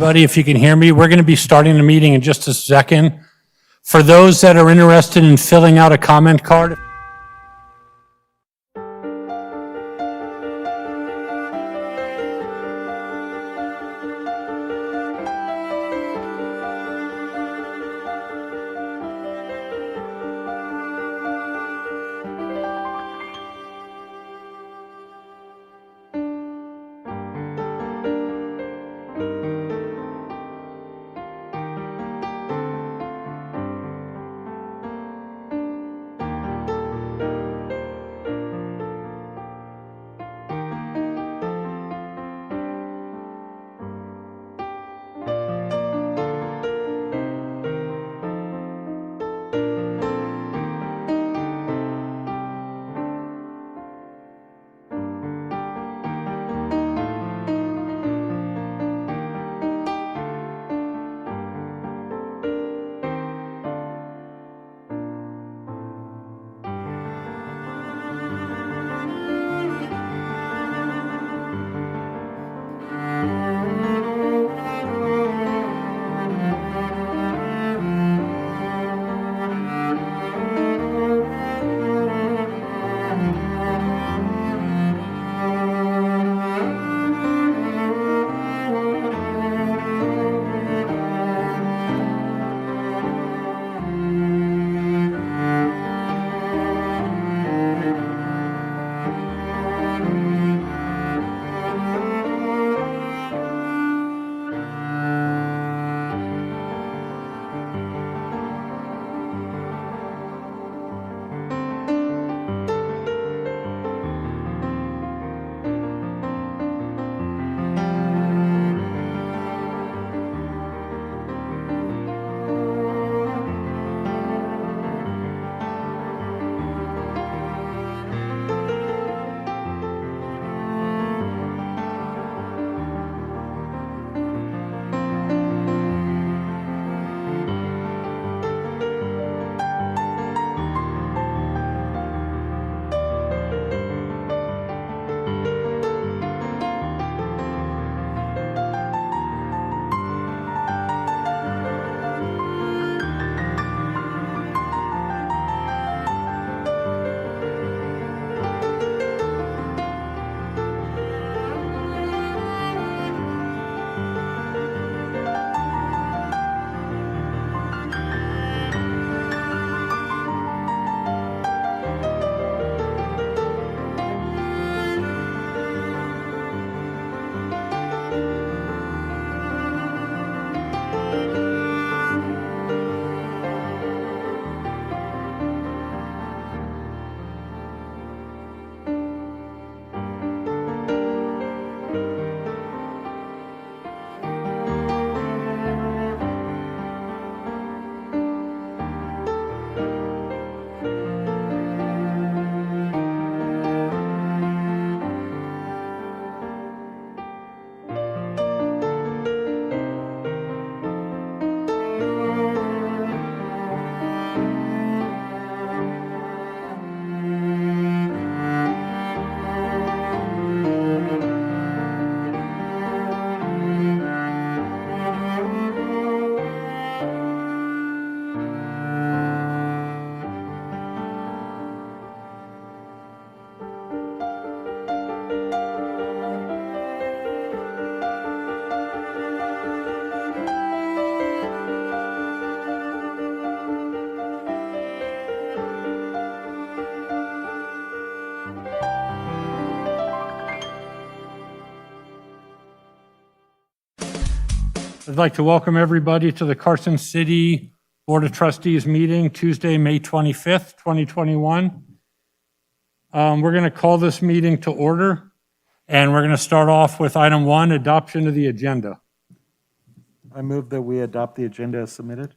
everybody, if you can hear me. We're going to be starting the meeting in just a second. For those that are interested in filling out a comment card, I'd like to welcome everybody to the Carson City Board of Trustees meeting, Tuesday, May 25th, 2021. We're going to call this meeting to order, and we're going to start off with item 1, adoption of the agenda. I move that we adopt the agenda as submitted.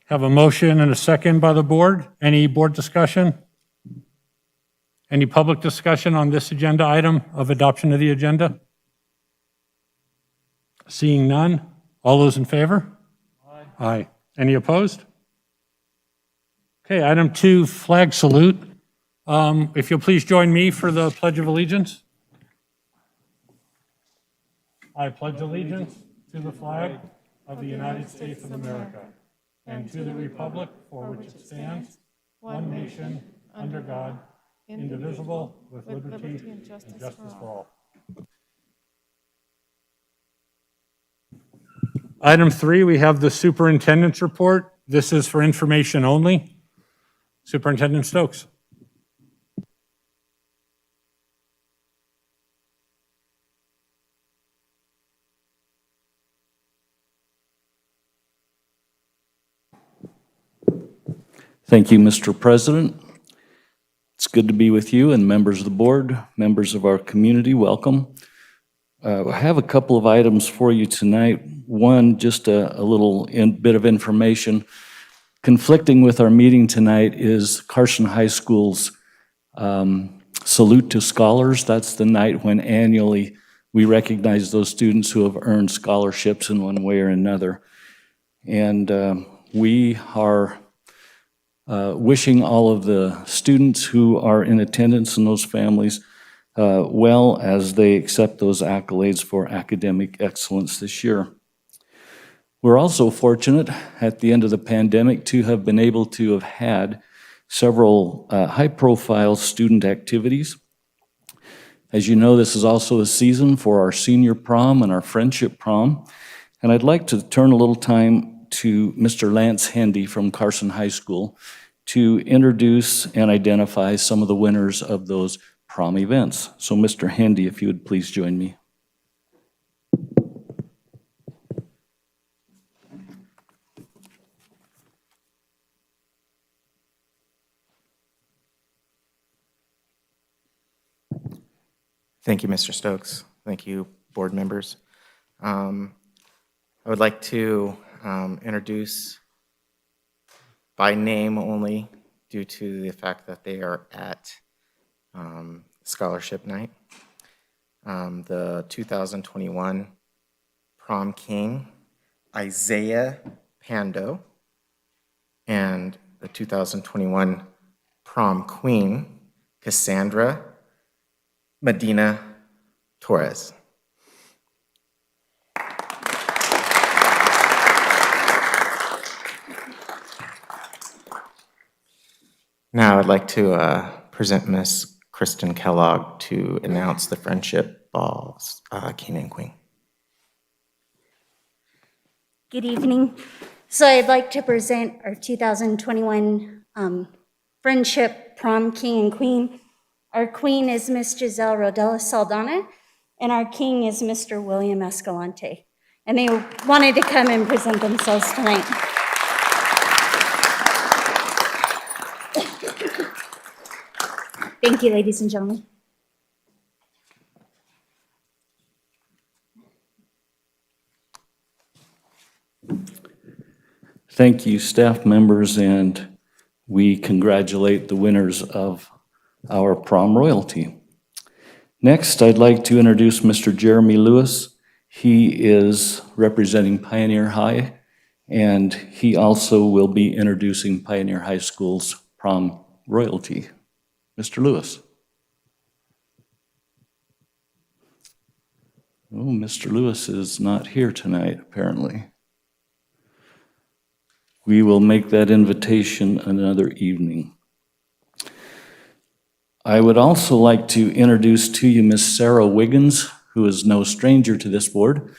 Have a motion and a second by the board. Any board discussion? Any public discussion on this agenda item of adoption of the agenda? Seeing none, all those in favor? Aye. Aye. Any opposed? Okay, item 2, flag salute. If you'll please join me for the Pledge of Allegiance. I pledge allegiance to the flag of the United States of America and to the republic for which it stands, one nation, under God, indivisible, with liberty and justice for all. Item 3, we have the superintendent's report. This is for information only. Superintendent Stokes. Thank you, Mr. President. It's good to be with you and members of the board, members of our community. Welcome. I have a couple of items for you tonight. One, just a little bit of information. Conflicting with our meeting tonight is Carson High School's Salute to Scholars. That's the night when annually we recognize those students who have earned scholarships in one way or another. And we are wishing all of the students who are in attendance and those families well as they accept those accolades for academic excellence this year. We're also fortunate at the end of the pandemic to have been able to have had several high-profile student activities. As you know, this is also a season for our senior prom and our friendship prom. And I'd like to turn a little time to Mr. Lance Hendy from Carson High School to introduce and identify some of the winners of those prom events. So Mr. Hendy, if you would please join me. Thank you, Mr. Stokes. Thank you, board members. I would like to introduce by name only due to the fact that they are at scholarship night. The 2021 prom king, Isaiah Pando, and the 2021 prom queen, Cassandra Medina Torres. Now I'd like to present Miss Kristen Kellogg to announce the Friendship Balls King and Queen. Good evening. So I'd like to present our 2021 Friendship Prom King and Queen. Our queen is Miss Giselle Rodella Saldana, and our king is Mr. William Escalante. And they wanted to come and present themselves tonight. Thank you, ladies and gentlemen. Thank you, staff members, and we congratulate the winners of our prom royalty. Next, I'd like to introduce Mr. Jeremy Lewis. He is representing Pioneer High, and he also will be introducing Pioneer High School's prom royalty. Mr. Lewis. Oh, Mr. Lewis is not here tonight, apparently. We will make that invitation another evening. I would also like to introduce to you Miss Sarah Wiggins, who is no stranger to this board.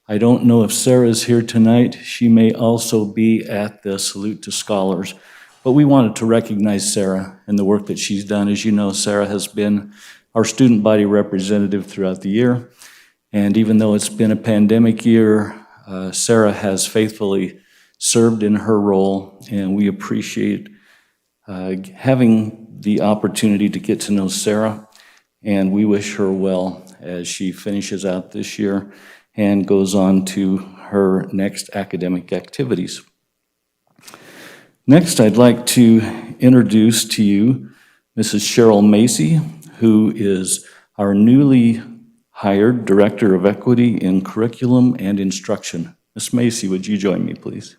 I don't know if Sarah is here tonight. She may also be at the Salute to Scholars, but we wanted to recognize Sarah and the work that she's done. As you know, Sarah has been our student body representative throughout the year, and even though it's been a pandemic year, Sarah has faithfully served in her role, and we appreciate having the opportunity to get to know Sarah, and we wish her well as she finishes out this year and goes on to her next academic activities. Next, I'd like to introduce to you Mrs. Cheryl Macy, who is our newly hired Director of Equity in Curriculum and Instruction. Ms. Macy, would you join me, please?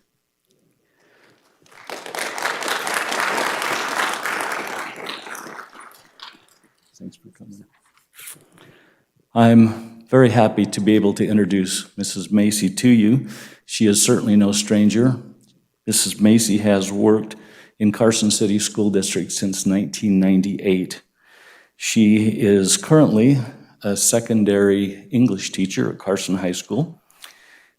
Thanks for coming. I'm very happy to be able to introduce Mrs. Macy to you. She is certainly no stranger. Mrs. Macy has worked in Carson City School District since 1998. She is currently a secondary English teacher at Carson High School.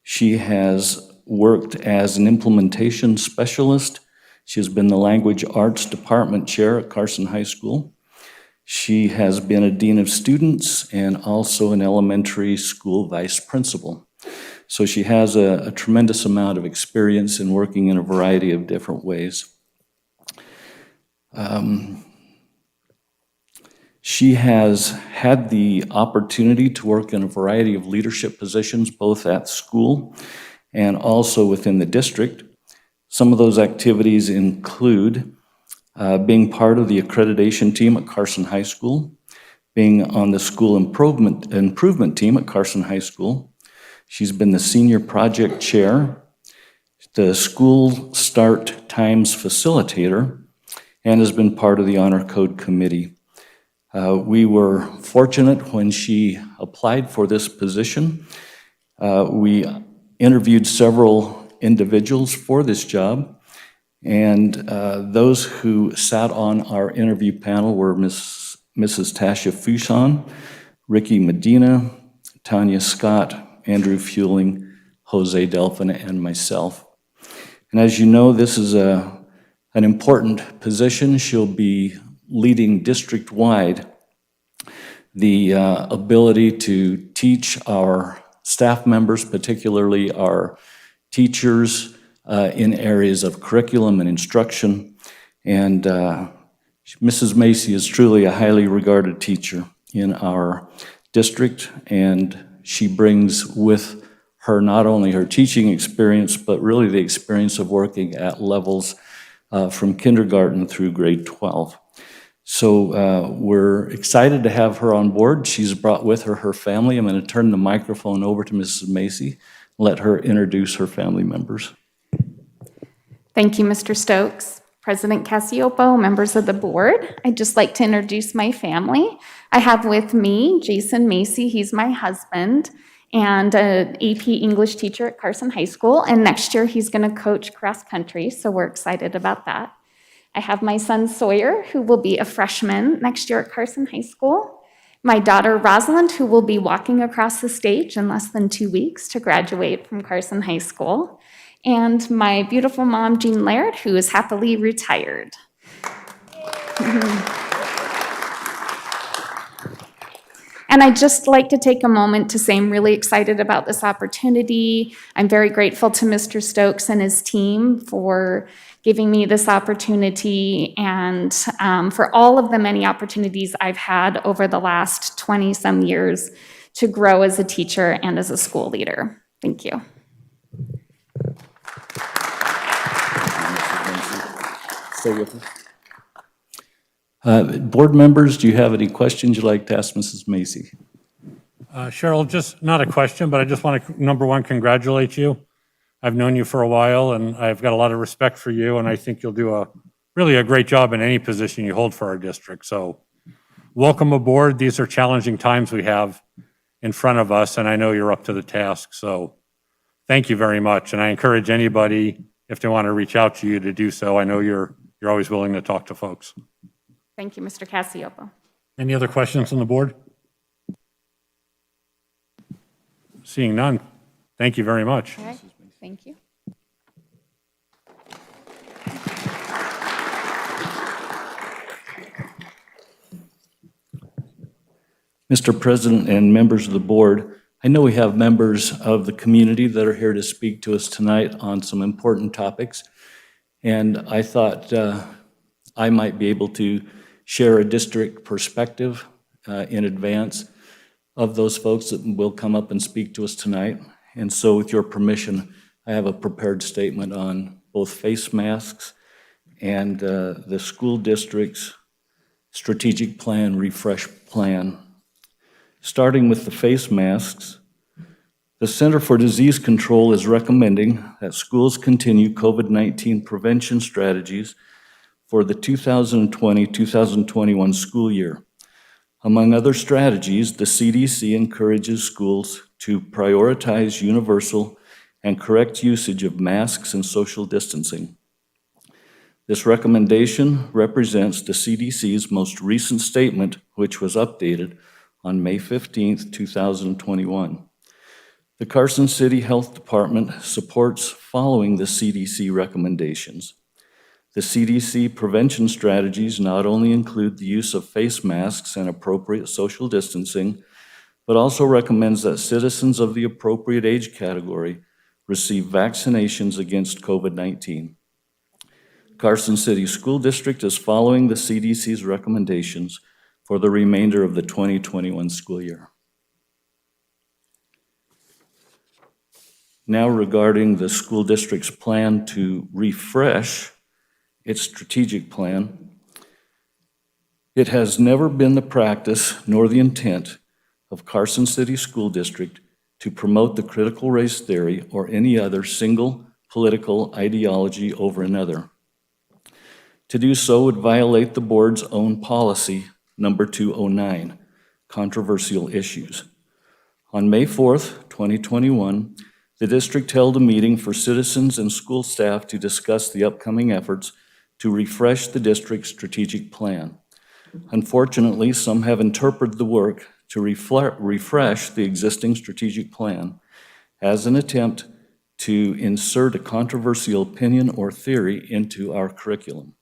She has worked as an implementation specialist. She has been the Language Arts Department Chair at Carson High School. She has been a Dean of Students and also an elementary school vice principal. So she has a tremendous amount of experience in working in a variety of different ways. She has had the opportunity to work in a variety of leadership positions, both at school and also within the district. Some of those activities include being part of the accreditation team at Carson High School, being on the school improvement team at Carson High School. She's been the senior project chair, the school start times facilitator, and has been part of the honor code committee. We were fortunate when she applied for this position. We interviewed several individuals for this job, and those who sat on our interview panel were Mrs. Tasha Fuson, Ricky Medina, Tanya Scott, Andrew Fueling, Jose Delphin, and myself. And as you know, this is an important position. She'll be leading district-wide the ability to teach our staff members, particularly our teachers, in areas of curriculum and instruction. And Mrs. Macy is truly a highly regarded teacher in our district, and she brings with her not only her teaching experience, but really the experience of working at levels from kindergarten through grade 12. So we're excited to have her on board. She's brought with her her family. I'm going to turn the microphone over to Mrs. Macy, let her introduce her family members. Thank you, Mr. Stokes. President Cassiopo, members of the board, I'd just like to introduce my family. I have with me Jason Macy, he's my husband, and an AP English teacher at Carson High School, and next year he's going to coach cross country, so we're excited about that. I have my son Sawyer, who will be a freshman next year at Carson High School. My daughter Rosalind, who will be walking across the stage in less than 2 weeks to graduate from Carson High School. And my beautiful mom, Jean Laird, who is happily retired. And I'd just like to take a moment to say I'm really excited about this opportunity. I'm very grateful to Mr. Stokes and his team for giving me this opportunity and for all of the many opportunities I've had over the last 20-some years to grow as a teacher and as a school leader. Thank you. Stay with us. Board members, do you have any questions you'd like to ask Mrs. Macy? Cheryl, just not a question, but I just want to, number one, congratulate you. I've known you for a while, and I've got a lot of respect for you, and I think you'll do really a great job in any position you hold for our district. So welcome aboard. These are challenging times we have in front of us, and I know you're up to the task. So thank you very much, and I encourage anybody, if they want to reach out to you, to do so. I know you're always willing to talk to folks. Thank you, Mr. Cassiopo. Any other questions on the board? Seeing none, thank you very much. All right. Thank you. Mr. President and members of the board, I know we have members of the community that are here to speak to us tonight on some important topics, and I thought I might be able to share a district perspective in advance of those folks that will come up and speak to us tonight. And so with your permission, I have a prepared statement on both face masks and the school district's strategic plan, refresh plan. Starting with the face masks, the Center for Disease Control is recommending that schools continue COVID-19 prevention strategies for the 2020-2021 school year. Among other strategies, the CDC encourages schools to prioritize universal and correct usage of masks and social distancing. This recommendation represents the CDC's most recent statement, which was updated on May 15, 2021. The Carson City Health Department supports following the CDC recommendations. The CDC prevention strategies not only include the use of face masks and appropriate social distancing, but also recommends that citizens of the appropriate age category receive vaccinations against COVID-19. Carson City School District is following the CDC's recommendations for the remainder of the 2021 school year. Now regarding the school district's plan to refresh its strategic plan, it has never been the practice nor the intent of Carson City School District to promote the critical race theory or any other single political ideology over another. To do so would violate the board's own policy, number 209, controversial issues. On May 4th, 2021, the district held a meeting for citizens and school staff to discuss the upcoming efforts to refresh the district's strategic plan. Unfortunately, some have interpreted the work to refresh the existing strategic plan as an attempt to insert a controversial opinion or theory into our curriculum.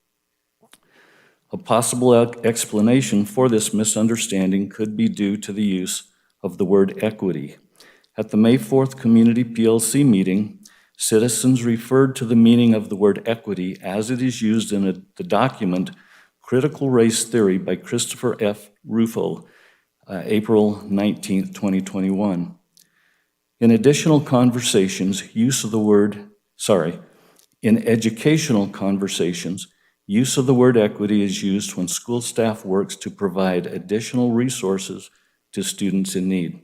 A possible explanation for this misunderstanding could be due to the use of the word equity. At the May 4th Community PLC meeting, citizens referred to the meaning of the word equity as it is used in the document Critical Race Theory by Christopher F. Rufo, April 19, 2021. In educational conversations, use of the word equity is used when school staff works to provide additional resources to students in need.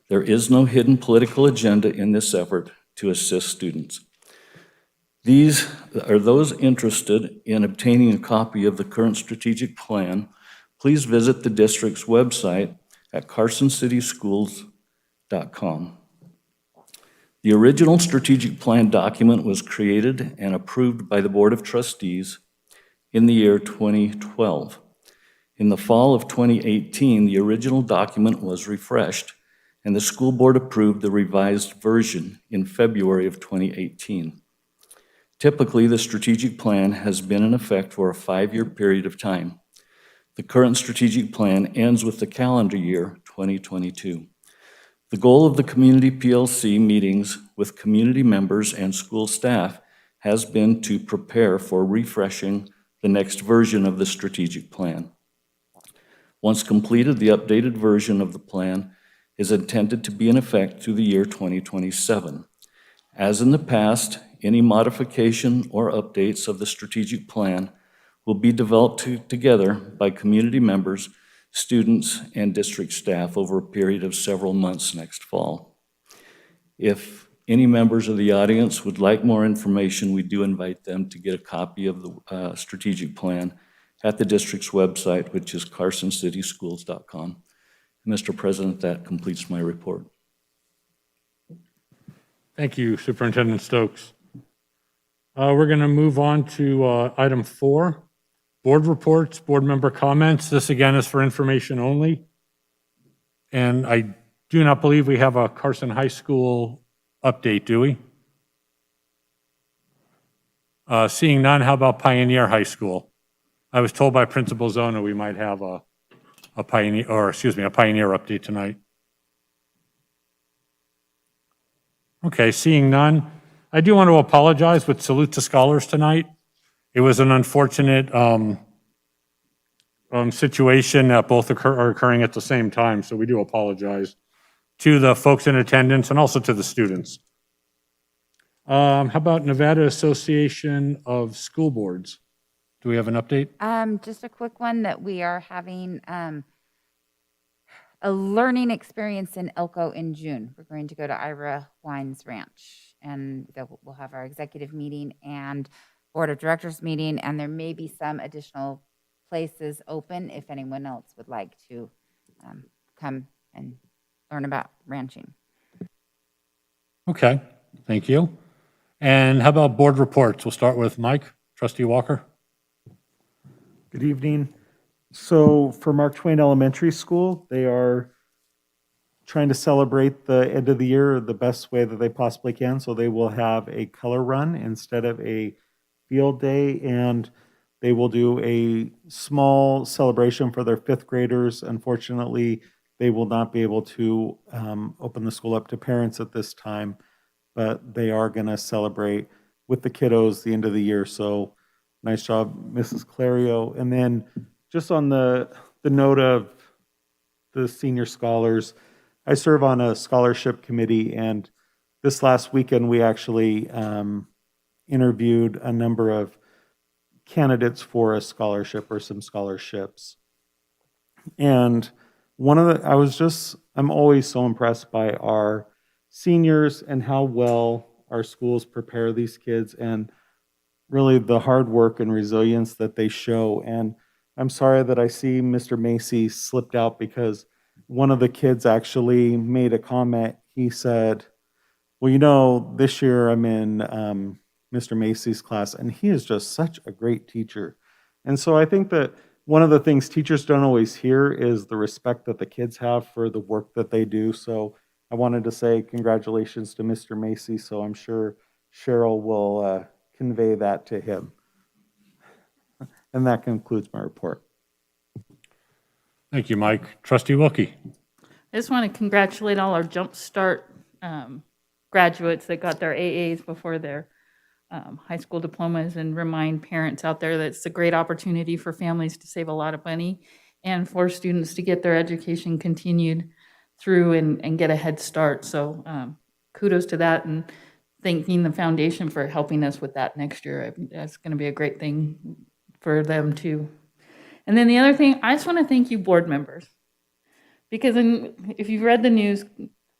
There is no hidden political agenda in this effort to assist students. These are those interested in obtaining a copy of the current strategic plan. Please visit the district's website at carsoncityschools.com. The original strategic plan document was created and approved by the Board of Trustees in the year 2012. In the fall of 2018, the original document was refreshed, and the school board approved the revised version in February of 2018. Typically, the strategic plan has been in effect for a 5-year period of time. The current strategic plan ends with the calendar year 2022. The goal of the Community PLC meetings with community members and school staff has been to prepare for refreshing the next version of the strategic plan. Once completed, the updated version of the plan is intended to be in effect through the year 2027. As in the past, any modification or updates of the strategic plan will be developed together by community members, students, and district staff over a period of several months next fall. If any members of the audience would like more information, we do invite them to get a copy of the strategic plan at the district's website, which is carsoncityschools.com. Mr. President, that completes my report. Thank you, Superintendent Stokes. We're going to move on to item 4, board reports, board member comments. This again is for information only. And I do not believe we have a Carson High School update, do we? Seeing none, how about Pioneer High School? I was told by Principal Zona we might have a Pioneer update tonight. Okay, seeing none. I do want to apologize with Salute to Scholars tonight. It was an unfortunate situation that both are occurring at the same time, so we do apologize to the folks in attendance and also to the students. How about Nevada Association of School Boards? Do we have an update? Just a quick one that we are having a learning experience in Elko in June. We're going to go to Ira Wines Ranch, and we'll have our executive meeting and board of directors meeting, and there may be some additional place is open if anyone else would like to come and learn about ranching. Okay, thank you. And how about board reports? We'll start with Mike, Trustee Walker. Good evening. So for Mark Twain Elementary School, they are trying to celebrate the end of the year the best way that they possibly can. So they will have a color run instead of a field day, and they will do a small celebration for their fifth graders. Unfortunately, they will not be able to open the school up to parents at this time, but they are going to celebrate with the kiddos the end of the year. So nice job, Mrs. Clario. And then just on the note of the senior scholars, I serve on a scholarship committee, and this last weekend we actually interviewed a number of candidates for a scholarship or some scholarships. And I'm always so impressed by our seniors and how well our schools prepare these kids, and really the hard work and resilience that they show. And I'm sorry that I see Mr. Macy slipped out, because one of the kids actually made a comment. He said, well, this year I'm in Mr. Macy's class, and he is just such a great teacher. And so I think that one of the things teachers don't always hear is the respect that the kids have for the work that they do. So I wanted to say congratulations to Mr. Macy, so I'm sure Cheryl will convey that to him. And that concludes my report. Thank you, Mike. Trustee Wilkie. I just want to congratulate all our Jump Start graduates that got their AAs before their high school diplomas, and remind parents out there that it's a great opportunity for families to save a lot of money and for students to get their education continued through and get a head start. So kudos to that, and thanking the foundation for helping us with that next year. I think that's going to be a great thing for them too. And then the other thing, I just want to thank you board members, because if you've read the news,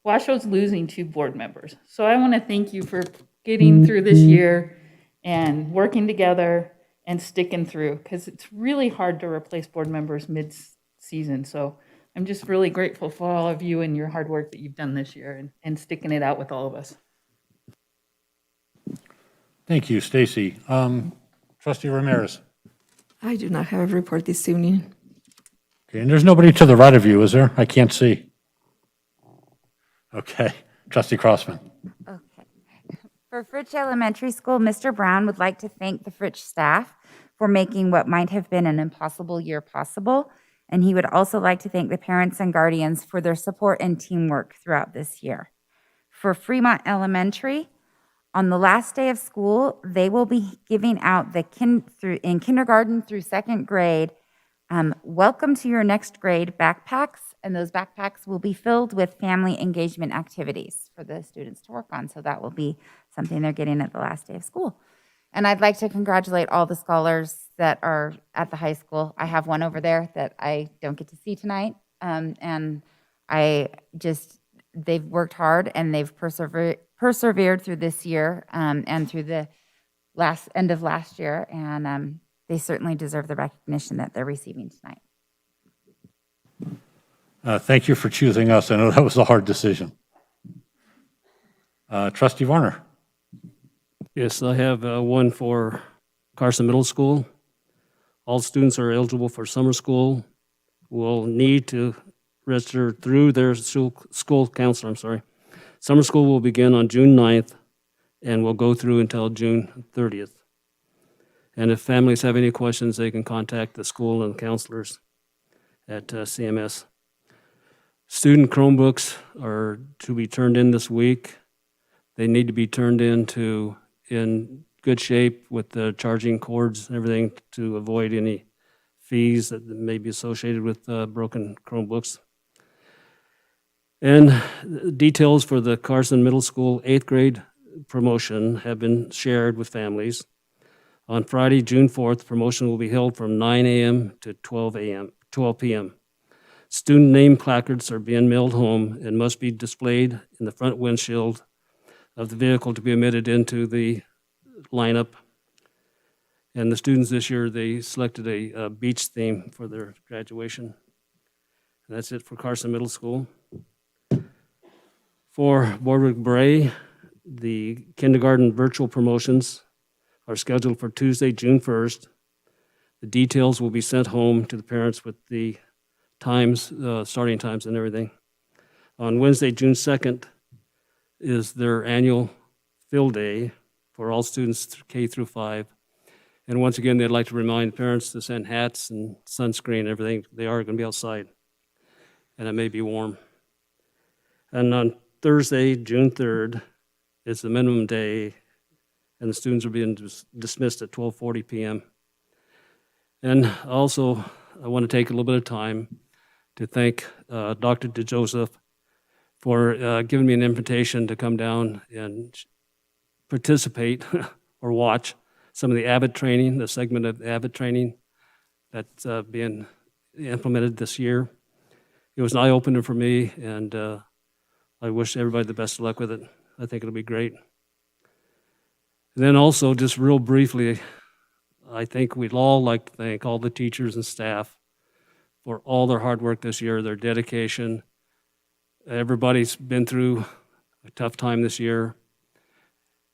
Washoe's losing 2 board members. So I want to thank you for getting through this year and working together and sticking through, because it's really hard to replace board members mid-season. So I'm just really grateful for all of you and your hard work that you've done this year, and sticking it out with all of us. Thank you, Stacy. Trustee Ramirez. I do not have a report this evening. Okay, and there's nobody to the right of you, is there? I can't see. Okay, Trustee Crossman. Okay. For Fritch Elementary School, Mr. Brown would like to thank the Fritch staff for making what might have been an impossible year possible. And he would also like to thank the parents and guardians for their support and teamwork throughout this year. For Fremont Elementary, on the last day of school, they will be giving out in kindergarten through 2nd grade, welcome to your next grade backpacks, and those backpacks will be filled with family engagement activities for the students to work on. So that will be something they're getting at the last day of school. And I'd like to congratulate all the scholars that are at the high school. I have one over there that I don't get to see tonight. And they've worked hard, and they've persevered through this year and through the end of last year. And they certainly deserve the recognition that they're receiving tonight. Thank you for choosing us. I know that was a hard decision. Trustee Varner. Yes, I have one for Carson Middle School. All students are eligible for summer school will need to register through their school counselor, Summer school will begin on June 9th and will go through until June 30th. And if families have any questions, they can contact the school and counselors at CMS. Student Chromebooks are to be turned in this week. They need to be turned in good shape with the charging cords and everything to avoid any fees that may be associated with broken Chromebooks. And details for the Carson Middle School 8th grade promotion have been shared with families. On Friday, June 4th, promotion will be held from 9 a.m. to 12 p.m. Student name placards are being mailed home and must be displayed in the front windshield of the vehicle to be admitted into the lineup. And the students this year, they selected a beach theme for their graduation. And that's it for Carson Middle School. For Borwick Bray, the kindergarten virtual promotions are scheduled for Tuesday, June 1st. The details will be sent home to the parents with the times, starting times and everything. On Wednesday, June 2nd, is their annual field day for all students K through 5. And once again, they'd like to remind parents to send hats and sunscreen and everything. They are going to be outside, and it may be warm. And on Thursday, June 3rd, is the minimum day, and the students are being dismissed at 12:40 p.m. And also, I want to take a little bit of time to thank Dr. DeJoseph for giving me an invitation to come down and participate or watch some of the Avid training, the segment of Avid training that's being implemented this year. It was an eye-opener for me, and I wish everybody the best of luck with it. I think it'll be great. And then also, just real briefly, I think we'd all like to thank all the teachers and staff for all their hard work this year, their dedication. Everybody's been through a tough time this year.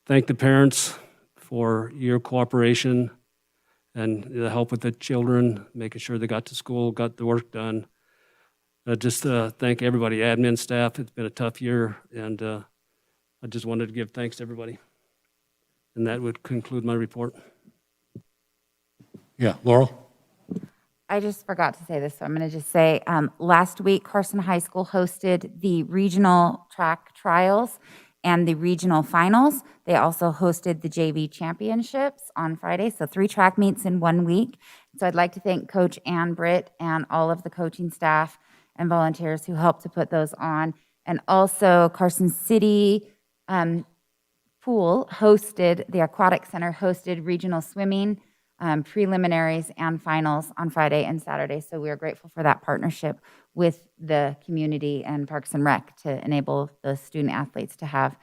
Thank the parents for your cooperation and the help with the children, making sure they got to school, got the work done. Just thank everybody, admin staff. It's been a tough year, and I just wanted to give thanks to everybody. And that would conclude my report. Yeah, Laurel? I just forgot to say this, so I'm going to just say, last week, Carson High School hosted the regional track trials and the regional finals. They also hosted the JV championships on Friday, so 3 track meets in 1 week. So I'd like to thank Coach Ann Britt and all of the coaching staff and volunteers who helped to put those on. And also Carson City Pool hosted, the Aquatic Center hosted regional swimming, preliminaries and finals on Friday and Saturday. So we are grateful for that partnership with the community and Parks and Rec to enable the student athletes to have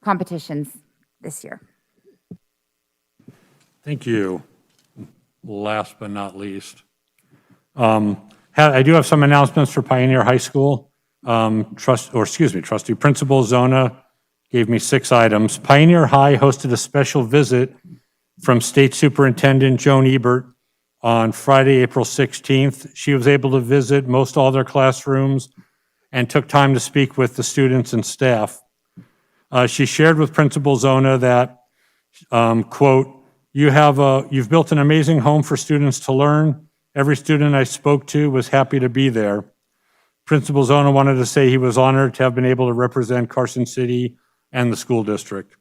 competitions this year. Thank you. Last but not least. I do have some announcements for Pioneer High School. Trustee Principal Zona gave me 6 items. Pioneer High hosted a special visit from State Superintendent Joan Ebert on Friday, April 16th. She was able to visit most all their classrooms and took time to speak with the students and staff. She shared with Principal Zona that, quote, you've built an amazing home for students to learn. Every student I spoke to was happy to be there. Principal Zona wanted to say he was honored to have been able to represent Carson City and the school district.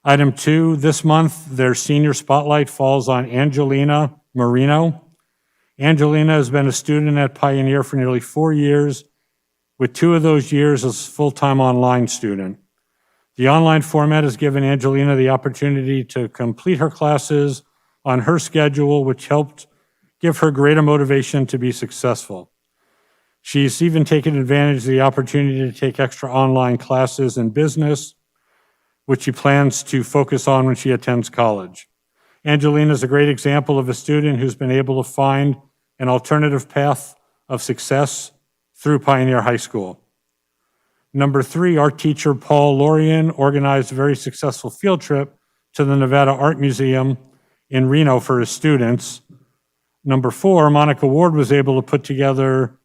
Item 2, this month, their senior spotlight falls on Angelina Marino. Angelina has been a student at Pioneer for nearly 4 years, with 2 of those years as a full-time online student. The online format has given Angelina the opportunity to complete her classes on her schedule, which helped give her greater motivation to be successful. She's even taken advantage of the opportunity to take extra online classes in business, which she plans to focus on when she attends college. Angelina is a great example of a student who's been able to find an alternative path of success through Pioneer High School. Number 3, art teacher Paul Lorian organized a very successful field trip to the Nevada Art Museum in Reno for his students. Number 4, Monica Ward was able to put together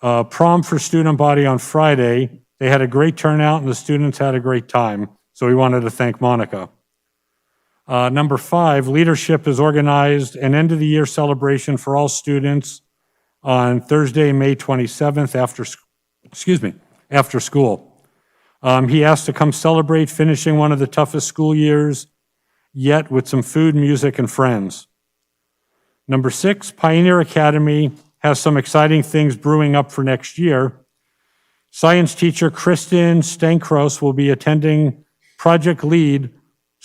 a prom for student body on Friday. They had a great turnout and the students had a great time. So we wanted to thank Monica. Number 5, leadership has organized an end of the year celebration for all students on Thursday, May 27th after school. He asked to come celebrate finishing one of the toughest school years yet with some food, music, and friends. Number 6, Pioneer Academy has some exciting things brewing up for next year. Science teacher Kristen Stankros will be attending Project Lead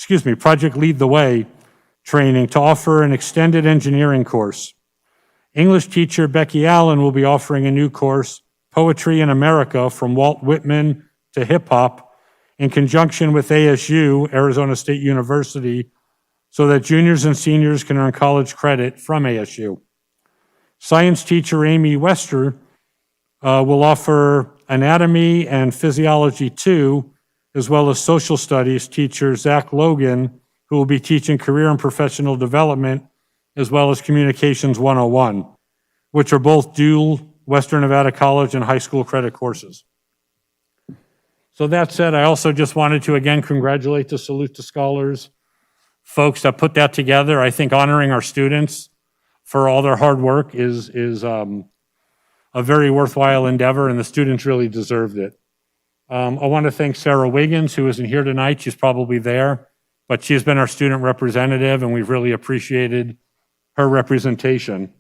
the Way training to offer an extended engineering course. English teacher Becky Allen will be offering a new course, Poetry in America, from Walt Whitman to Hip Hop, in conjunction with ASU, Arizona State University, so that juniors and seniors can earn college credit from ASU. Science teacher Amy Wester will offer Anatomy and Physiology 2, as well as Social Studies teacher Zach Logan, who will be teaching Career and Professional Development, as well as Communications 101, which are both dual Western Nevada College and high school credit courses. So that said, I also just wanted to again congratulate the Salute to Scholars folks that put that together. I think honoring our students for all their hard work is a very worthwhile endeavor, and the students really deserved it. I want to thank Sarah Wiggins, who isn't here tonight. She's probably there, but she's been our student representative, and we've really appreciated her representation.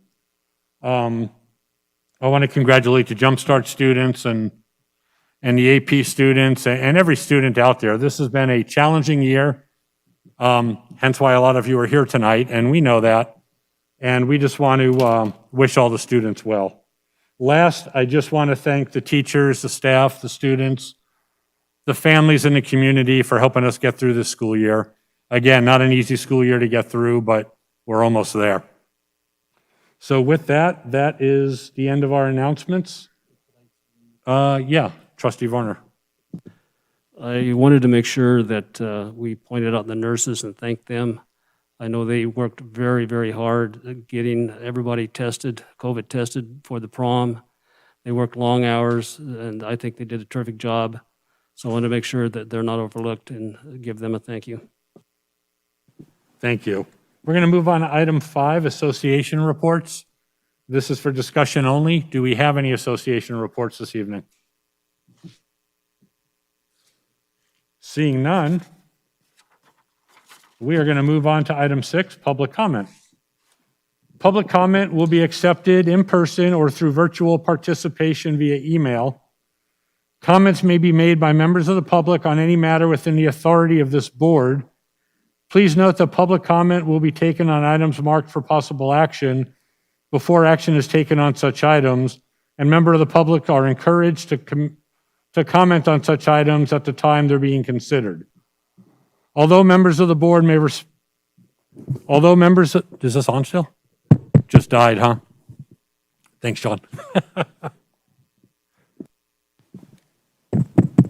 I want to congratulate the Jumpstart students and the AP students and every student out there. This has been a challenging year, hence why a lot of you are here tonight, and we know that. And we just want to wish all the students well. Last, I just want to thank the teachers, the staff, the students, the families in the community for helping us get through this school year. Again, not an easy school year to get through, but we're almost there. So with that, that is the end of our announcements. Yeah, Trustee Varner. I wanted to make sure that we pointed out the nurses and thanked them. I know they worked very, very hard at getting everybody tested, COVID tested for the prom. They worked long hours, and I think they did a terrific job. So I want to make sure that they're not overlooked and give them a thank you. Thank you. We're going to move on to item 5, association reports. This is for discussion only. Do we have any association reports this evening? Seeing none, we are going to move on to item 6, public comment. Public comment will be accepted in person or through virtual participation via email. Comments may be made by members of the public on any matter within the authority of this board. Please note that public comment will be taken on items marked for possible action before action is taken on such items, and members of the public are encouraged to comment on such items at the time they're being considered. Although members of the board may is this on still? Just died, huh? Thanks, John.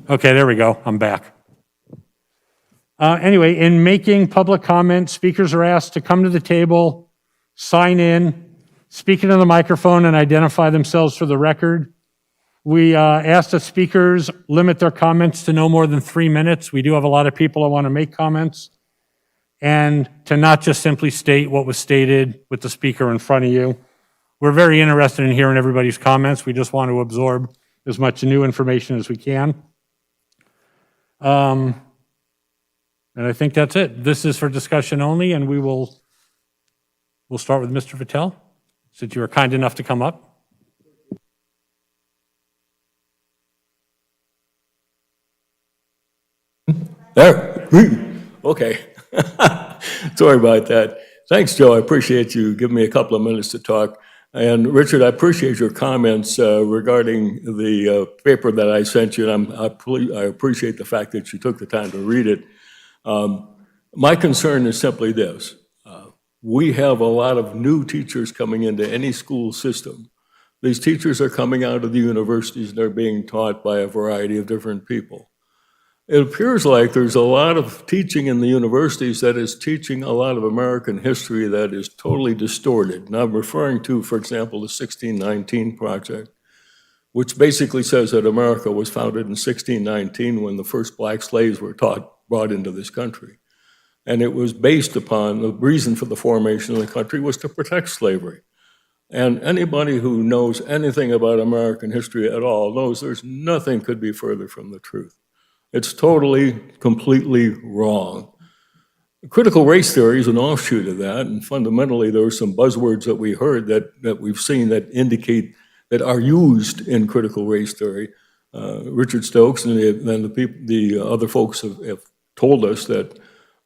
Okay, there we go. I'm back. Anyway, in making public comment, speakers are asked to come to the table, sign in, speak into the microphone, and identify themselves for the record. We ask that speakers limit their comments to no more than 3 minutes. We do have a lot of people that want to make comments, and to not just simply state what was stated with the speaker in front of you. We're very interested in hearing everybody's comments. We just want to absorb as much new information as we can. And I think that's it. This is for discussion only, and we'll start with Mr. Vitale, since you were kind enough to come up. There. Okay. Sorry about that. Thanks, Joe. I appreciate you giving me a couple of minutes to talk. And Richard, I appreciate your comments regarding the paper that I sent you, and I appreciate the fact that you took the time to read it. My concern is simply this. We have a lot of new teachers coming into any school system. These teachers are coming out of the universities and they're being taught by a variety of different people. It appears like there's a lot of teaching in the universities that is teaching a lot of American history that is totally distorted. And I'm referring to, for example, the 1619 Project, which basically says that America was founded in 1619 when the first black slaves were brought into this country. And it was based upon the reason for the formation of the country was to protect slavery. And anybody who knows anything about American history at all knows there's nothing could be further from the truth. It's totally, completely wrong. Critical race theory is an offshoot of that, and fundamentally there are some buzzwords that we heard that we've seen that indicate that are used in critical race theory. Richard Stokes and the other folks have told us that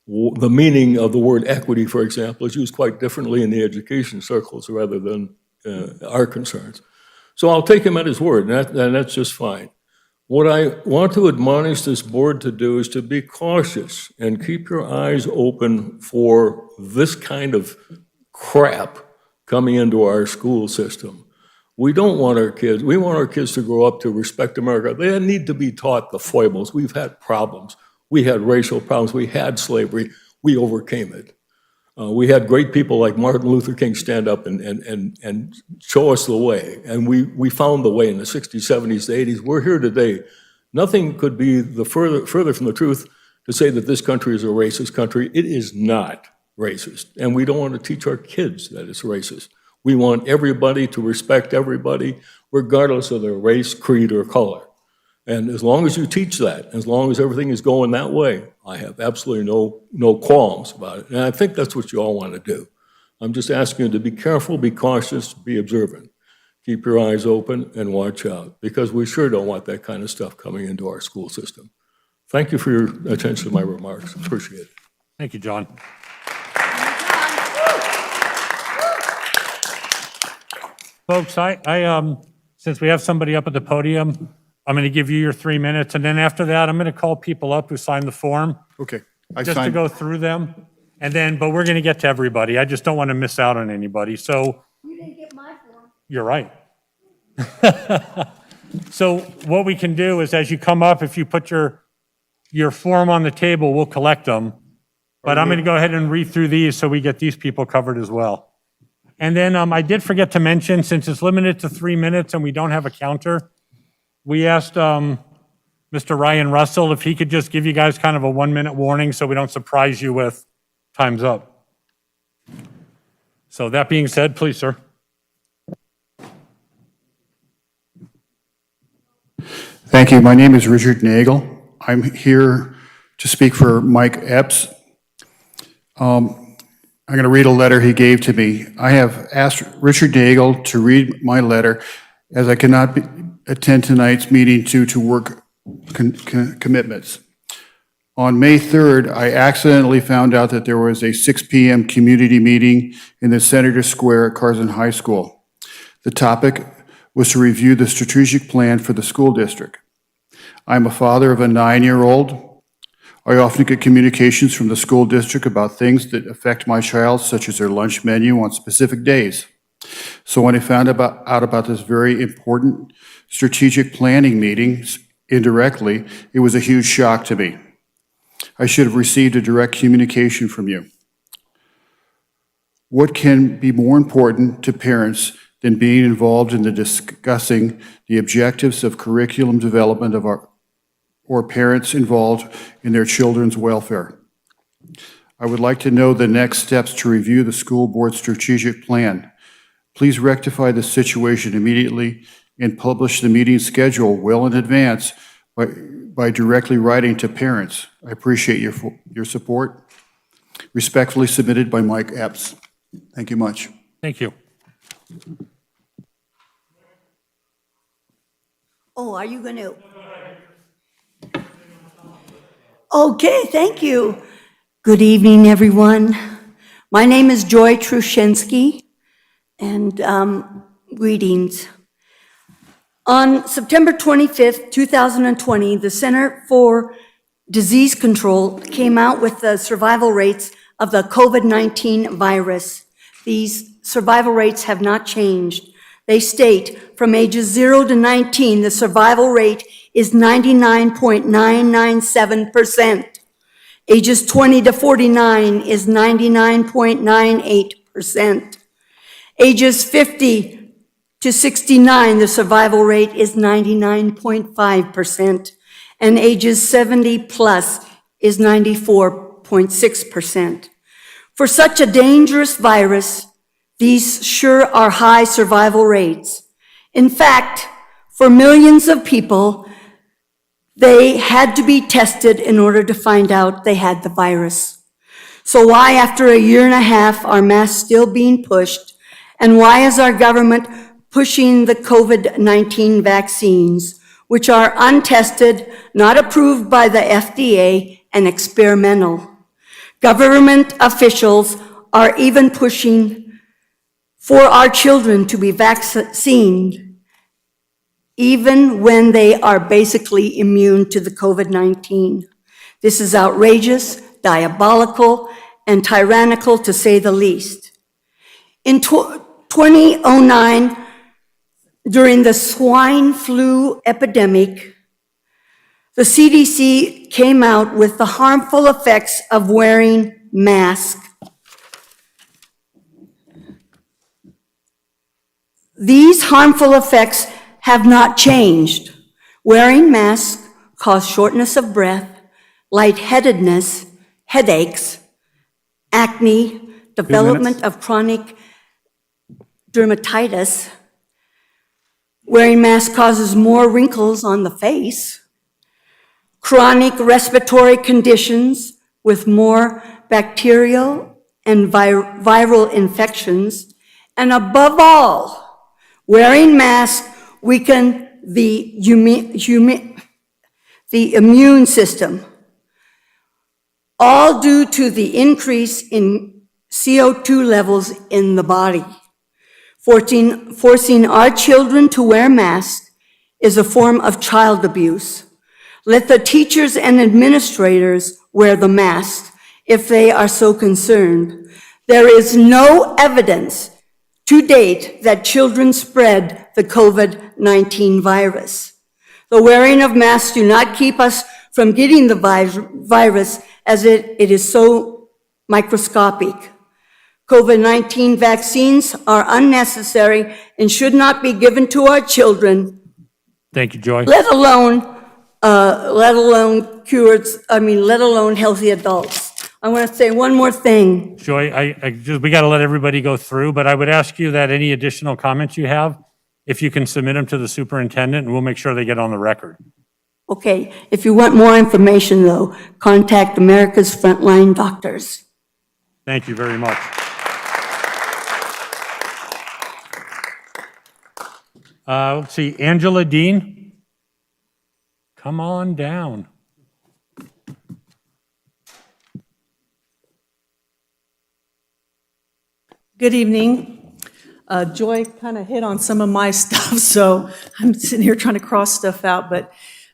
the meaning of the word equity, for example, is used quite differently in the education circles rather than our concerns. So I'll take him at his word, and that's just fine. What I want to admonish this board to do is to be cautious and keep your eyes open for this kind of crap coming into our school system. We don't want our kids, we want our kids to grow up to respect America. They need to be taught the foibles. We've had problems. We had racial problems. We had slavery. We overcame it. We had great people like Martin Luther King stand up and show us the way. And we found the way in the 60s, 70s, 80s. We're here today. Nothing could be further from the truth to say that this country is a racist country. It is not racist. And we don't want to teach our kids that it's racist. We want everybody to respect everybody, regardless of their race, creed, or color. And as long as you teach that, as long as everything is going that way, I have absolutely no qualms about it. And I think that's what you all want to do. I'm just asking you to be careful, be cautious, be observant. Keep your eyes open and watch out, because we sure don't want that kind of stuff coming into our school system. Thank you for your attention to my remarks. Appreciate it. Thank you, John. Folks, I since we have somebody up at the podium, I'm going to give you your 3 minutes, and then after that, I'm going to call people up who signed the form, Okay. just to go through them. And then, but we're going to get to everybody. I just don't want to miss out on anybody. So. You didn't get my form. You're right. So what we can do is, as you come up, if you put your form on the table, we'll collect them. But I'm going to go ahead and read through these so we get these people covered as well. And then I did forget to mention, since it's limited to 3 minutes and we don't have a counter, we asked Mr. Ryan Russell if he could just give you guys kind of a 1-minute warning so we don't surprise you with time's up. So that being said, please, sir. Thank you. My name is Richard Nagel. I'm here to speak for Mike Epps. I'm going to read a letter he gave to me. I have asked Richard Nagel to read my letter as I cannot attend tonight's meeting due to work commitments. On May 3rd, I accidentally found out that there was a 6 p.m. community meeting in the Senator Square at Carson High School. The topic was to review the strategic plan for the school district. I'm a father of a 9-year-old. I often get communications from the school district about things that affect my child, such as their lunch menu on specific days. So when I found out about this very important strategic planning meeting indirectly, it was a huge shock to me. I should have received a direct communication from you. What can be more important to parents than being involved in discussing the objectives of curriculum development or parents involved in their children's welfare? I would like to know the next steps to review the school board strategic plan. Please rectify the situation immediately and publish the meeting schedule well in advance by directly writing to parents. I appreciate your support. Respectfully submitted by Mike Epps. Thank you much. Thank you. Oh, are you going to? Okay, thank you. Good evening, everyone. My name is Joy Truszynski, and greetings. On September 25th, 2020, the Center for Disease Control came out with the survival rates of the COVID-19 virus. These survival rates have not changed. They state from ages 0 to 19, the survival rate is 99.997%. Ages 20 to 49 is 99.98%. Ages 50 to 69, the survival rate is 99.5%. And ages 70 plus is 94.6%. For such a dangerous virus, these sure are high survival rates. In fact, for millions of people, they had to be tested in order to find out they had the virus. So why, after a year and a half, are masks still being pushed? And why is our government pushing the COVID-19 vaccines, which are untested, not approved by the FDA, and experimental? Government officials are even pushing for our children to be vaccinated. even when they are basically immune to the COVID-19. This is outrageous, diabolical, and tyrannical to say the least. In 2009, during the swine flu epidemic, the CDC came out with the harmful effects of wearing masks. These harmful effects have not changed. Wearing masks cause shortness of breath, lightheadedness, headaches, acne, development of chronic dermatitis. Wearing masks causes more wrinkles on the face, chronic respiratory conditions with more bacterial and viral infections, and above all, wearing masks weaken the immune system, all due to the increase in CO2 levels in the body. Forcing our children to wear masks is a form of child abuse. Let the teachers and administrators wear the masks if they are so concerned. There is no evidence to date that children spread the COVID-19 virus. The wearing of masks do not keep us from getting the virus, as it is so microscopic. COVID-19 vaccines are unnecessary and should not be given to our children. Thank you, Joy. Let alone healthy adults. I want to say one more thing. Joy, we got to let everybody go through, but I would ask you that any additional comments you have, if you can submit them to the superintendent, and we'll make sure they get on the record. Okay, if you want more information though, contact America's Frontline Doctors. Thank you very much. Let's see, Angela Dean, come on down. Good evening. Joy kind of hit on some of my stuff, so I'm sitting here trying to cross stuff out, but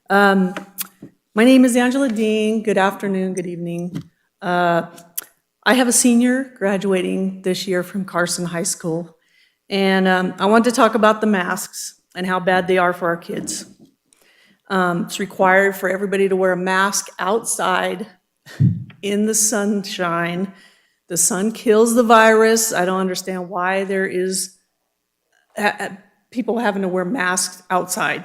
my name is Angela Dean. Good afternoon, good evening. I have a senior graduating this year from Carson High School, and I want to talk about the masks and how bad they are for our kids. It's required for everybody to wear a mask outside in the sunshine. The sun kills the virus. I don't understand why there is people having to wear masks outside.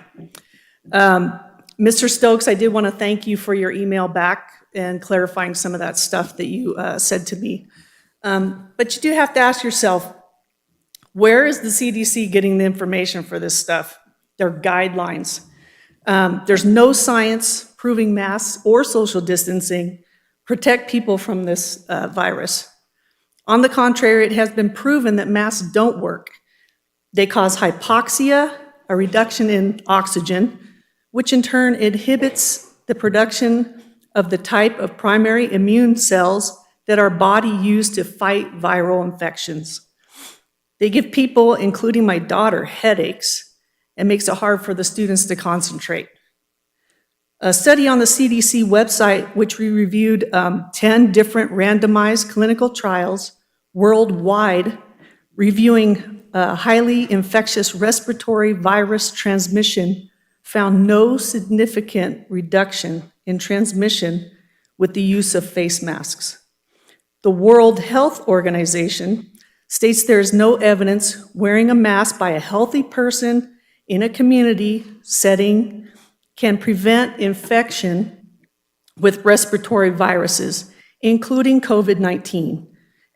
Mr. Stokes, I did want to thank you for your email back and clarifying some of that stuff that you said to me. But you do have to ask yourself, where is the CDC getting the information for this stuff? Their guidelines. There's no science proving masks or social distancing protect people from this virus. On the contrary, it has been proven that masks don't work. They cause hypoxia, a reduction in oxygen, which in turn inhibits the production of the type of primary immune cells that our body uses to fight viral infections. They give people, including my daughter, headaches and makes it hard for the students to concentrate. A study on the CDC website, which we reviewed 10 different randomized clinical trials worldwide, reviewing highly infectious respiratory virus transmission, found no significant reduction in transmission with the use of face masks. The World Health Organization states there is no evidence wearing a mask by a healthy person in a community setting can prevent infection with respiratory viruses, including COVID-19,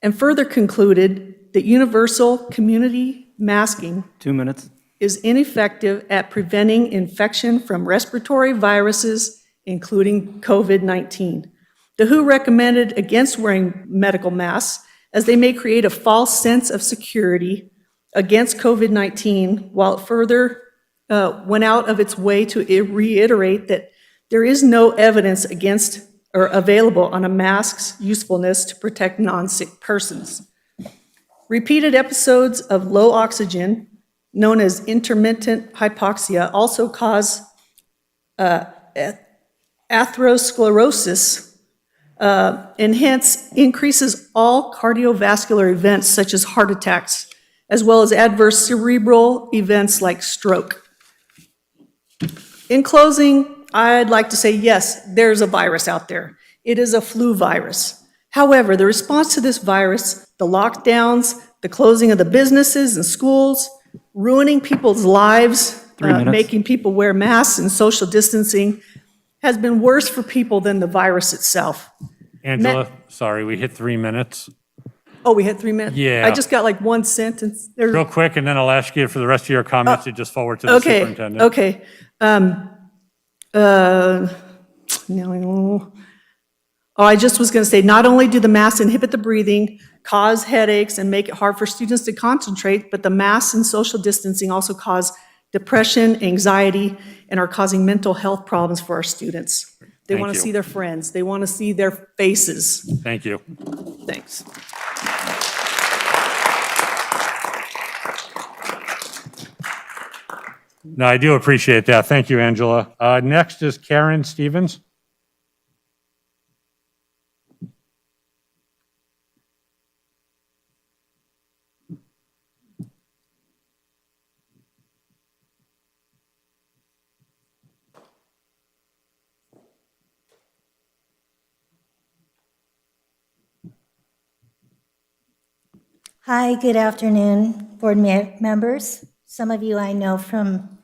and further concluded that universal community masking 2 minutes. is ineffective at preventing infection from respiratory viruses, including COVID-19. The WHO recommended against wearing medical masks as they may create a false sense of security against COVID-19, while it further went out of its way to reiterate that there is no evidence against or available on a mask's usefulness to protect non-sick persons. Repeated episodes of low oxygen known as intermittent hypoxia, also cause atherosclerosis, and hence increases all cardiovascular events such as heart attacks, as well as adverse cerebral events like stroke. In closing, I'd like to say, yes, there's a virus out there. It is a flu virus. However, the response to this virus, the lockdowns, the closing of the businesses and schools, ruining people's lives, making people wear masks and social distancing, has been worse for people than the virus itself. Angela, sorry, we hit 3 minutes. Oh, we had 3 minutes? Yeah. I just got like one sentence. There's- Real quick, and then I'll ask you for the rest of your comments to just forward to the Okay, superintendent. okay. I just was going to say, not only do the masks inhibit the breathing, cause headaches, and make it hard for students to concentrate, but the masks and social distancing also cause depression, anxiety, and are causing mental health problems for our students. They Thank want to you. see their friends. They want to see their faces. Thank you. Thanks. No, I do appreciate that. Thank you, Angela. Next is Karen Stevens. Hi, good afternoon, board members. Some of you I know from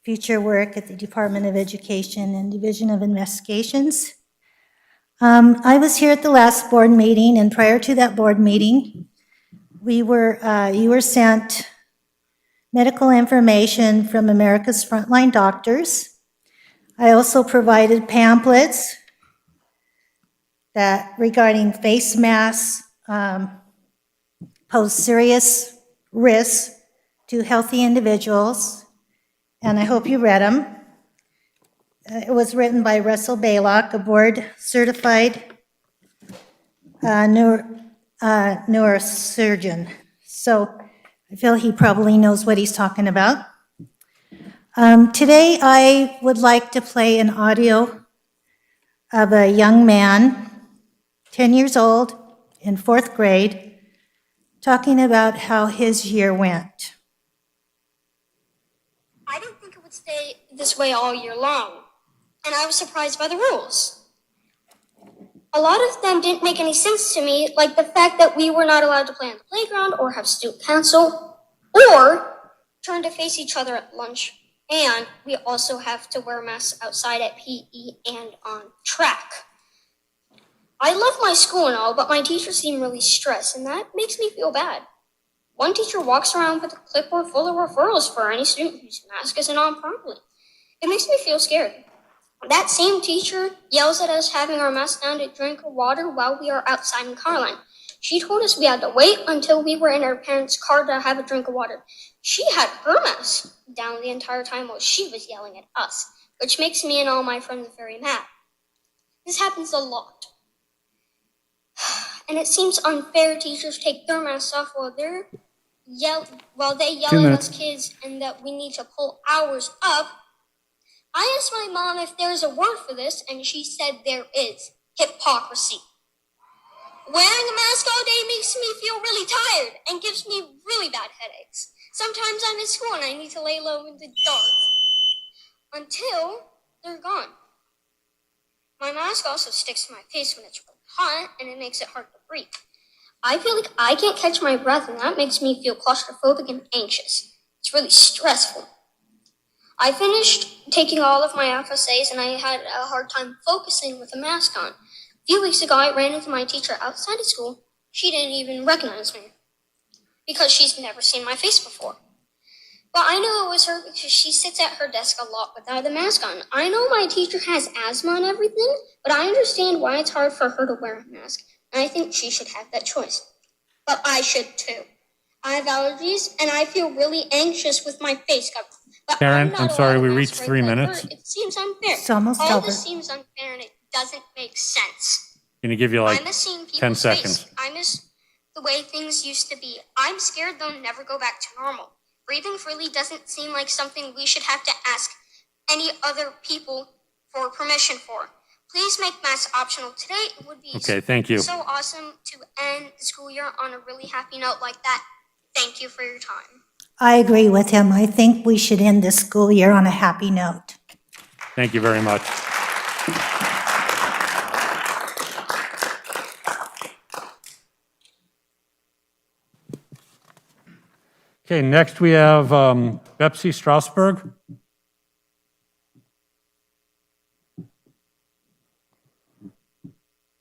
future work at the Department of Education and Division of Investigations. I was here at the last board meeting, and prior to that board meeting, you were sent medical information from America's Frontline Doctors. I also provided pamphlets that regarding face masks pose serious risks to healthy individuals, and I hope you read them. It was written by Russell Baylock, a board-certified neurosurgeon. So I feel he probably knows what he's talking about. Today, I would like to play an audio of a young man, 10 years old, in 4th grade, talking about how his year went. I didn't think it would stay this way all year long, and I was surprised by the rules. A lot of them didn't make any sense to me, like the fact that we were not allowed to play on the playground or have student council or turn to face each other at lunch, and we also have to wear masks outside at PE and on track. I love my school and all, but my teachers seem really stressed, and that makes me feel bad. One teacher walks around with a clipboard full of referrals for any student whose mask isn't on properly. It makes me feel scared. That same teacher yells at us having our masks down to drink water while we are outside in car line. She told us we had to wait until we were in our parents' car to have a drink of water. She had her mask down the entire time while she was yelling at us, which makes me and all my friends very mad. This happens a lot. And it seems unfair teachers take their masks off while they yell at us kids and that we need to pull ours up. I asked my mom if there's a word for this, and she said there is. Hypocrisy. Wearing a mask all day makes me feel really tired and gives me really bad headaches. Sometimes I'm at school and I need to lay low in the dark until they're gone. My mask also sticks to my face when it's really hot, and it makes it hard to breathe. I feel like I can't catch my breath, and that makes me feel claustrophobic and anxious. It's really stressful. I finished taking all of my FSAs, and I had a hard time focusing with a mask on. A few weeks ago, I ran into my teacher outside of school. She didn't even recognize me because she's never seen my face before. But I knew it was her because she sits at her desk a lot without a mask on. I know my teacher has asthma and everything, but I understand why it's hard for her to wear a mask, and I think she should have that choice. But I should too. I have allergies, and I feel really anxious with my face covered. But Karen, not I'm sorry, allowed we a reached mask 3 like her. minutes. It seems unfair. It's almost All over. this seems unfair, and it doesn't make sense. Going to give you like I miss seeing 10 people's seconds. face. I miss the way things used to be. I'm scared they'll never go back to normal. Breathing freely doesn't seem like something we should have to ask any other people for permission for. Please make masks optional today. It would be Okay, thank you. so awesome to end the school year on a really happy note like that. Thank you for your time. I agree with him. I think we should end the school year on a happy note. Thank you very much. Okay, next we have Betsy Strasberg.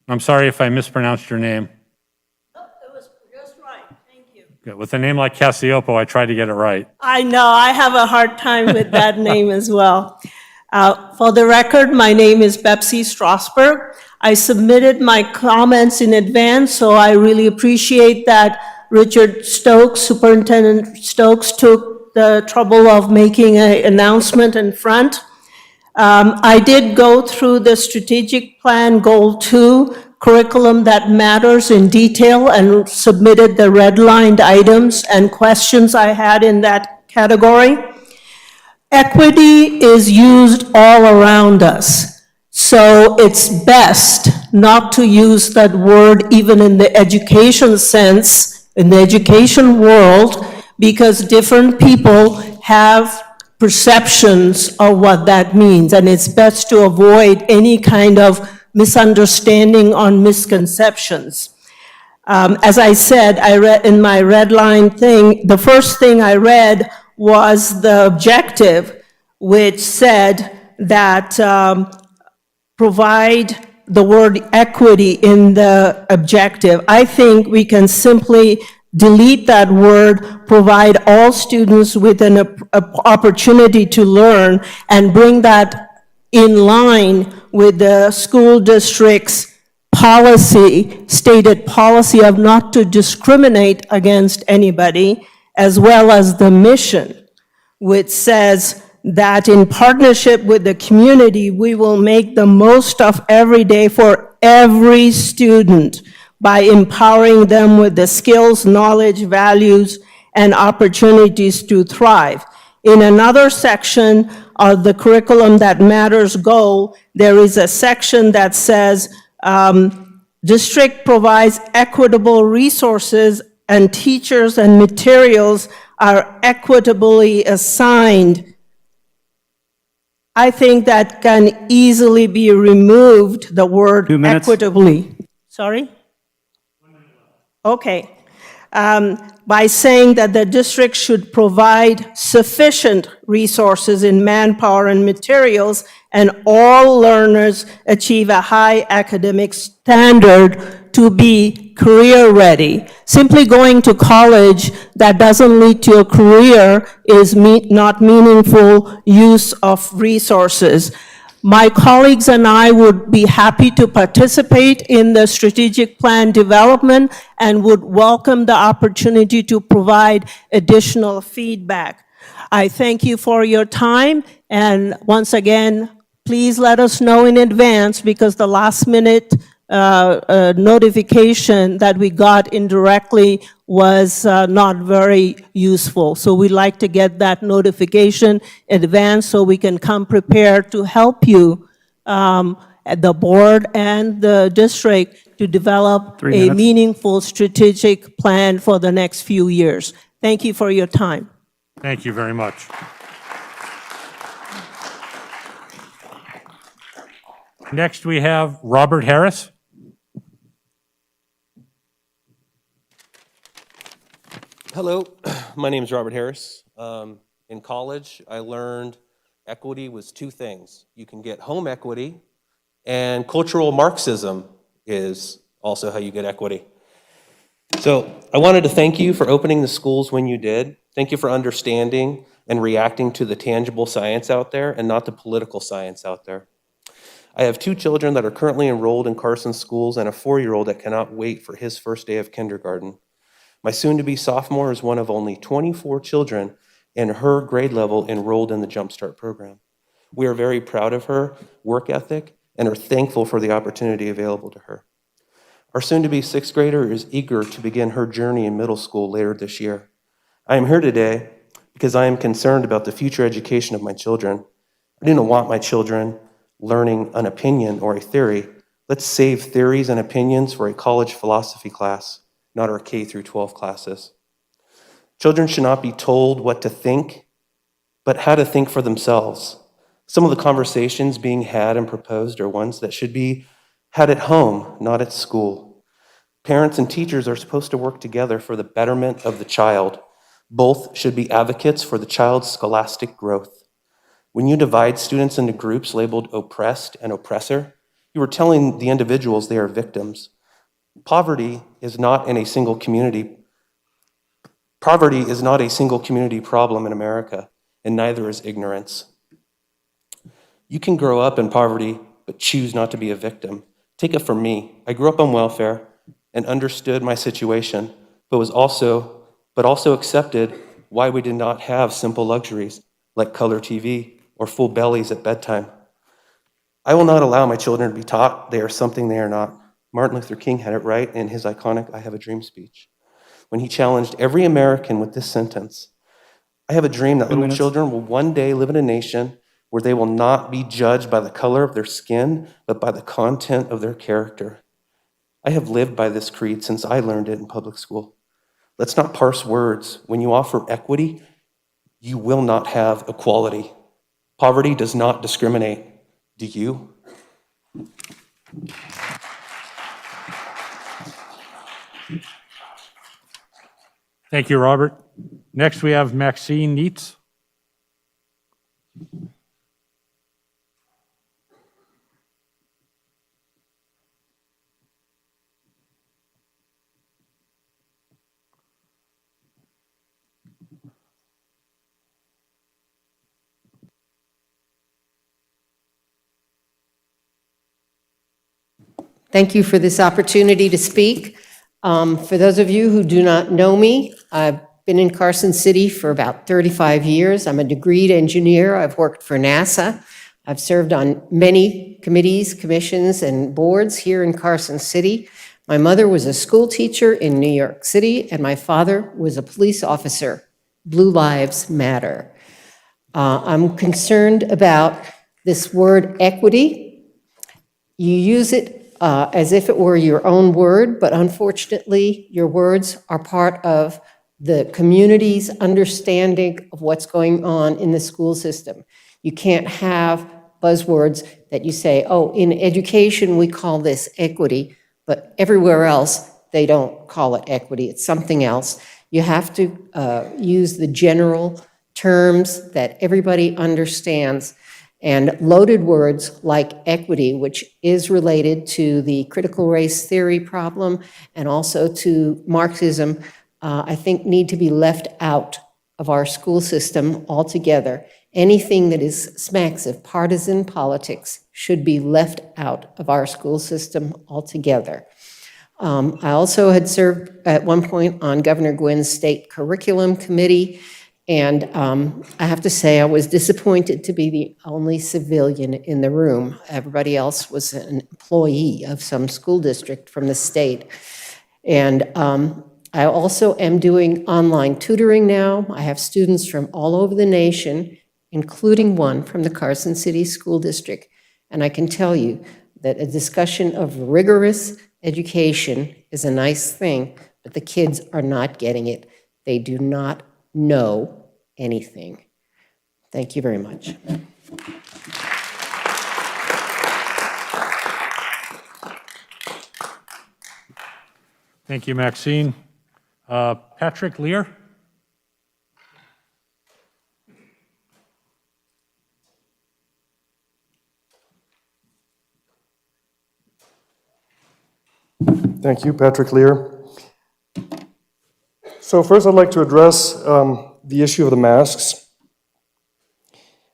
I'm sorry if I mispronounced your name. No, it was just right. Thank you. Okay, with a name like Cassiopo, I tried to get it right. I know, I have a hard time with that name as well. For the record, my name is Betsy Strasberg. I submitted my comments in advance, so I really appreciate that Richard Stokes, Superintendent Stokes, took the trouble of making an announcement in front. I did go through the strategic plan goal 2, curriculum that matters in detail, and submitted the redlined items and questions I had in that category. Equity is used all around us, so it's best not to use that word even in the education sense, in the education world, because different people have perceptions of what that means, and it's best to avoid any kind of misunderstanding or misconceptions. As I said, I read in my red line thing, the first thing I read was the objective, which said that provide the word equity in the objective. I think we can simply delete that word, provide all students with an opportunity to learn, and bring that in line with the school district's policy, stated policy of not to discriminate against anybody, as well as the mission, which says that in partnership with the community, we will make the most of every day for every student by empowering them with the skills, knowledge, values, and opportunities to thrive. In another section of the curriculum that matters goal, there is a section that says, district provides equitable resources and teachers and materials are equitably assigned. I think that can easily be removed, the word equitably. Sorry? Okay. By saying that the district should provide sufficient resources in manpower and materials, and all learners achieve a high academic standard to be career ready. Simply going to college that doesn't lead to a career is not meaningful use of resources. My colleagues and I would be happy to participate in the strategic plan development and would welcome the opportunity to provide additional feedback. I thank you for your time, and once again, please let us know in advance, because the last minute notification that we got indirectly was not very useful. So we'd like to get that notification in advance so we can come prepared to help you at the board and the district to develop a meaningful strategic plan for the next few years. Thank you for your time. Thank you very much. Next, we have Robert Harris. Hello, my name is Robert Harris. In college, I learned equity was two things. You can get home equity, and cultural Marxism is also how you get equity. So I wanted to thank you for opening the schools when you did. Thank you for understanding and reacting to the tangible science out there and not the political science out there. I have 2 children that are currently enrolled in Carson schools and a 4-year-old that cannot wait for his first day of kindergarten. My soon-to-be sophomore is one of only 24 children in her grade level enrolled in the Jump Start program. We are very proud of her work ethic and are thankful for the opportunity available to her. Our soon-to-be 6th grader is eager to begin her journey in middle school later this year. I am here today because I am concerned about the future education of my children. I didn't want my children learning an opinion or a theory. Let's save theories and opinions for a college philosophy class, not our K through 12 classes. Children should not be told what to think, but how to think for themselves. Some of the conversations being had and proposed are ones that should be had at home, not at school. Parents and teachers are supposed to work together for the betterment of the child. Both should be advocates for the child's scholastic growth. When you divide students into groups labeled oppressed and oppressor, you are telling the individuals they are victims. Poverty is not a single community problem in America, and neither is ignorance. You can grow up in poverty, but choose not to be a victim. Take it from me. I grew up on welfare and understood my situation, but also accepted why we did not have simple luxuries like color TV or full bellies at bedtime. I will not allow my children to be taught they are something they are not. Martin Luther King had it right in his iconic I Have a Dream speech, when he challenged every American with this sentence: I have a dream that little children will one day live in a nation where they will not be judged by the color of their skin, but by the content of their character. I have lived by this creed since I learned it in public school. Let's not parse words. When you offer equity, you will not have equality. Poverty does not discriminate. Do you? Thank you, Robert. Next, we have Maxine Neitz. Thank you for this opportunity to speak. For those of you who do not know me, I've been in Carson City for about 35 years. I'm a degreed engineer. I've worked for NASA. I've served on many committees, commissions, and boards here in Carson City. My mother was a school teacher in New York City, and my father was a police officer. Blue lives matter. I'm concerned about this word equity. You use it as if it were your own word, but unfortunately, your words are part of the community's understanding of what's going on in the school system. You can't have buzzwords that you say, oh, in education, we call this equity, but everywhere else, they don't call it equity. It's something else. You have to use the general terms that everybody understands. And loaded words like equity, which is related to the critical race theory problem and also to Marxism, I think need to be left out of our school system altogether. Anything that is smacks of partisan politics should be left out of our school system altogether. I also had served at one point on Governor Gwynn's state curriculum committee. And I have to say, I was disappointed to be the only civilian in the room. Everybody else was an employee of some school district from the state. And I also am doing online tutoring now. I have students from all over the nation, including one from the Carson City School District. And I can tell you that a discussion of rigorous education is a nice thing, but the kids are not getting it. They do not know anything. Thank you very much. Thank you, Maxine. Patrick Lear. Thank you, Patrick Lear. So first I'd like to address the issue of the masks.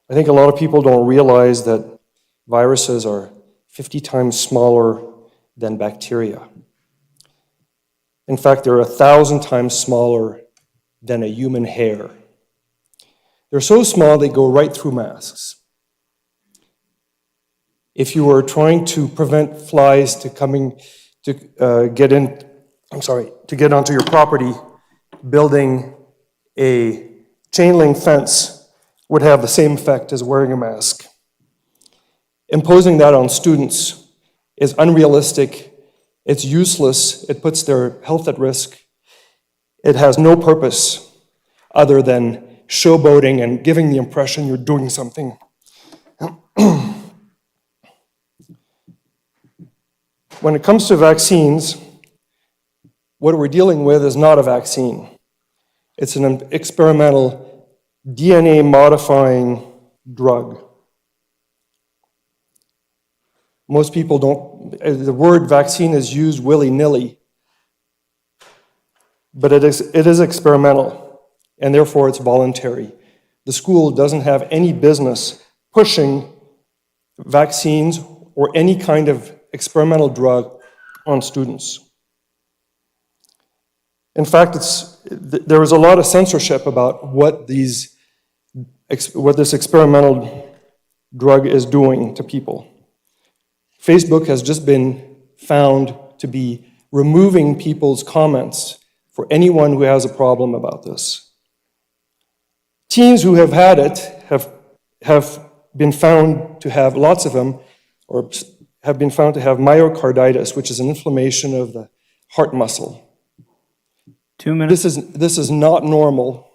I think a lot of people don't realize that viruses are 50 times smaller than bacteria. In fact, they're 1,000 times smaller than a human hair. They're so small they go right through masks. If you were trying to prevent flies to get onto your property, building a chain link fence would have the same effect as wearing a mask. Imposing that on students is unrealistic, it's useless, it puts their health at risk. It has no purpose other than showboating and giving the impression you're doing something. When it comes to vaccines, what we're dealing with is not a vaccine. It's an experimental DNA modifying drug. Most people don't, the word vaccine is used willy-nilly, but it is experimental, and therefore it's voluntary. The school doesn't have any business pushing vaccines or any kind of experimental drug on students. In fact, there was a lot of censorship about what this experimental drug is doing to people. Facebook has just been found to be removing people's comments for anyone who has a problem about this. Teens who have had it have been found to have, lots of them, or have been found to have myocarditis, which is an inflammation of the heart muscle. 2 minutes. This is not normal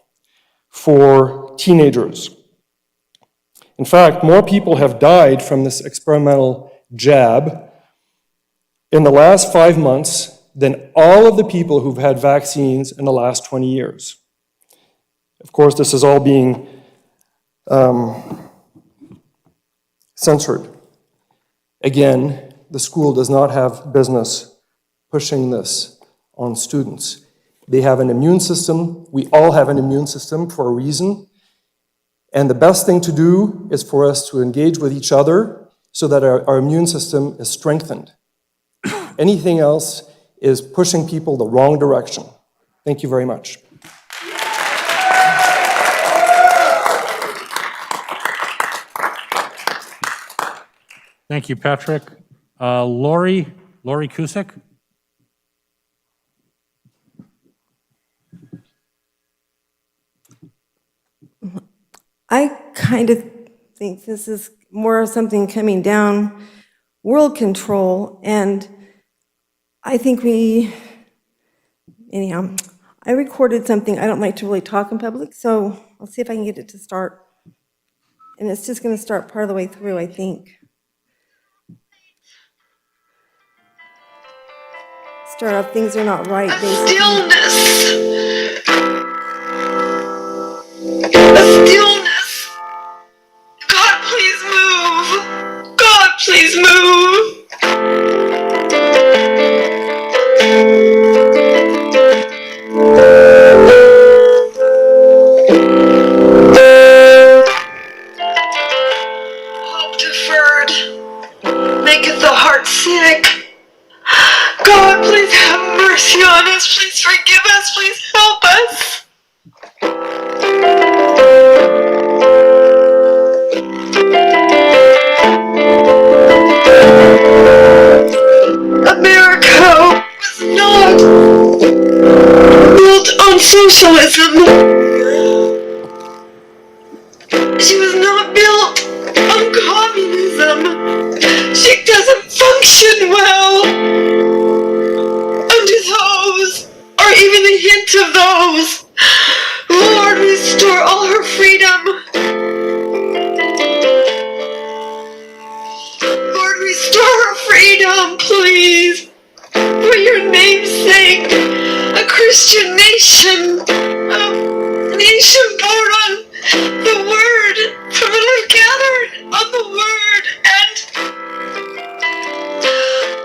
for teenagers. In fact, more people have died from this experimental jab in the last 5 months than all of the people who've had vaccines in the last 20 years. Of course, this is all being censored. Again, the school does not have business pushing this on students. They have an immune system. We all have an immune system for a reason. And the best thing to do is for us to engage with each other so that our immune system is strengthened. Anything else is pushing people the wrong direction. Thank you very much. Thank you, Patrick. Lori Cusick? I kind of think this is more of something coming down, world control, and I think anyhow, I recorded something. I don't like to really talk in public, so I'll see if I can get it to start. And it's just going to start part of the way through, I think. Start off, things are not right, basically. Stillness. God, please move. God, please move. Hope deferred maketh the heart sick. God, please have mercy on us. Please forgive us. Please help us. America was not built on socialism. She was not built on communism. She doesn't function well under those, or even a hint of those. Lord, restore all her freedom. Lord, restore her freedom, please. For your name's sake, a Christian nation, a nation born on the Word, from it we've gathered on the Word, and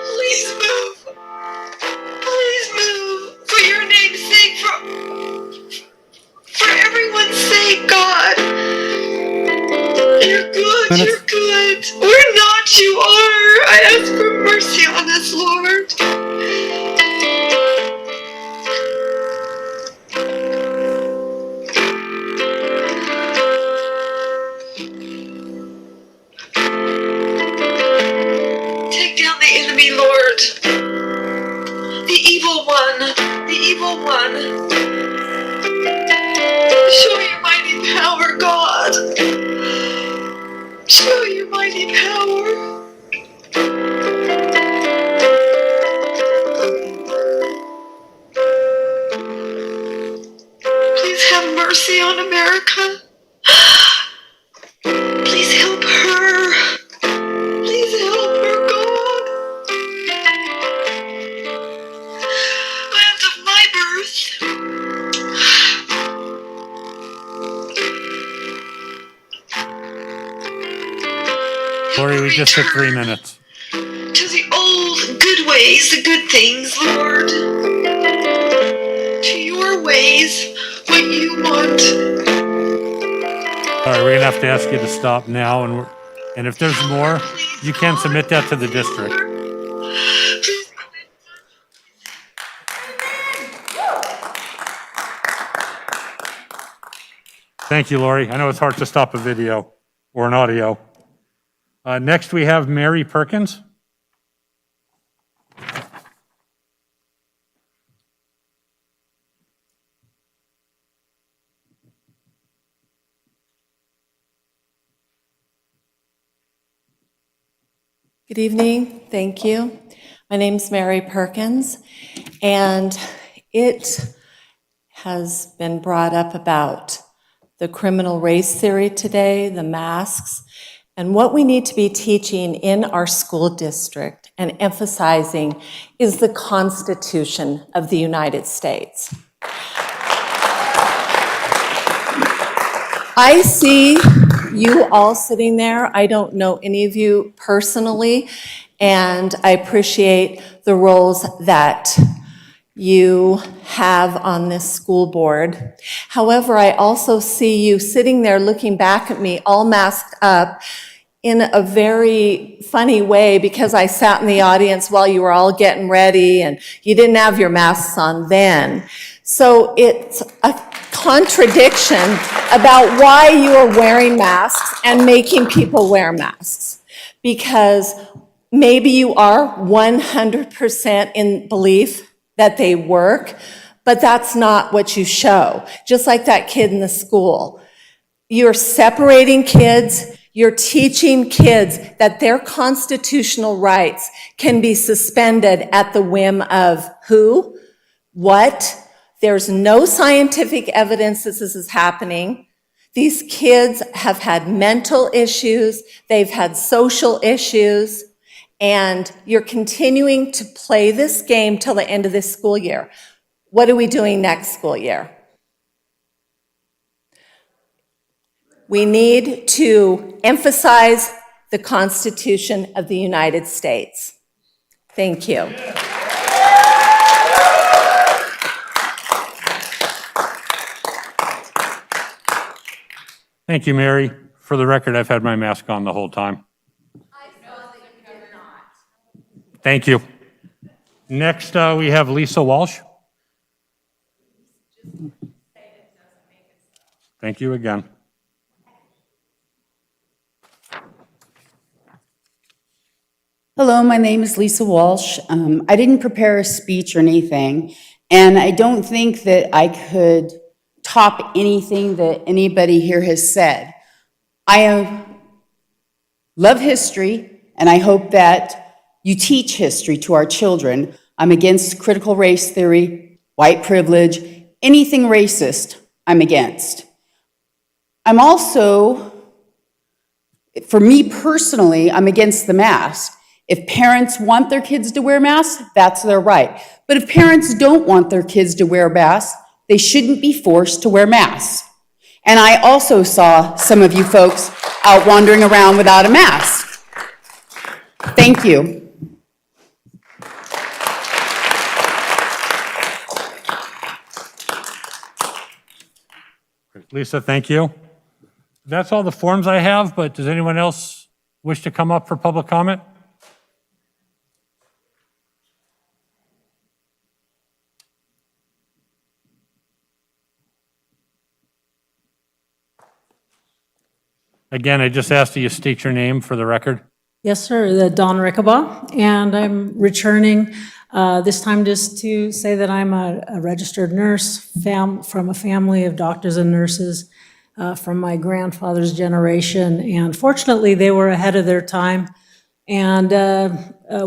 please move. Please move. For your name's sake, for everyone's sake, God. You're good, you're good. We're not, you are. I ask for mercy on us, Lord. Take down the enemy, Lord. The evil one. The evil one. Show your mighty power, God. Show your mighty power. Please have mercy on America. Please help her. Please help her, God. Land of my birth. Lori, we just hit 3 minutes. To the old good ways, the good things, Lord. To your ways, what you want. All right, we're gonna have to ask you to stop now, and if there's more, you can submit that to the district. Thank you, Lori. I know it's hard to stop a video or an audio. Next, we have Mary Perkins. Good evening. Thank you. My name's Mary Perkins, and it has been brought up about the critical race theory today, the masks, and what we need to be teaching in our school district and emphasizing is the Constitution of the United States. I see you all sitting there. I don't know any of you personally, and I appreciate the roles that you have on this school board. However, I also see you sitting there looking back at me, all masked up, in a very funny way, because I sat in the audience while you were all getting ready and you didn't have your masks on then. So it's a contradiction about why you are wearing masks and making people wear masks. Because maybe you are 100% in belief that they work, but that's not what you show. Just like that kid in the school. You're separating kids. You're teaching kids that their constitutional rights can be suspended at the whim of who? What? There's no scientific evidence that this is happening. These kids have had mental issues. They've had social issues. And you're continuing to play this game till the end of this school year. What are we doing next school year? We need to emphasize the Constitution of the United States. Thank you. Thank you, Mary. For the record, I've had my mask on the whole time. Thank you. Next, we have Lisa Walsh. Thank you again. Hello, my name is Lisa Walsh. I didn't prepare a speech or anything, and I don't think that I could top anything that anybody here has said. I love history, and I hope that you teach history to our children. I'm against critical race theory, white privilege, anything racist, I'm against. I'm also, for me personally, I'm against the mask. If parents want their kids to wear masks, that's their right. But if parents don't want their kids to wear masks, they shouldn't be forced to wear masks. And I also saw some of you folks out wandering around without a mask. Thank you. Lisa, thank you. That's all the forms I have, but does anyone else wish to come up for public comment? Again, I just asked that you state your name for the record. Yes, sir, Dawn Rickaba, and I'm returning this time just to say that I'm a registered nurse from a family of doctors and nurses, from my grandfather's generation. And fortunately, they were ahead of their time. And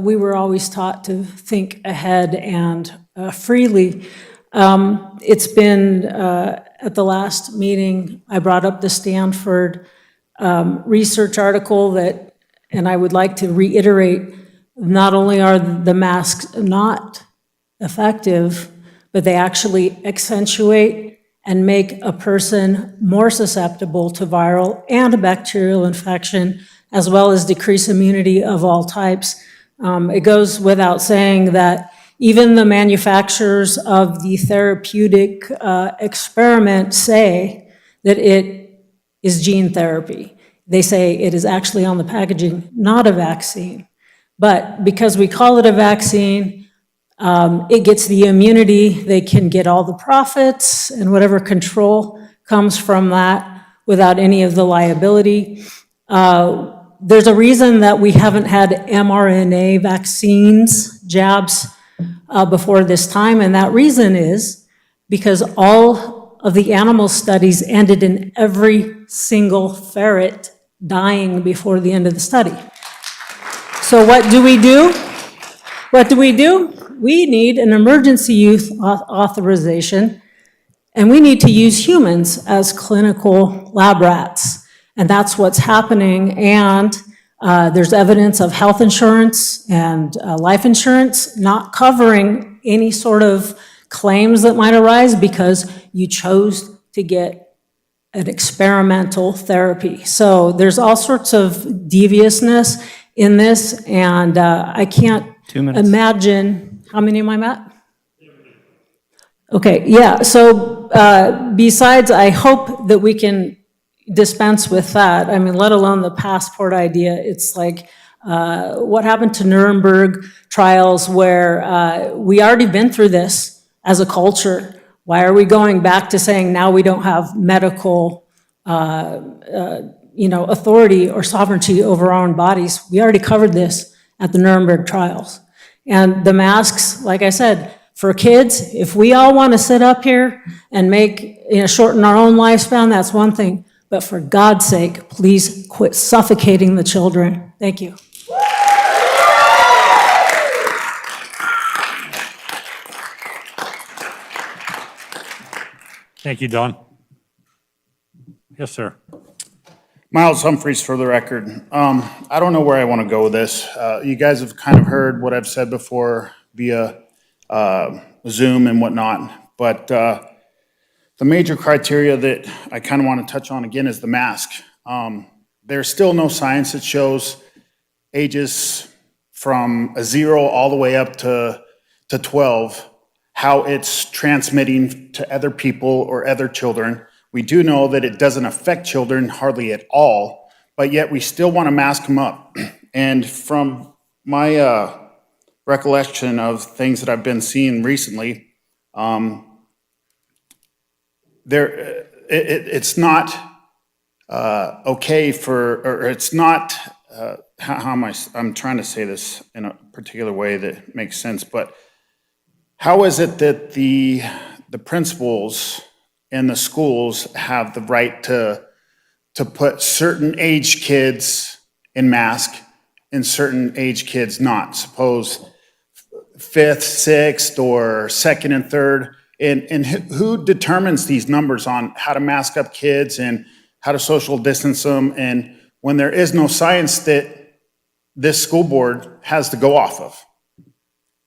we were always taught to think ahead and freely. It's been, at the last meeting, I brought up the Stanford research article that, and I would like to reiterate, not only are the masks not effective, but they actually accentuate and make a person more susceptible to viral and bacterial infection, as well as decrease immunity of all types. It goes without saying that even the manufacturers of the therapeutic experiment say that it is gene therapy. They say it is actually on the packaging, not a vaccine. But because we call it a vaccine, it gets the immunity, they can get all the profits and whatever control comes from that without any of the liability. There's a reason that we haven't had mRNA vaccines, jabs, before this time, and that reason is because all of the animal studies ended in every single ferret dying before the end of the study. So what do we do? What do? We need an emergency use authorization, and we need to use humans as clinical lab rats. And that's what's happening. And there's evidence of health insurance and life insurance not covering any sort of claims that might arise because you chose to get an experimental therapy. So there's all sorts of deviousness in this, and I can't 2 minutes. imagine, how many am I at? Okay, yeah, so besides, I hope that we can dispense with that. I mean, let alone the passport idea. It's like, what happened to Nuremberg trials where we already been through this as a culture? Why are we going back to saying now we don't have medical, authority or sovereignty over our own bodies? We already covered this at the Nuremberg trials. And the masks, like I said, for kids, if we all want to sit up here and shorten our own lifespan, that's one thing. But for God's sake, please quit suffocating the children. Thank you. Thank you, Don. Yes, sir. Miles Humphreys for the record. I don't know where I want to go with this. You guys have kind of heard what I've said before via Zoom and whatnot, but the major criteria that I kind of want to touch on again is the mask. There's still no science that shows ages from a 0 all the way up to 12, how it's transmitting to other people or other children. We do know that it doesn't affect children hardly at all, but yet we still want to mask them up. And from my recollection of things that I've been seeing recently, it's not okay or it's not, I'm trying to say this in a particular way that makes sense, but how is it that the principals in the schools have the right to put certain age kids in mask and certain age kids not? Suppose 5th, 6th, or 2nd and 3rd. And who determines these numbers on how to mask up kids and how to social distance them? And when there is no science that this school board has to go off of.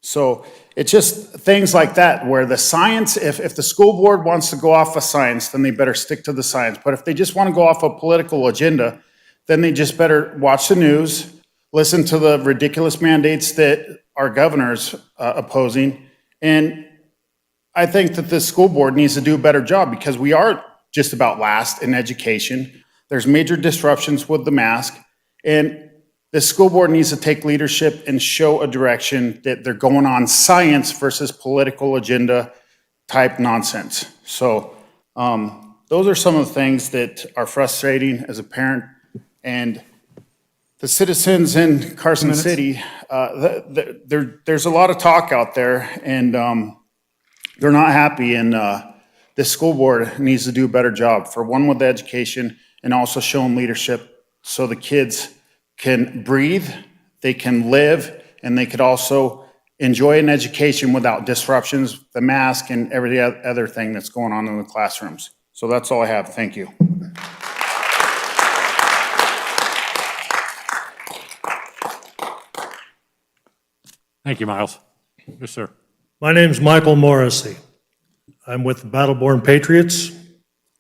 So it's just things like that where the science, if the school board wants to go off of science, then they better stick to the science. But if they just want to go off a political agenda, then they just better watch the news, listen to the ridiculous mandates that our governor's opposing. And I think that this school board needs to do a better job because we are just about last in education. There's major disruptions with the mask, and the school board needs to take leadership and show a direction that they're going on science versus political agenda type nonsense. So those are some of the things that are frustrating as a parent. And the citizens in Carson City, there's a lot of talk out there, and they're not happy. And the the school board needs to do a better job, for one, with education, and also showing leadership so the kids can breathe, they can live, and they could also enjoy an education without disruptions, the mask, and every other thing that's going on in the classrooms. So that's all I have. Thank you. Thank you, Miles. Yes, sir. My name's Michael Morrissey. I'm with the Battle-Born Patriots,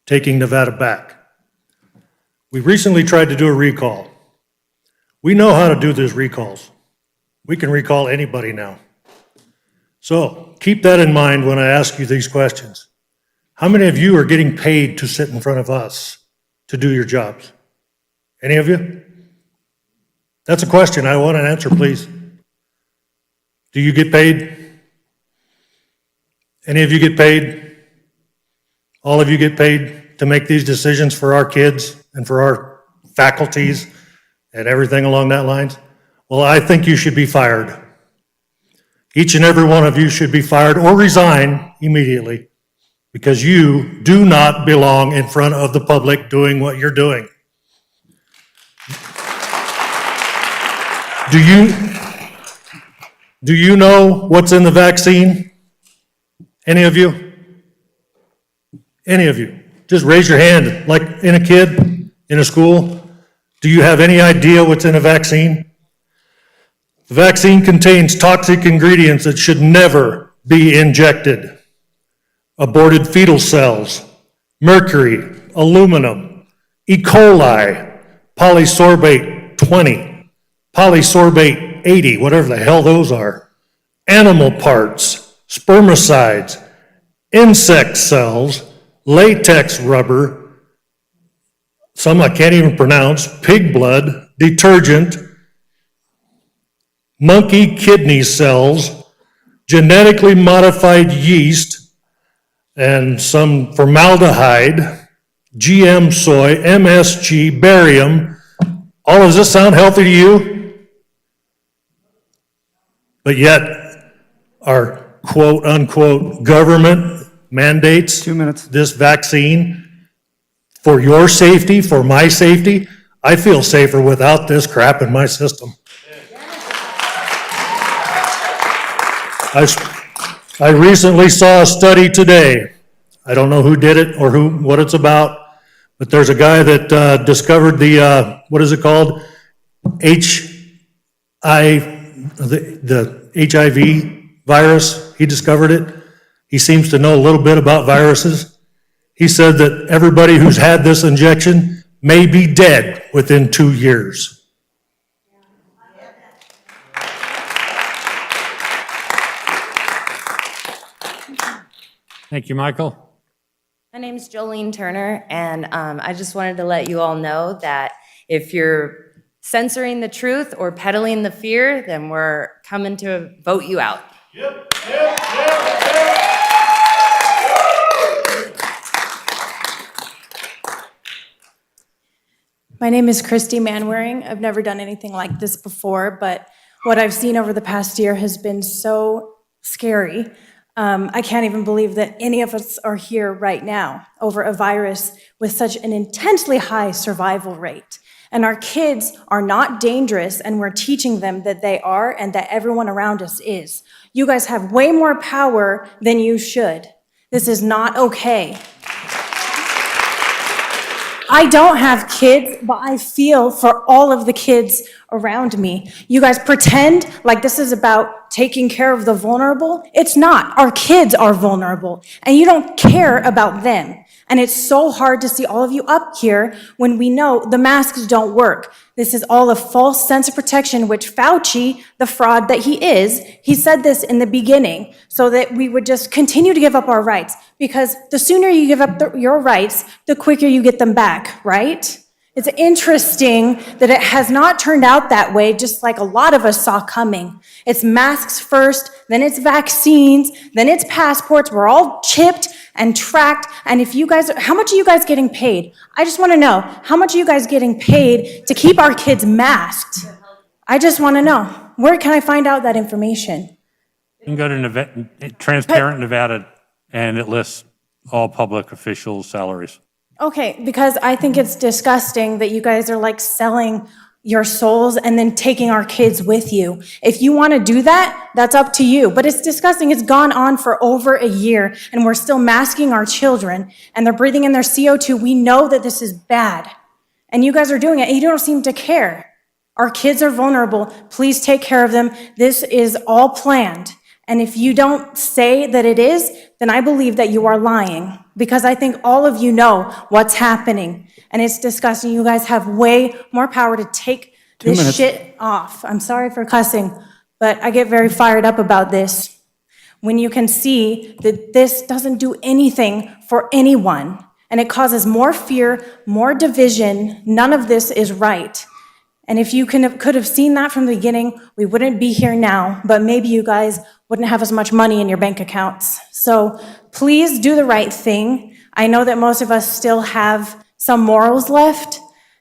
taking Nevada back. We recently tried to do a recall. We know how to do these recalls. We can recall anybody now. So keep that in mind when I ask you these questions. How many of you are getting paid to sit in front of us to do your jobs? Any of you? That's a question I want an answer, please. Do you get paid? Any of you get paid? All of you get paid to make these decisions for our kids and for our faculties and everything along that lines? Well, I think you should be fired. Each and every one of you should be fired or resign immediately because you do not belong in front of the public doing what you're doing. Do you know what's in the vaccine? Any of you? Any of you? Just raise your hand, like in a kid, in a school. Do you have any idea what's in a vaccine? The vaccine contains toxic ingredients that should never be injected. Aborted fetal cells, mercury, aluminum, E. coli, polysorbate 20, polysorbate 80, whatever the hell those are, animal parts, spermicides, insect cells, latex rubber, some I can't even pronounce, pig blood, detergent, monkey kidney cells, genetically modified yeast, and some formaldehyde, GM soy, MSG, barium. All does this sound healthy to you? But yet, our quote unquote government mandates 2 minutes. this vaccine for your safety, for my safety. I feel safer without this crap in my system. I recently saw a study today. I don't know who did it or what it's about, but there's a guy that discovered the, what is it called? The HIV virus. He discovered it. He seems to know a little bit about viruses. He said that everybody who's had this injection may be dead within 2 years. Thank you, Michael. My name is Jolene Turner, and I just wanted to let you all know that if you're censoring the truth or peddling the fear, then we're coming to vote you out. My name is Christy Manwaring. I've never done anything like this before, but what I've seen over the past year has been so scary. I can't even believe that any of us are here right now over a virus with such an intensely high survival rate. And our kids are not dangerous, and we're teaching them that they are and that everyone around us is. You guys have way more power than you should. This is not okay. I don't have kids, but I feel for all of the kids around me. You guys pretend like this is about taking care of the vulnerable. It's not. Our kids are vulnerable, and you don't care about them. And it's so hard to see all of you up here when we know the masks don't work. This is all a false sense of protection, which Fauci, the fraud that he is, he said this in the beginning so that we would just continue to give up our rights. Because the sooner you give up your rights, the quicker you get them back, right? It's interesting that it has not turned out that way, just like a lot of us saw coming. It's masks first, then it's vaccines, then it's passports. We're all chipped and tracked. And if you guys, how much are you guys getting paid? I just want to know, how much are you guys getting paid to keep our kids masked? I just want to know. Where can I find out that information? You can go to Transparent Nevada, and it lists all public officials' salaries. Okay, because I think it's disgusting that you guys are like selling your souls and then taking our kids with you. If you want to do that, that's up to you. But it's disgusting. It's gone on for over a year and we're still masking our children and they're breathing in their CO2. We know that this is bad. And you guys are doing it and you don't seem to care. Our kids are vulnerable. Please take care of them. This is all planned. And if you don't say that it is, then I believe that you are lying because I think all of you know what's happening. And it's disgusting. You guys have way more power to take this shit off. I'm sorry for cussing, but I get very fired up about this. When you can see that this doesn't do anything for anyone and it causes more fear, more division, none of this is right. And if you could have seen that from the beginning, we wouldn't be here now, but maybe you guys wouldn't have as much money in your bank accounts. So please do the right thing. I know that most of us still have some morals left,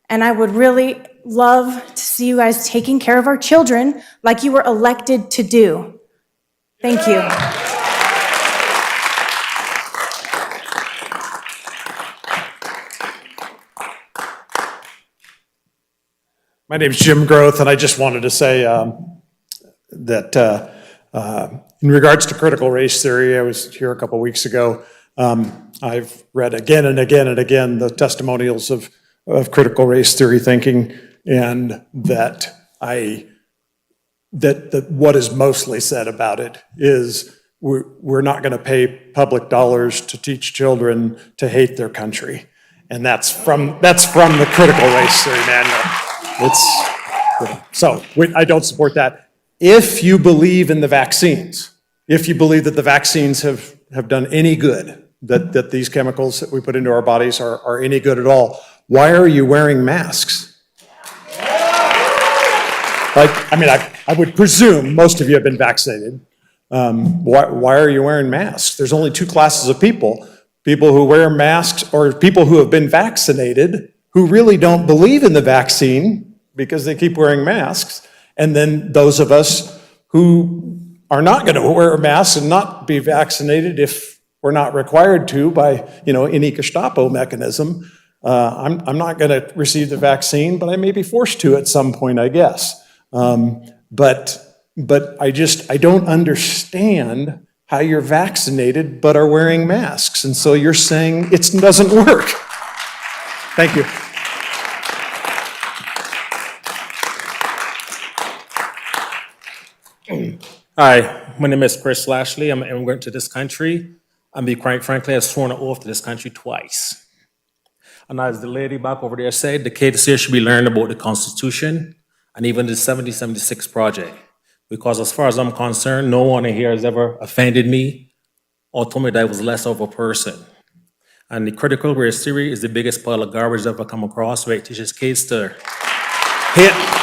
and I would really love to see you guys taking care of our children like you were elected to do. Thank you. My name's Jim Groth, and I just wanted to say that in regards to critical race theory, I was here a couple weeks ago. I've read again and again and again the testimonials of critical race theory thinking, and that what is mostly said about it is we're not going to pay public dollars to teach children to hate their country, and that's from the critical race theory manual. I don't support that. If you believe in the vaccines, if you believe that the vaccines have done any good, that these chemicals that we put into our bodies are any good at all, why are you wearing masks? I would presume most of you have been vaccinated. Why are you wearing masks? There's only two classes of people who wear masks or people who have been vaccinated who really don't believe in the vaccine because they keep wearing masks, and then those of us who are not going to wear masks and not be vaccinated if we're not required to by any Gestapo mechanism. I'm not going to receive the vaccine, but I may be forced to at some point, I guess. But I don't understand how you're vaccinated but are wearing masks, and so you're saying it doesn't work. Thank you. Hi, my name is Chris Lashley. I'm an immigrant to this country. And be quite frankly, I've sworn an oath to this country twice. And as the lady back over there said, the kids here should be learning about the Constitution and even the 1776 Project. Because as far as I'm concerned, no one in here has ever offended me or told me that I was less of a person. And the critical race theory is the biggest pile of garbage I've ever come across, where it teaches kids to hate.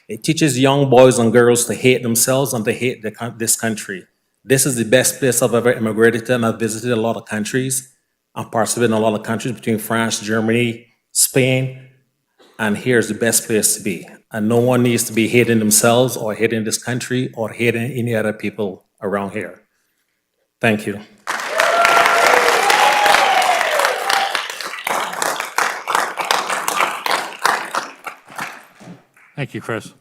It teaches young boys and girls to hate themselves and to hate this country. This is the best place I've ever immigrated to, and I've visited a lot of countries. I'm participated in a lot of countries between France, Germany, Spain, and here's the best place to be. And no one needs to be hating themselves or hating this country or hating any other people around here. Thank you. Thank you, Chris.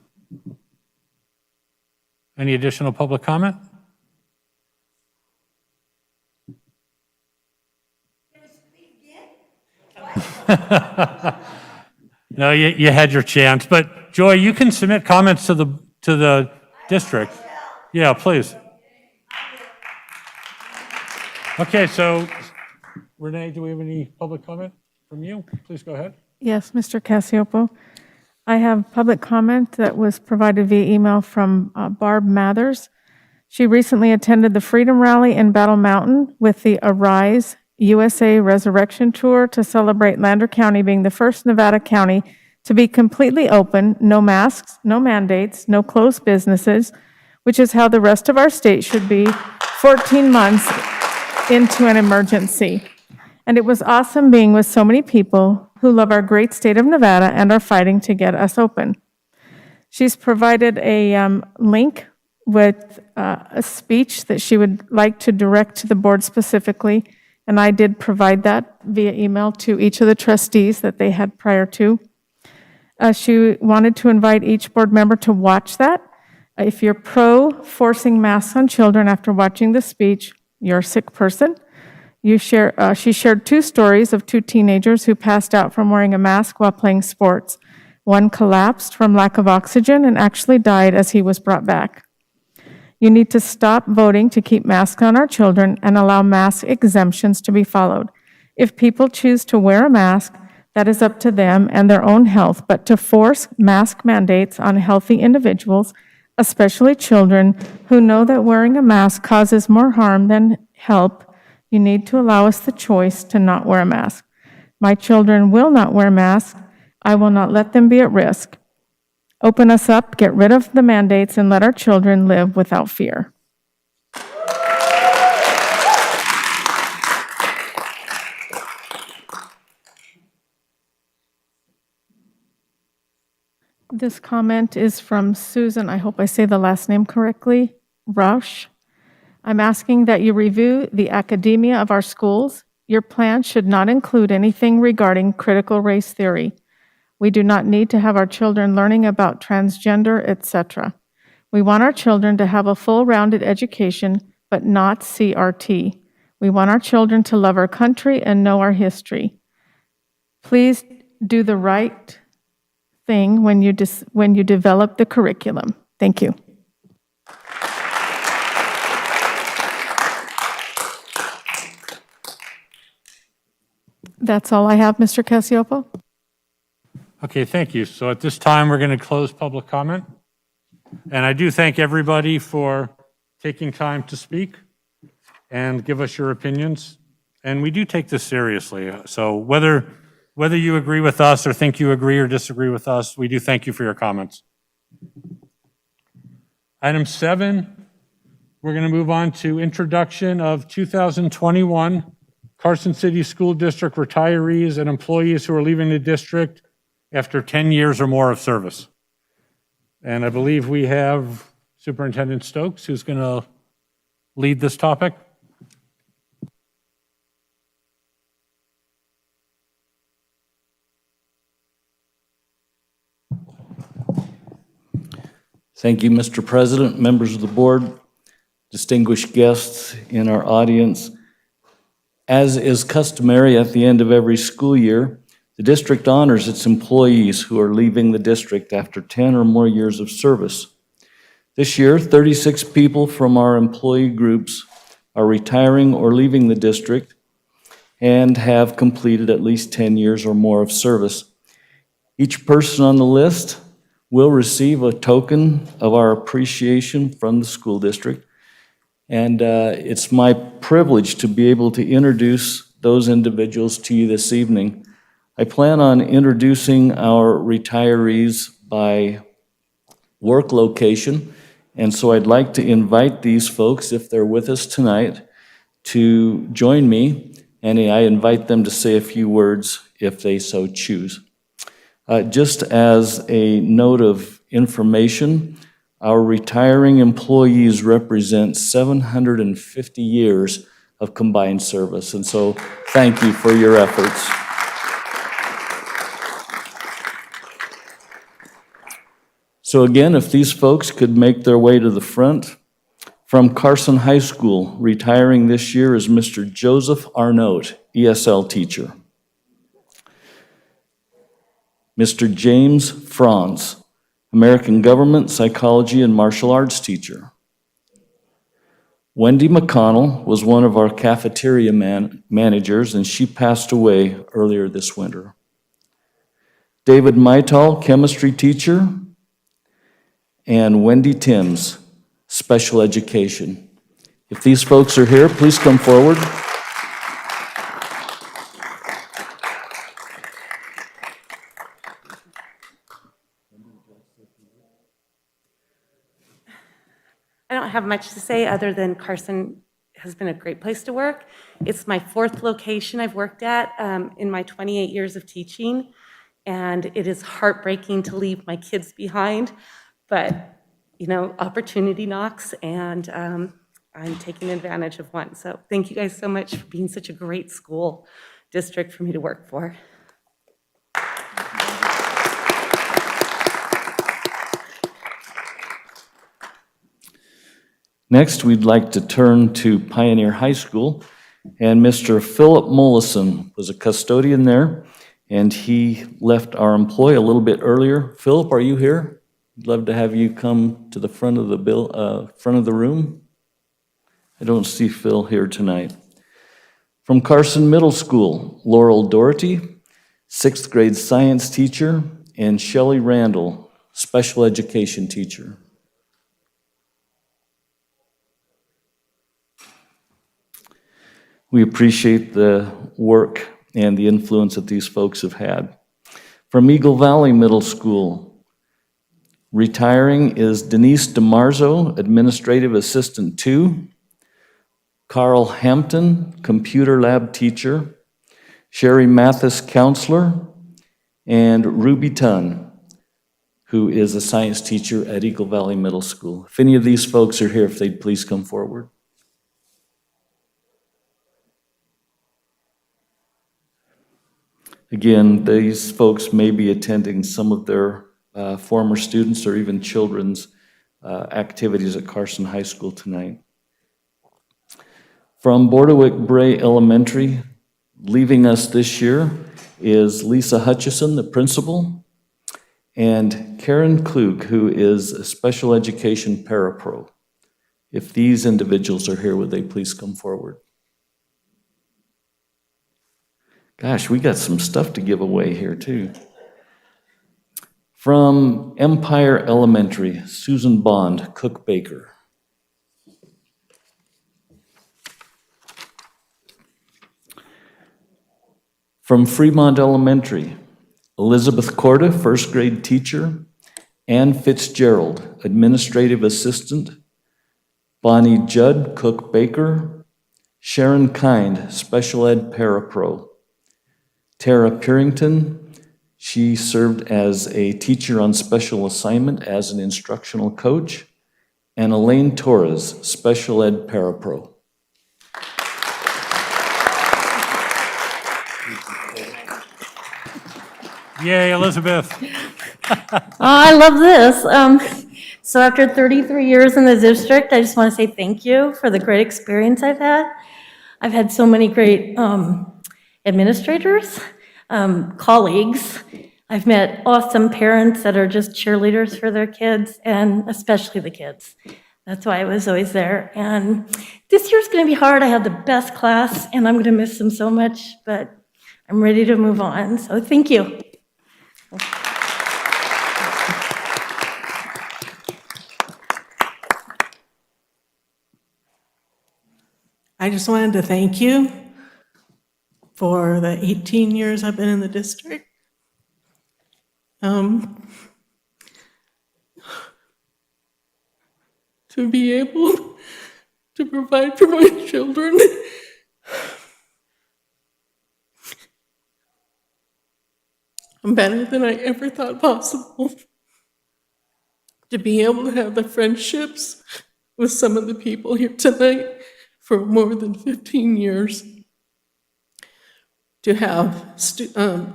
Any additional public comment? No, you had your chance, but Joy, you can submit comments to the district. Yeah, please. Okay, so Renee, do we have any public comment from you? Please go ahead. Yes, Mr. Cassiopo. I have public comment that was provided via email from Barb Mathers. She recently attended the Freedom Rally in Battle Mountain with the Arise USA Resurrection Tour to celebrate Lander County being the first Nevada county to be completely open, no masks, no mandates, no closed businesses, which is how the rest of our state should be 14 months into an emergency. And it was awesome being with so many people who love our great state of Nevada and are fighting to get us open. She's provided a link with a speech that she would like to direct to the board specifically, and I did provide that via email to each of the trustees that they had prior to. She wanted to invite each board member to watch that. If you're pro forcing masks on children after watching the speech, you're a sick person. She shared 2 stories of 2 teenagers who passed out from wearing a mask while playing sports. One collapsed from lack of oxygen and actually died as he was brought back. You need to stop voting to keep masks on our children and allow mask exemptions to be followed. If people choose to wear a mask, that is up to them and their own health, but to force mask mandates on healthy individuals, especially children who know that wearing a mask causes more harm than help, you need to allow us the choice to not wear a mask. My children will not wear masks. I will not let them be at risk. Open us up, get rid of the mandates, and let our children live without fear. This comment is from Susan, I hope I say the last name correctly, Rausch. I'm asking that you review the academia of our schools. Your plan should not include anything regarding critical race theory. We do not need to have our children learning about transgender, etc. We want our children to have a full-rounded education, but not CRT. We want our children to love our country and know our history. Please do the right thing when you develop the curriculum. Thank you. That's all I have, Mr. Casiopo. Okay, thank you. So at this time, we're going to close public comment. And I do thank everybody for taking time to speak and give us your opinions. And we do take this seriously. So whether you agree with us or think you agree or disagree with us, we do thank you for your comments. Item 7, we're going to move on to introduction of 2021 Carson City School District retirees and employees who are leaving the district after 10 years or more of service. And I believe we have Superintendent Stokes who's going to lead this topic. Thank you, Mr. President, members of the board, distinguished guests in our audience. As is customary at the end of every school year, the district honors its employees who are leaving the district after 10 or more years of service. This year, 36 people from our employee groups are retiring or leaving the district and have completed at least 10 years or more of service. Each person on the list will receive a token of our appreciation from the school district. And it's my privilege to be able to introduce those individuals to you this evening. I plan on introducing our retirees by work location, and so I'd like to invite these folks, if they're with us tonight, to join me, and I invite them to say a few words if they so choose. Just as a note of information, our retiring employees represent 750 years of combined service, and so thank you for your efforts. So again, if these folks could make their way to the front. From Carson High School, retiring this year is Mr. Joseph Arnault, ESL teacher. Mr. James Franz, American Government, Psychology, and Martial Arts teacher. Wendy McConnell was one of our cafeteria managers, and she passed away earlier this winter. David Maital, chemistry teacher, and Wendy Timms, special education. If these folks are here, please come forward. I don't have much to say other than Carson has been a great place to work. It's my 4th location I've worked at in my 28 years of teaching, and it is heartbreaking to leave my kids behind, but opportunity knocks, and I'm taking advantage of one. So thank you guys so much for being such a great school district for me to work for. Next, we'd like to turn to Pioneer High School, and Mr. Philip Mollison was a custodian there, and he left our employee a little bit earlier. Philip, are you here? I'd love to have you come to the front of the room. I don't see Phil here tonight. From Carson Middle School, Laurel Doherty, 6th grade science teacher, and Shelley Randall, special education teacher. We appreciate the work and the influence that these folks have had. From Eagle Valley Middle School, retiring is Denise DeMarzo, Administrative Assistant 2, Carl Hampton, Computer Lab Teacher, Sherry Mathis, Counselor, and Ruby Tunn, who is a science teacher at Eagle Valley Middle School. If any of these folks are here, if they'd please come forward. Again, these folks may be attending some of their former students or even children's activities at Carson High School tonight. From Bordewick Bray Elementary, leaving us this year is Lisa Hutchison, the principal, and Karen Klug, who is a special education parapro. If these individuals are here, would they please come forward? Gosh, we got some stuff to give away here too. From Empire Elementary, Susan Bond, cook baker. From Fremont Elementary, Elizabeth Corda, 1st grade teacher, Ann Fitzgerald, administrative assistant, Bonnie Judd, cook baker, Sharon Kind, special ed parapro, Tara Purington, she served as a teacher on special assignment as an instructional coach, and Elaine Torres, special ed parapro. Yay, Elizabeth. I love this. So after 33 years in the district, I just want to say thank you for the great experience I've had. I've had so many great administrators, colleagues. I've met awesome parents that are just cheerleaders for their kids, and especially the kids. That's why I was always there. And this year's going to be hard. I had the best class, and I'm going to miss them so much, but I'm ready to move on. So thank you. I just wanted to thank you for the 18 years I've been in the district. To be able to provide for my children. I'm better than I ever thought possible. To be able to have the friendships with some of the people here tonight for more than 15 years. To have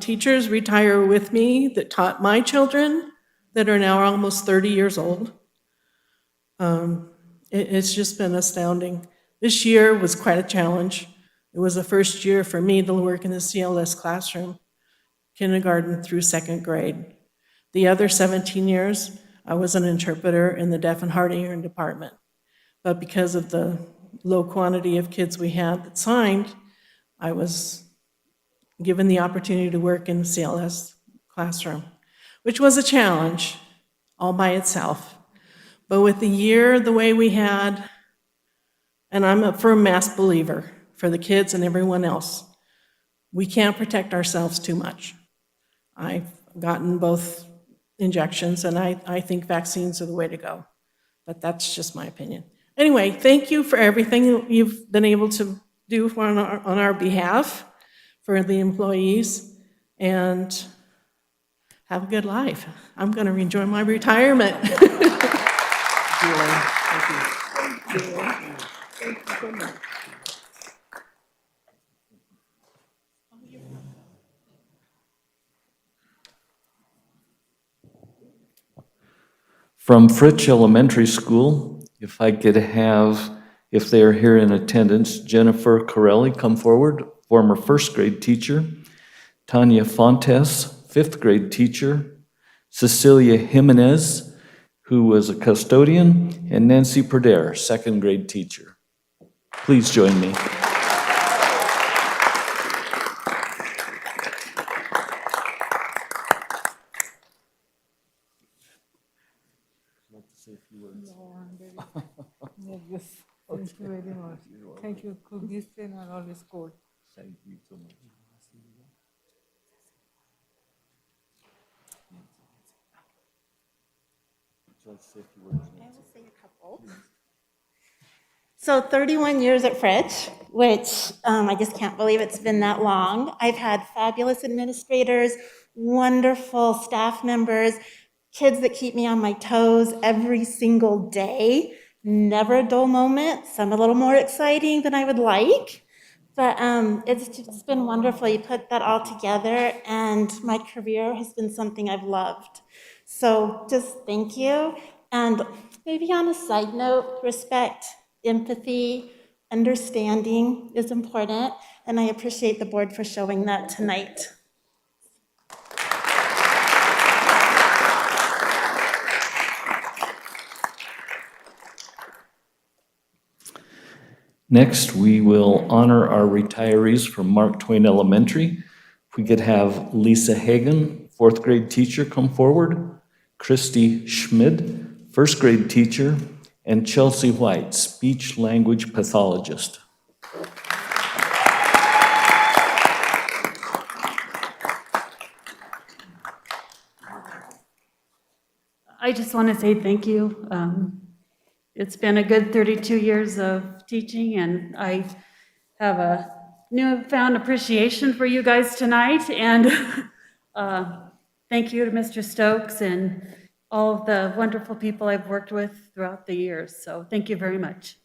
teachers retire with me that taught my children that are now almost 30 years old. It's just been astounding. This year was quite a challenge. It was the first year for me to work in the CLS classroom, kindergarten through 2nd grade. The other 17 years, I was an interpreter in the deaf and hard of hearing department. But because of the low quantity of kids we had that signed, I was given the opportunity to work in the CLS classroom, which was a challenge all by itself. But with the year the way we had, and I'm a firm mask believer for the kids and everyone else, we can't protect ourselves too much. I've gotten both injections, and I think vaccines are the way to go. But that's just my opinion. Anyway, thank you for everything you've been able to do on our behalf for the employees, and have a good life. I'm going to enjoy my retirement. From Fritch Elementary School, if I could have, if they are here in attendance, Jennifer Corelli come forward, former first grade teacher, Tanya Fontes, fifth grade teacher, Cecilia Jimenez, who was a custodian, and Nancy Perdere, second grade teacher. Please join me. Thank you very much. Thank you. Cookies are always cold. Thank you so much. I will say a couple. So 31 years at Fritch, which I just can't believe it's been that long. I've had fabulous administrators, wonderful staff members, kids that keep me on my toes every single day. Never a dull moment, some a little more exciting than I would like. But it's just been wonderful. You put that all together, and my career has been something I've loved. So just thank you. And maybe on a side note, respect, empathy, understanding is important, and I appreciate the board for showing that tonight. Next, we will honor our retirees from Mark Twain Elementary. If we could have Lisa Hagan, fourth grade teacher, come forward, Christy Schmid, first grade teacher, and Chelsea White, speech language pathologist. I just want to say thank you. It's been a good 32 years of teaching, and I have a newfound appreciation for you guys tonight. And thank you to Mr. Stokes and all of the wonderful people I've worked with throughout the years. So thank you very much.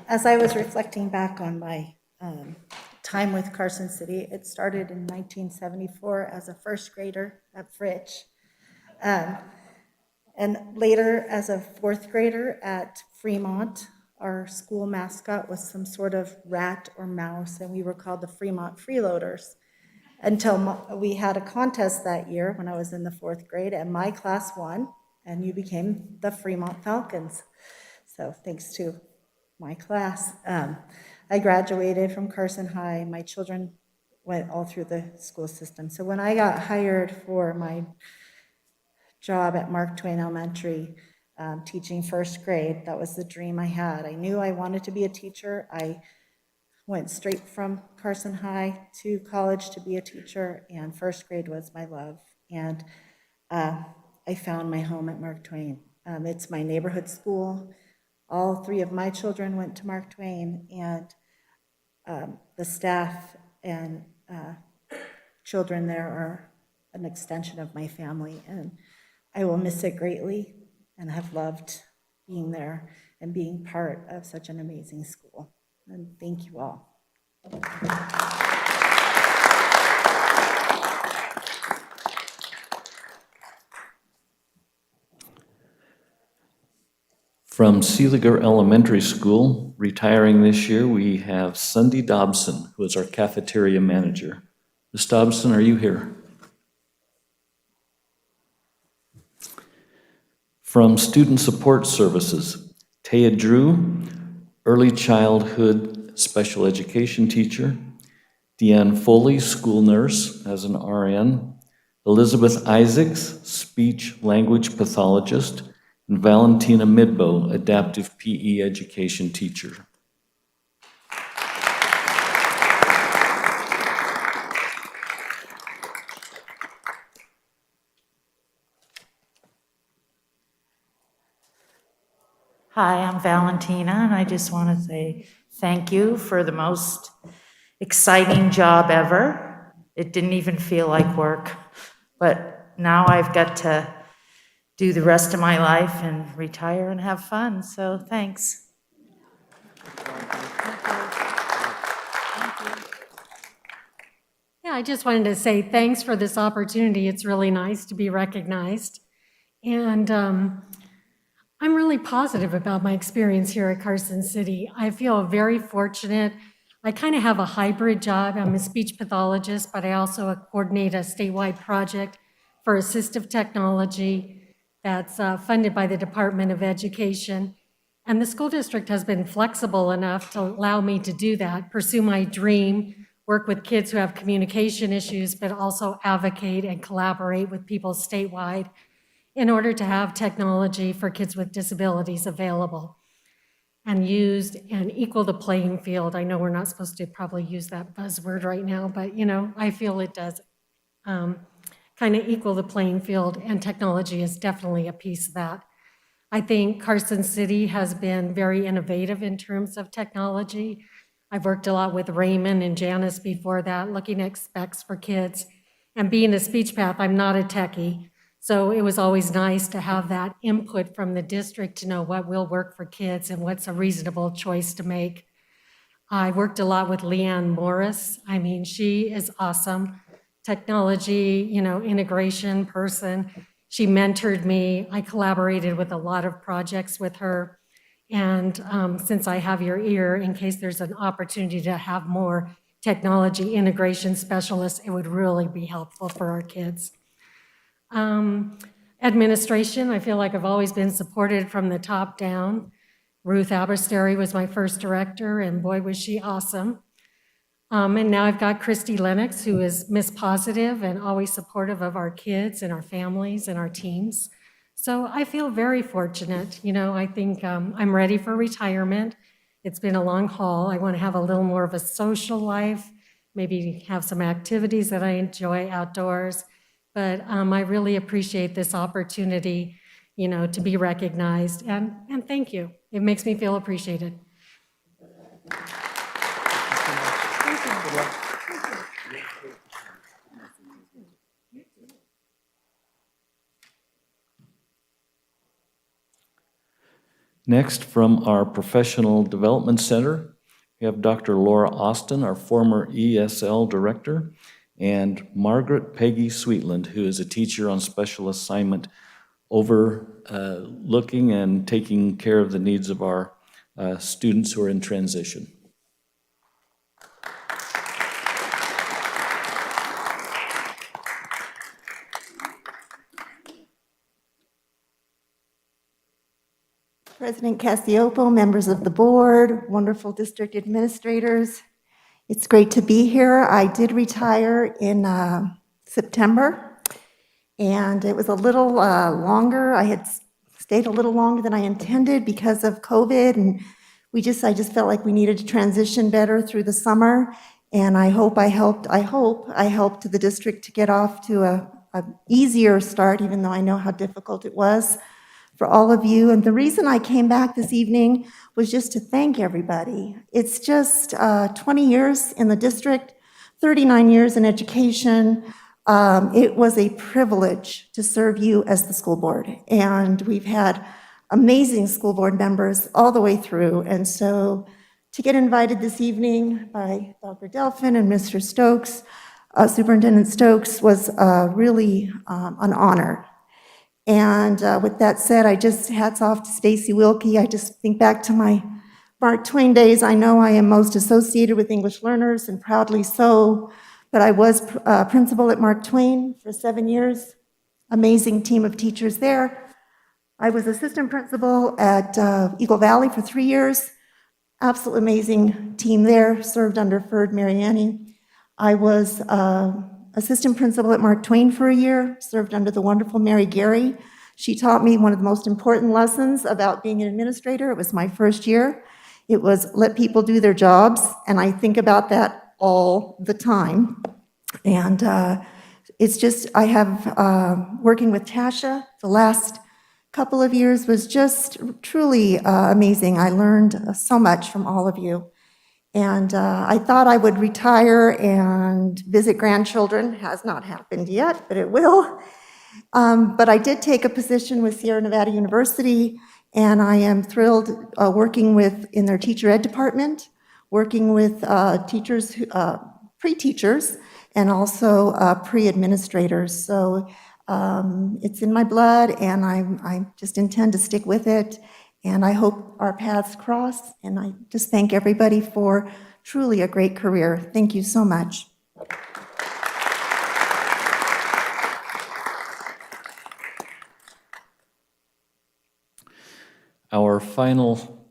As I was reflecting back on my time with Carson City, it started in 1974 as a first grader at Fritch, and later as a fourth grader at Fremont. Our school mascot was some sort of rat or mouse, and we were called the Fremont Freeloaders until we had a contest that year when I was in the fourth grade, and my class won, and you became the Fremont Falcons. So thanks to my class. I graduated from Carson High. My children went all through the school system. So when I got hired for my job at Mark Twain Elementary, teaching first grade, that was the dream I had. I knew I wanted to be a teacher. I went straight from Carson High to college to be a teacher, and first grade was my love. And I found my home at Mark Twain. It's my neighborhood school. All three of my children went to Mark Twain, and the staff and children there are an extension of my family, and I will miss it greatly, and have loved being there and being part of such an amazing school. And thank you all. From Seeliger Elementary School, retiring this year, we have Cindy Dobson, who is our cafeteria manager. Ms. Dobson, are you here? From Student Support Services, Taya Drew, early childhood special education teacher, Deanne Foley, school nurse as an RN, Elizabeth Isaacs, speech language pathologist, and Valentina Midbow, adaptive PE education teacher. Hi, I'm Valentina, and I just want to say thank you for the most exciting job ever. It didn't even feel like work. But now I've got to do the rest of my life and retire and have fun, so thanks. Yeah, I just wanted to say thanks for this opportunity. It's really nice to be recognized. And I'm really positive about my experience here at Carson City. I feel very fortunate. I kind of have a hybrid job. I'm a speech pathologist, but I also coordinate a statewide project for assistive technology that's funded by the Department of Education. And the school district has been flexible enough to allow me to do that, pursue my dream, work with kids who have communication issues, but also advocate and collaborate with people statewide in order to have technology for kids with disabilities available and used and equal the playing field. I know we're not supposed to probably use that buzzword right now, but I feel it does kind of equal the playing field, and technology is definitely a piece of that. I think Carson City has been very innovative in terms of technology. I've worked a lot with Raymond and Janice before that, looking at specs for kids. And being a speech path, I'm not a techie, so it was always nice to have that input from the district to know what will work for kids and what's a reasonable choice to make. I worked a lot with Leanne Morris. I mean, she is awesome. Technology, integration person. She mentored me. I collaborated with a lot of projects with her. And since I have your ear, in case there's an opportunity to have more technology integration specialists, it would really be helpful for our kids. Administration, I feel like I've always been supported from the top down. Ruth Aberstary was my first director, and boy, was she awesome. And now I've got Christy Lennox, who is Miss Positive and always supportive of our kids and our families and our teams. So I feel very fortunate. I think I'm ready for retirement. It's been a long haul. I want to have a little more of a social life, maybe have some activities that I enjoy outdoors. But I really appreciate this opportunity, to be recognized. And thank you. It makes me feel appreciated. Next, from our Professional Development Center, we have Dr. Laura Austin, our former ESL director, and Margaret Peggy Sweetland, who is a teacher on special assignment overlooking and taking care of the needs of our students who are in transition. President Casiopo, members of the board, wonderful district administrators. It's great to be here. I did retire in September, and it was a little longer. I had stayed a little longer than I intended because of COVID, and I just felt like we needed to transition better through the summer, and I hope I helped the district to get off to a easier start, even though I know how difficult it was for all of you. And the reason I came back this evening was just to thank everybody. It's just 20 years in the district, 39 years in education. It was a privilege to serve you as the school board. And we've had amazing school board members all the way through. And so to get invited this evening by Dr. Delphin and Mr. Stokes, Superintendent Stokes, was really an honor. And with that said, hats off to Stacy Wilkie. I just think back to my Mark Twain days. I know I am most associated with English learners, and proudly so, but I was principal at Mark Twain for 7 years. Amazing team of teachers there. I was assistant principal at Eagle Valley for 3 years. Absolutely amazing team there, served under Ferd Mariani. I was assistant principal at Mark Twain for a year, served under the wonderful Mary Gary. She taught me one of the most important lessons about being an administrator. It was my first year. It was let people do their jobs, and I think about that all the time. And it's just, I have, working with Tasha, the last couple of years was just truly amazing. I learned so much from all of you. And I thought I would retire and visit grandchildren. Has not happened yet, but it will. But I did take a position with Sierra Nevada University, and I am thrilled working in their teacher ed department, working with teachers, pre-teachers, and also pre-administrators. So it's in my blood, and I just intend to stick with it. And I hope our paths cross. And I just thank everybody for truly a great career. Thank you so much. Our final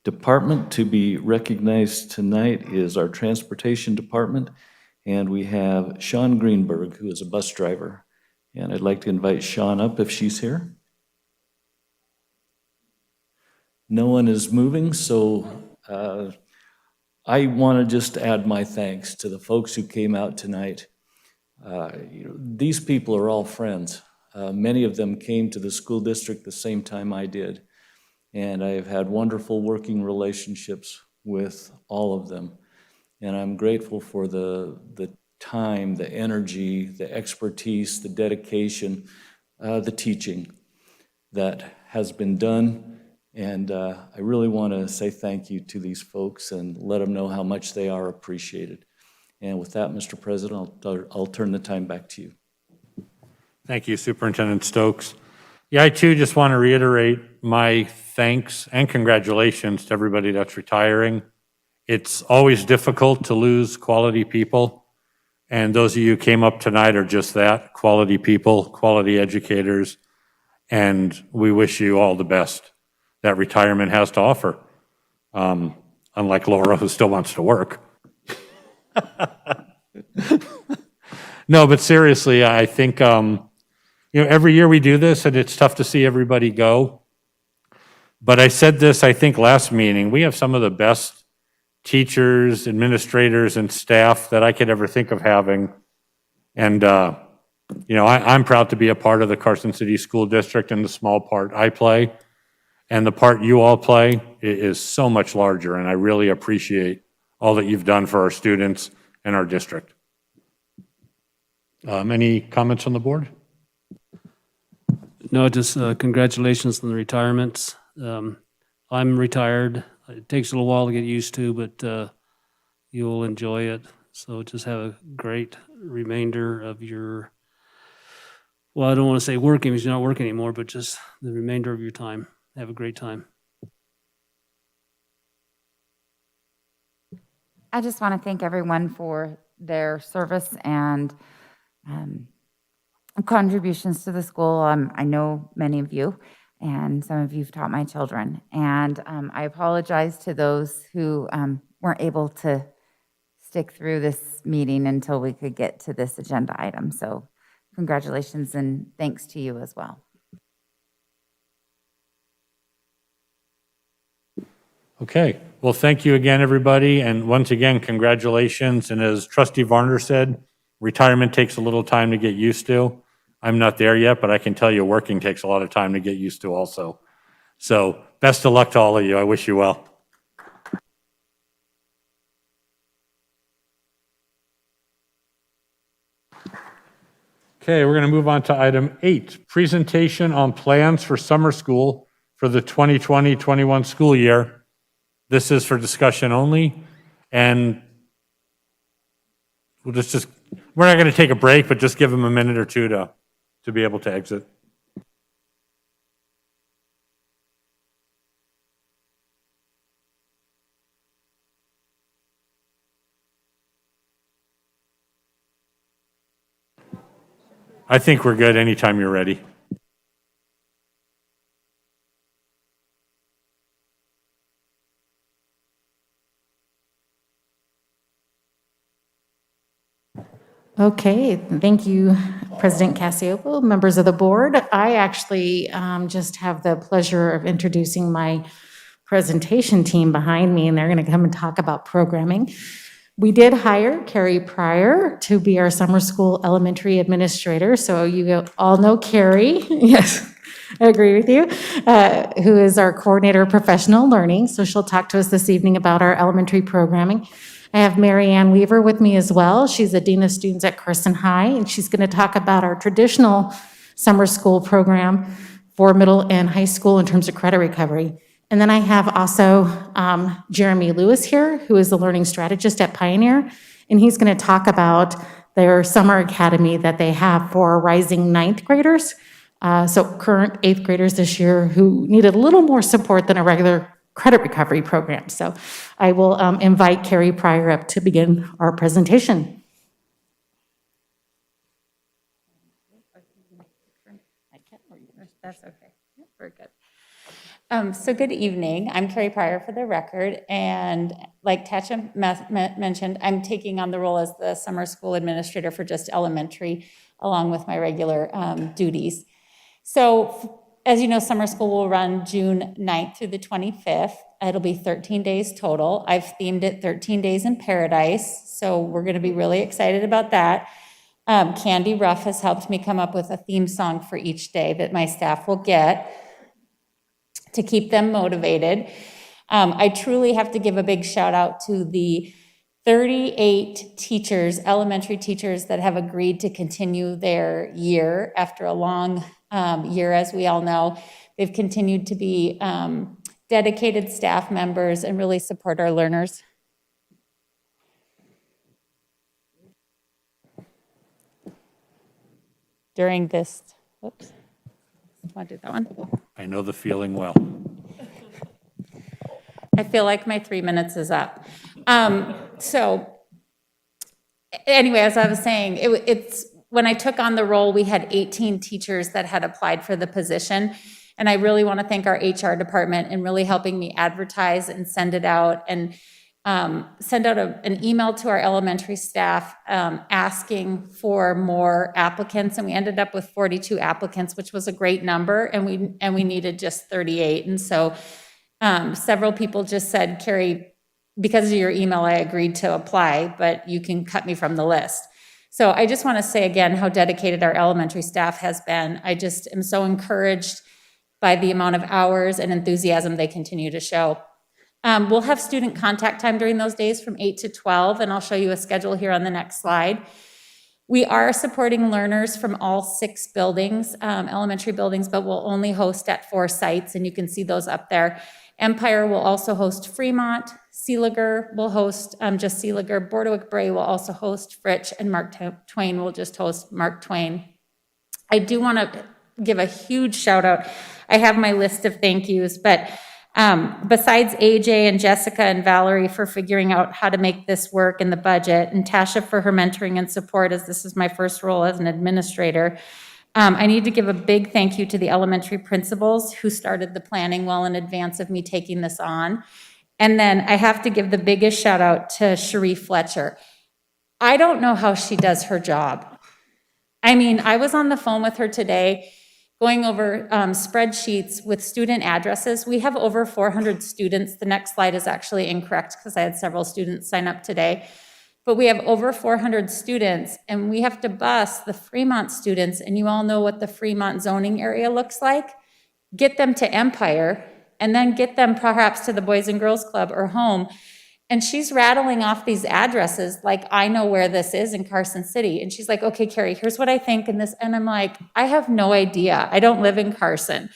department to be recognized tonight is our transportation department. And we have Sean Greenberg, who is a bus driver. And I'd like to invite Sean up if she's here. No one is moving, so I want to just add my thanks to the folks who came out tonight. These people are all friends. Many of them came to the school district the same time I did, and I've had wonderful working relationships with all of them. And I'm grateful for the time, the energy, the expertise, the dedication, the teaching that has been done. And I really want to say thank you to these folks and let them know how much they are appreciated. And with that, Mr. President, I'll turn the time back to you. Thank you, Superintendent Stokes. Yeah, I too just want to reiterate my thanks and congratulations to everybody that's retiring. It's always difficult to lose quality people. And those of you who came up tonight are just that, quality people, quality educators. And we wish you all the best that retirement has to offer. Unlike Laura, who still wants to work. No, but seriously, I think, every year we do this and it's tough to see everybody go. But I said this, I think, last meeting, we have some of the best teachers, administrators, and staff that I could ever think of having. And, I'm proud to be a part of the Carson City School District and the small part I play. And the part you all play is so much larger, and I really appreciate all that you've done for our students and our district. Any comments on the board? No, just congratulations on the retirements. I'm retired. It takes a little while to get used to, but you'll enjoy it. So just have a great remainder of your, well, I don't want to say working because you're not working anymore, but just the remainder of your time. Have a great time. I just want to thank everyone for their service and contributions to the school. I know many of you, and some of you have taught my children. And I apologize to those who weren't able to stick through this meeting until we could get to this agenda item. So congratulations and thanks to you as well. Okay, well, thank you again, everybody. And once again, congratulations. And as Trustee Varner said, retirement takes a little time to get used to. I'm not there yet, but I can tell you working takes a lot of time to get used to also. So best of luck to all of you. I wish you well. Okay, we're going to move on to item 8, presentation on plans for summer school for the 2020-21 school year. This is for discussion only, and we're not going to take a break, but just give them a minute or two to be able to exit. I think we're good anytime you're ready. Okay, thank you, President Casiopo, members of the board. I actually just have the pleasure of introducing my presentation team behind me, and they're going to come and talk about programming. We did hire Carrie Pryor to be our summer school elementary administrator, so you all know Carrie. Yes. I agree with you, who is our coordinator of professional learning. So she'll talk to us this evening about our elementary programming. I have Mary Ann Weaver with me as well. She's a dean of students at Carson High, and she's going to talk about our traditional summer school program for middle and high school in terms of credit recovery. And then I have also Jeremy Lewis here, who is the learning strategist at Pioneer, and he's going to talk about their summer academy that they have for rising ninth graders. So current eighth graders this year who needed a little more support than a regular credit recovery program. So I will invite Carrie Pryor up to begin our presentation. That's okay. We're good. So good evening. I'm Carrie Pryor for the record. And like Tatcha mentioned, I'm taking on the role as the summer school administrator for just elementary, along with my regular duties. So as you know, summer school will run June 9th through the 25th. It'll be 13 days total. I've themed it 13 Days in Paradise. So we're going to be really excited about that. Candy Ruff has helped me come up with a theme song for each day that my staff will get to keep them motivated. I truly have to give a big shout out to the 38 teachers, elementary teachers, that have agreed to continue their year after a long year, as we all know. They've continued to be dedicated staff members and really support our learners. During this, whoops, want to do that one? I know the feeling well. I feel like my 3 minutes is up. So anyway, as I was saying, it's when I took on the role, we had 18 teachers that had applied for the position. And I really want to thank our HR department in really helping me advertise and send it out and send out an email to our elementary staff asking for more applicants. And we ended up with 42 applicants, which was a great number. And we needed just 38. And so several people just said, Carrie, because of your email, I agreed to apply, but you can cut me from the list. So I just want to say again how dedicated our elementary staff has been. I just am so encouraged by the amount of hours and enthusiasm they continue to show. We'll have student contact time during those days from 8 to 12, and I'll show you a schedule here on the next slide. We are supporting learners from all 6 buildings, elementary buildings, but we'll only host at 4 sites, and you can see those up there. Empire will also host Fremont. Seeliger will host just Seeliger. Bordewick Bray will also host Fritch, and Mark Twain will just host Mark Twain. I do want to give a huge shout out. I have my list of thank yous, but besides AJ and Jessica and Valerie for figuring out how to make this work in the budget, and Tasha for her mentoring and support, as this is my first role as an administrator, I need to give a big thank you to the elementary principals who started the planning well in advance of me taking this on. And then I have to give the biggest shout out to Cherie Fletcher. I don't know how she does her job. I mean, I was on the phone with her today going over spreadsheets with student addresses. We have over 400 students. The next slide is actually incorrect because I had several students sign up today. But we have over 400 students, and we have to bus the Fremont students, and you all know what the Fremont zoning area looks like. Get them to Empire, and then get them perhaps to the Boys and Girls Club or home. And she's rattling off these addresses like, I know where this is in Carson City. And she's like, okay, Carrie, here's what I think in this. And I'm like, I have no idea. I don't live in Carson.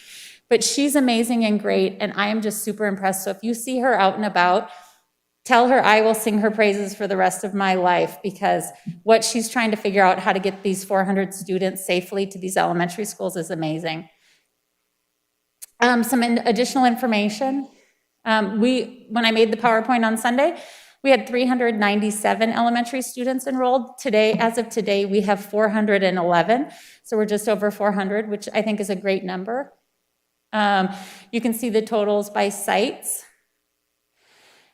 But she's amazing and great, and I am just super impressed. So if you see her out and about, tell her I will sing her praises for the rest of my life, because what she's trying to figure out how to get these 400 students safely to these elementary schools is amazing. Some additional information. When I made the PowerPoint on Sunday, we had 397 elementary students enrolled. Today, as of today, we have 411. So we're just over 400, which I think is a great number. You can see the totals by sites.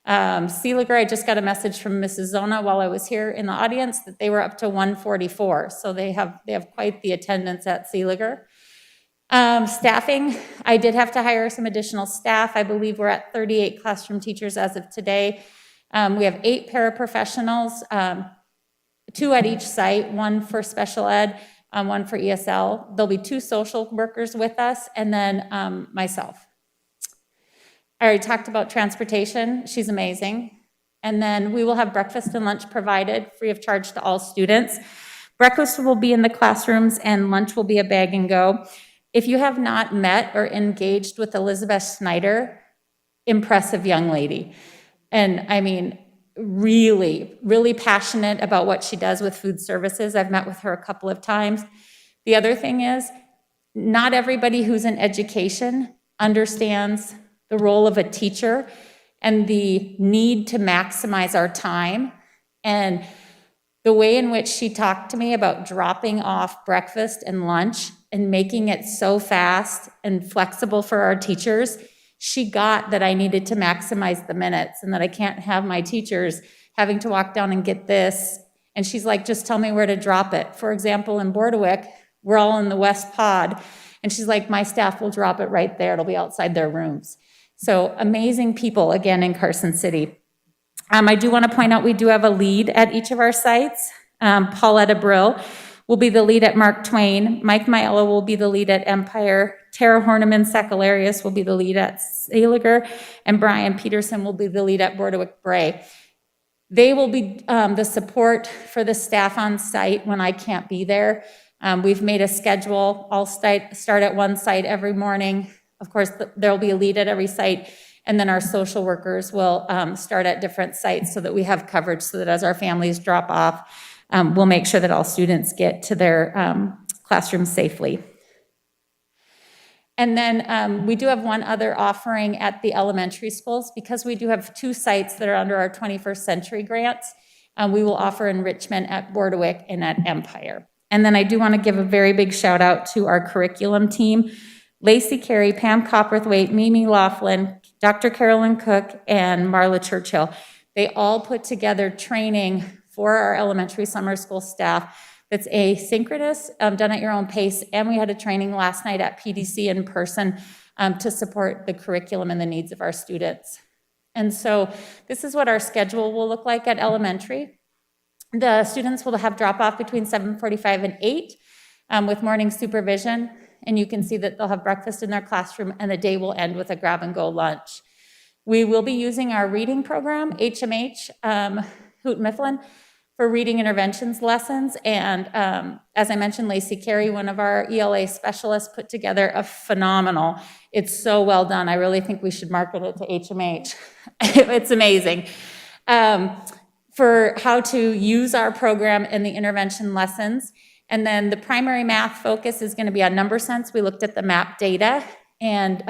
Seeliger, I just got a message from Mrs. Zona while I was here in the audience that they were up to 144. So they have quite the attendance at Seeliger. Staffing, I did have to hire some additional staff. I believe we're at 38 classroom teachers as of today. We have 8 paraprofessionals, 2 at each site, 1 for special ed, one for ESL. There'll be 2 social workers with us, and then myself. I already talked about transportation. She's amazing. And then we will have breakfast and lunch provided free of charge to all students. Breakfast will be in the classrooms and lunch will be a bag and go. If you have not met or engaged with Elizabeth Snyder, impressive young lady. And I mean, really, really passionate about what she does with food services. I've met with her a couple of times. The other thing is, not everybody who's in education understands the role of a teacher and the need to maximize our time. And the way in which she talked to me about dropping off breakfast and lunch and making it so fast and flexible for our teachers, she got that I needed to maximize the minutes and that I can't have my teachers having to walk down and get this. And she's like, just tell me where to drop it. For example, in Bordewick, we're all in the West Pod. And she's like, my staff will drop it right there. It'll be outside their rooms. So amazing people, again, in Carson City. I do want to point out we do have a lead at each of our sites. Pauletta Brill will be the lead at Mark Twain. Mike Maiello will be the lead at Empire. Tara Horneman Sakalarius will be the lead at Saliger. And Brian Peterson will be the lead at Bordewick Bray. They will be the support for the staff on site when I can't be there. We've made a schedule. I'll start at one site every morning. Of course, there will be a lead at every site, and then our social workers will start at different sites so that we have coverage so that as our families drop off, we'll make sure that all students get to their classrooms safely. And then we do have one other offering at the elementary schools. Because we do have 2 sites that are under our 21st Century grants, we will offer enrichment at Bordewick and at Empire. And then I do want to give a very big shout out to our curriculum team. Lacey Carey, Pam Copperthwaite, Mimi Laughlin, Dr. Carolyn Cook, and Marla Churchill. They all put together training for our elementary summer school staff that's asynchronous, done at your own pace, and we had a training last night at PDC in person to support the curriculum and the needs of our students. And so this is what our schedule will look like at elementary. The students will have drop-off between 7:45 and 8 with morning supervision. And you can see that they'll have breakfast in their classroom, and the day will end with a grab-and-go lunch. We will be using our reading program, HMH, Hoot Mifflin, for reading interventions lessons. And as I mentioned, Lacey Carey, one of our ELA specialists, put together a phenomenal, it's so well done. I really think we should market it to HMH. It's amazing. For how to use our program in the intervention lessons. And then the primary math focus is going to be on number sense. We looked at the MAP data and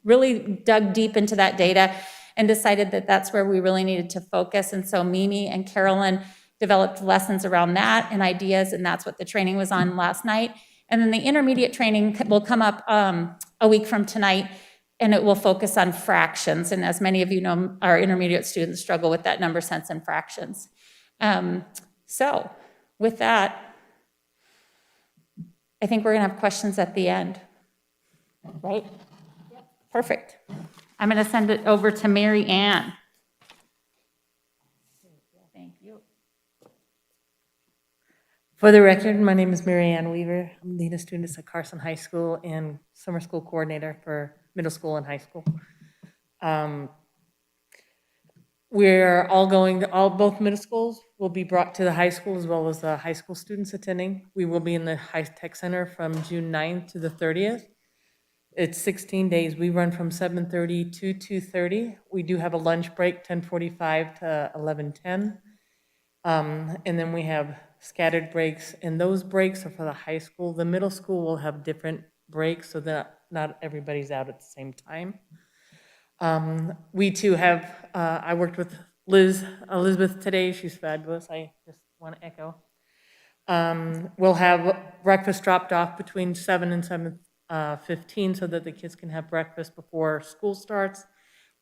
really dug deep into that data and decided that that's where we really needed to focus. And so Mimi and Carolyn developed lessons around that and ideas, and that's what the training was on last night. And then the intermediate training will come up a week from tonight, and it will focus on fractions. And as many of you know, our intermediate students struggle with that number sense and fractions. So with that, I think we're gonna have questions at the end, right? Yep. Perfect. I'm gonna send it over to Mary Ann. Thank you. For the record, my name is Mary Ann Weaver. I'm Dean of Students at Carson High School and Summer School Coordinator for middle school and high school. We're all going to, both middle schools will be brought to the high school as well as the high school students attending. We will be in the High Tech Center from June 9th to the 30th. It's 16 days. We run from 7:30 to 2:30. We do have a lunch break, 10:45 to 11:10. And then we have scattered breaks, and those breaks are for the high school. The middle school will have different breaks so that not everybody's out at the same time. We too have, I worked with Elizabeth today. She's fabulous. I just want to echo. We'll have breakfast dropped off between 7 and 7:15 so that the kids can have breakfast before school starts.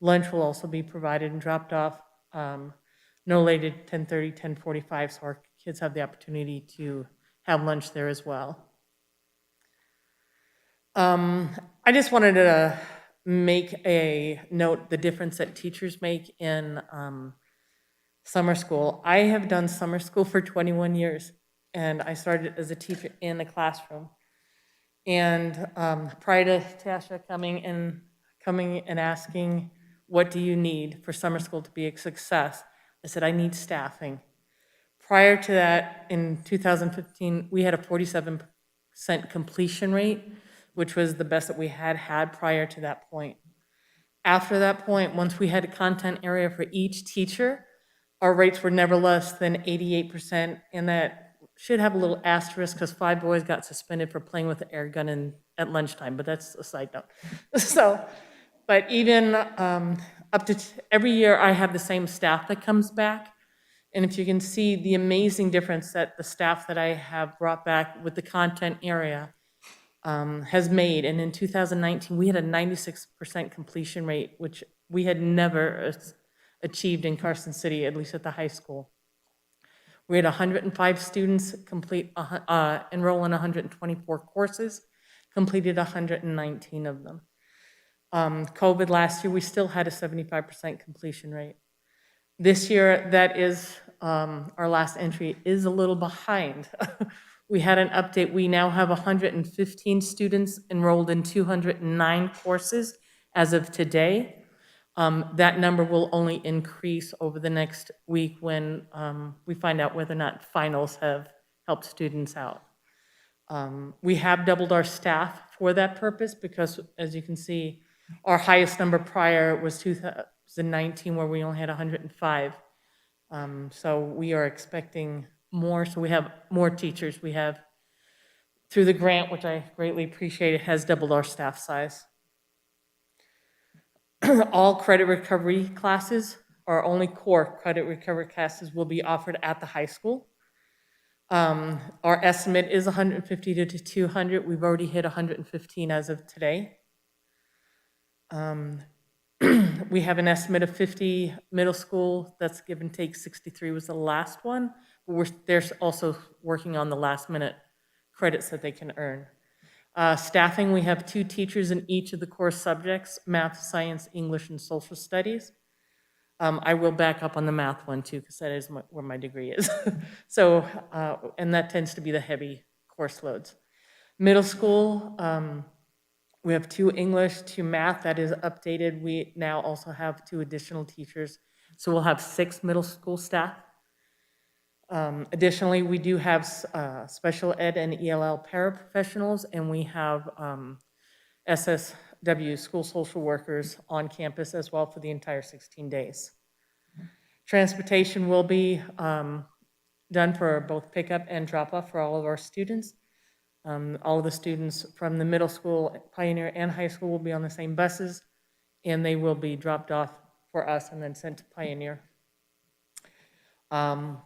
Lunch will also be provided and dropped off no later than 10:30, 10:45, so our kids have the opportunity to have lunch there as well. I just wanted to make a note the difference that teachers make in summer school. I have done summer school for 21 years, and I started as a teacher in the classroom. And prior to Tasha coming and asking, what do you need for summer school to be a success? I said, I need staffing. Prior to that, in 2015, we had a 47% completion rate, which was the best that we had prior to that point. After that point, once we had a content area for each teacher, our rates were never less than 88%, and that should have a little asterisk because 5 boys got suspended for playing with the air gun at lunchtime, but that's a side note. So, but even up to every year, I have the same staff that comes back. And if you can see the amazing difference that the staff that I have brought back with the content area has made. And in 2019, we had a 96% completion rate, which we had never achieved in Carson City, at least at the high school. We had 105 students enroll in 124 courses, completed 119 of them. COVID last year, we still had a 75% completion rate. This year, that is, our last entry is a little behind. We had an update. We now have 115 students enrolled in 209 courses as of today. That number will only increase over the next week when we find out whether or not finals have helped students out. We have doubled our staff for that purpose because, as you can see, our highest number prior was 2019, where we only had 105. So we are expecting more. So we have more teachers. We have, through the grant, which I greatly appreciate, it has doubled our staff size. All credit recovery classes, or only core credit recovery classes, will be offered at the high school. Our estimate is 150 to 200. We've already hit 115 as of today. We have an estimate of 50 middle school. That's give and take. 63 was the last one. But they're also working on the last minute credits that they can earn. Staffing, we have 2 teachers in each of the core subjects: math, science, English, and social studies. I will back up on the math one too, because that is where my degree is. So, and that tends to be the heavy course loads. Middle school, we have 2 English, 2 math. That is updated. We now also have 2 additional teachers. So we'll have 6 middle school staff. Additionally, we do have special ed and ELL paraprofessionals, and we have SSW, school social workers, on campus as well for the entire 16 days. Transportation will be done for both pickup and drop-off for all of our students. All of the students from the middle school, Pioneer, and high school will be on the same buses, and they will be dropped off for us and then sent to Pioneer.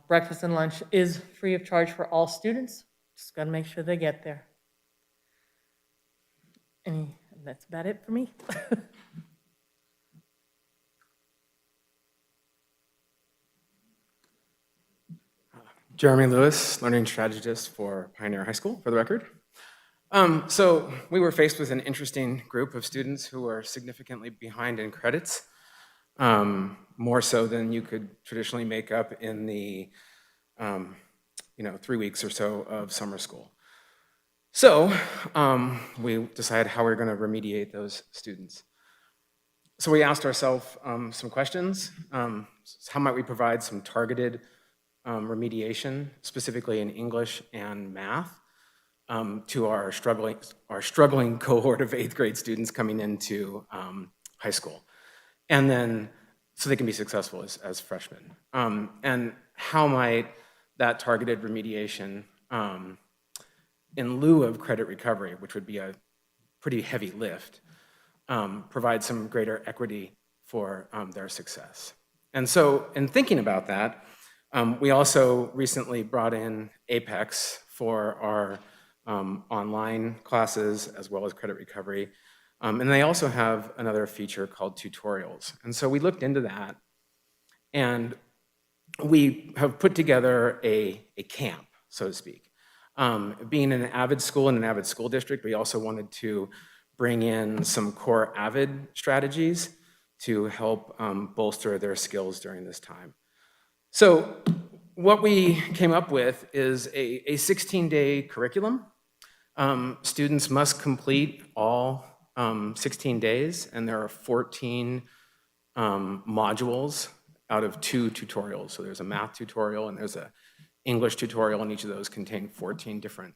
Breakfast and lunch is free of charge for all students. Just got to make sure they get there. And that's about it for me. Jeremy Lewis, learning strategist for Pioneer High School, for the record. So we were faced with an interesting group of students who are significantly behind in credits. More so than you could traditionally make up in the 3 weeks or so of summer school. So we decided how we were going to remediate those students. So we asked ourselves some questions. How might we provide some targeted remediation, specifically in English and math, to our struggling cohort of 8th grade students coming into high school? And then, so they can be successful as freshmen. And how might that targeted remediation, in lieu of credit recovery, which would be a pretty heavy lift, provide some greater equity for their success? And so, in thinking about that, we also recently brought in Apex for our online classes as well as credit recovery. And they also have another feature called tutorials. And so we looked into that, and we have put together a camp, so to speak. Being an AVID school and an AVID school district, we also wanted to bring in some core AVID strategies to help bolster their skills during this time. So what we came up with is a 16-day curriculum. Students must complete all 16 days, and there are 14 modules out of 2 tutorials. So there's a math tutorial and there's a English tutorial, and each of those contain 14 different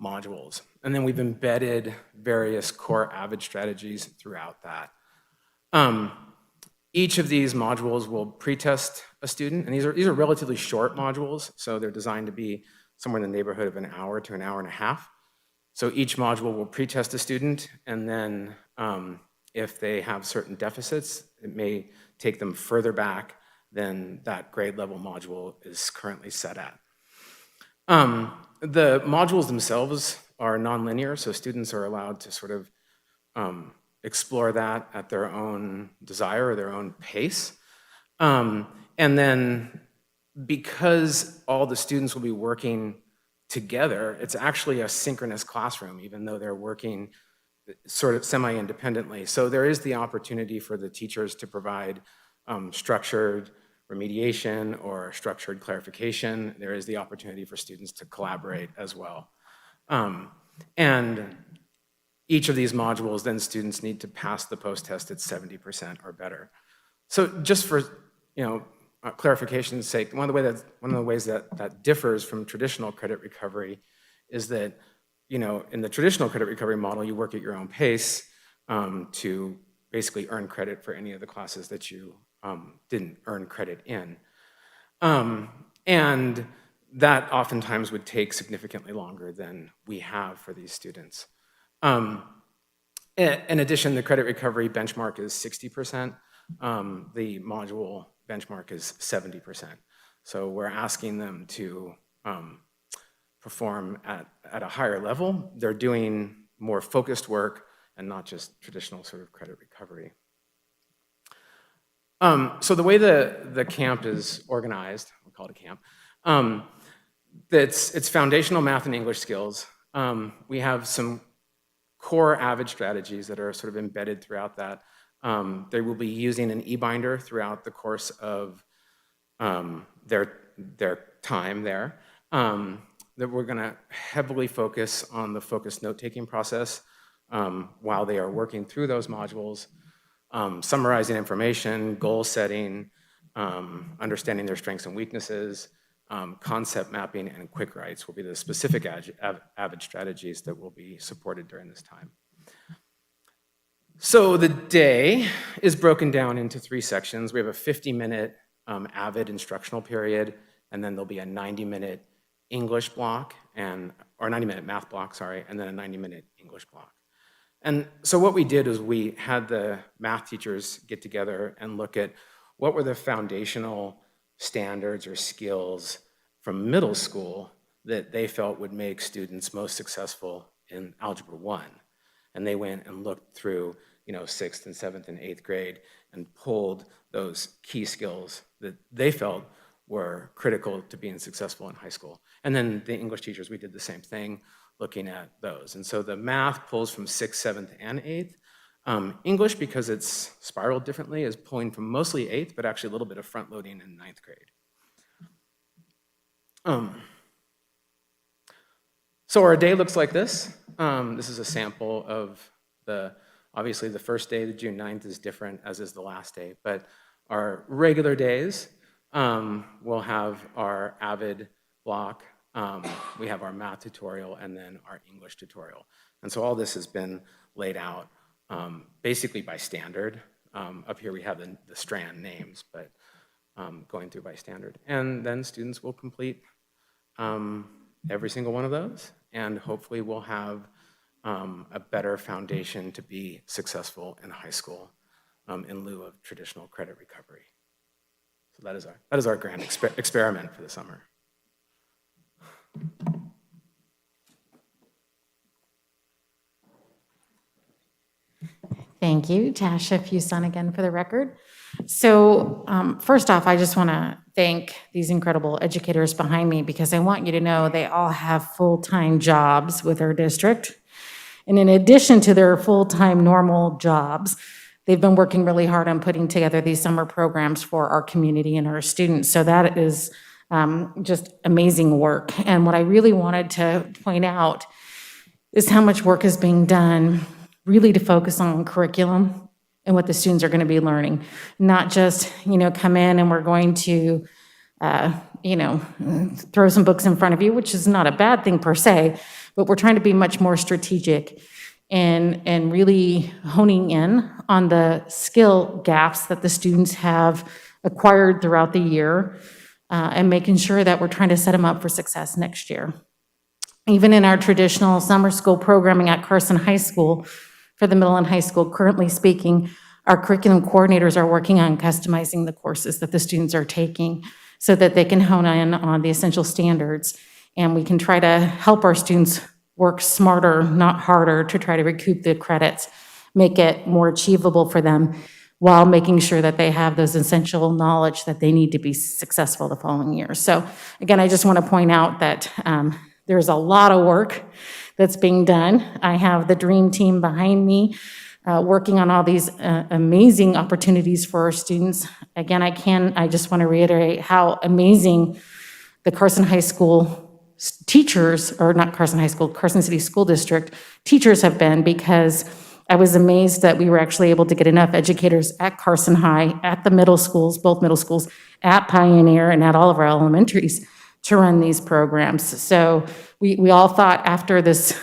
modules. And then we've embedded various core AVID strategies throughout that. Each of these modules will pre-test a student, and these are relatively short modules, so they're designed to be somewhere in the neighborhood of an hour to an hour and a half. So each module will pre-test a student, and then if they have certain deficits, it may take them further back than that grade level module is currently set at. The modules themselves are nonlinear, so students are allowed to sort of explore that at their own desire or their own pace. And then because all the students will be working together, it's actually a synchronous classroom, even though they're working sort of semi-independently. So there is the opportunity for the teachers to provide structured remediation or structured clarification. There is the opportunity for students to collaborate as well. And each of these modules, then students need to pass the post-test at 70% or better. So just for clarification's sake, one of the ways that differs from traditional credit recovery is that in the traditional credit recovery model, you work at your own pace to basically earn credit for any of the classes that you didn't earn credit in. And that oftentimes would take significantly longer than we have for these students. In addition, the credit recovery benchmark is 60%. The module benchmark is 70%. So we're asking them to perform at a higher level. They're doing more focused work and not just traditional sort of credit recovery. So the way the camp is organized, we'll call it a camp, it's foundational math and English skills. We have some core AVID strategies that are sort of embedded throughout that. They will be using an e-binder throughout the course of their time there. That we're going to heavily focus on the focused note-taking process while they are working through those modules, summarizing information, goal setting, understanding their strengths and weaknesses, concept mapping, and quick writes will be the specific AVID strategies that will be supported during this time. So the day is broken down into 3 sections. We have a 50-minute AVID instructional period, and then there'll be a 90-minute English block, or 90-minute math block, sorry, and then a 90-minute English block. And so what we did is we had the math teachers get together and look at what were the foundational standards or skills from middle school that they felt would make students most successful in Algebra 1. And they went and looked through 6th and 7th and 8th grade and pulled those key skills that they felt were critical to being successful in high school. And then the English teachers, we did the same thing, looking at those. And so the math pulls from 6th, 7th, and 8th. English, because it's spiraled differently, is pulling from mostly 8th, but actually a little bit of front loading in 9th grade. So our day looks like this. This is a sample of obviously the first day, the June 9th, is different, as is the last day, but our regular days, we'll have our AVID block, we have our math tutorial, and then our English tutorial. And so all this has been laid out basically by standard. Up here we have the strand names, but going through by standard. And then students will complete every single one of those, and hopefully we'll have a better foundation to be successful in high school in lieu of traditional credit recovery. So that is our grand experiment for the summer. Thank you. Tasha Fuson again for the record. So first off, I just want to thank these incredible educators behind me, because I want you to know they all have full-time jobs with our district. And in addition to their full-time normal jobs, they've been working really hard on putting together these summer programs for our community and our students. So that is just amazing work. And what I really wanted to point out is how much work is being done really to focus on curriculum and what the students are going to be learning. Not just, come in and we're going to, throw some books in front of you, which is not a bad thing per se, but we're trying to be much more strategic and really honing in on the skill gaps that the students have acquired throughout the year, and making sure that we're trying to set them up for success next year. Even in our traditional summer school programming at Carson High School, for the middle and high school, currently speaking, our curriculum coordinators are working on customizing the courses that the students are taking so that they can hone in on the essential standards, and we can try to help our students work smarter, not harder, to try to recoup the credits, make it more achievable for them, while making sure that they have those essential knowledge that they need to be successful the following year. So again, I just want to point out that there's a lot of work that's being done. I have the dream team behind me working on all these amazing opportunities for our students. Again, I just want to reiterate how amazing the Carson High School teachers, or not Carson High School, Carson City School District teachers have been, because I was amazed that we were actually able to get enough educators at Carson High, at the middle schools, both middle schools, at Pioneer, and at all of our elementaries to run these programs. So we all thought after this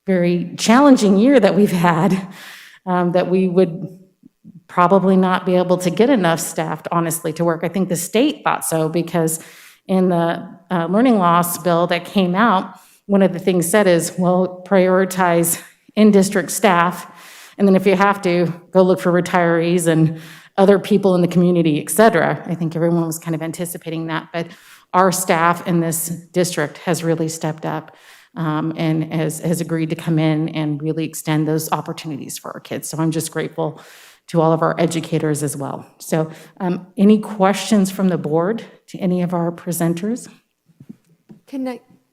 very challenging year that we've had, that we would probably not be able to get enough staff, honestly, to work. I think the state thought so, because in the learning loss bill that came out, one of the things said is, well, prioritize in-district staff, and then if you have to, go look for retirees and other people in the community, et cetera. I think everyone was kind of anticipating that, but our staff in this district has really stepped up and has agreed to come in and really extend those opportunities for our kids. So I'm just grateful to all of our educators as well. So any questions from the board to any of our presenters?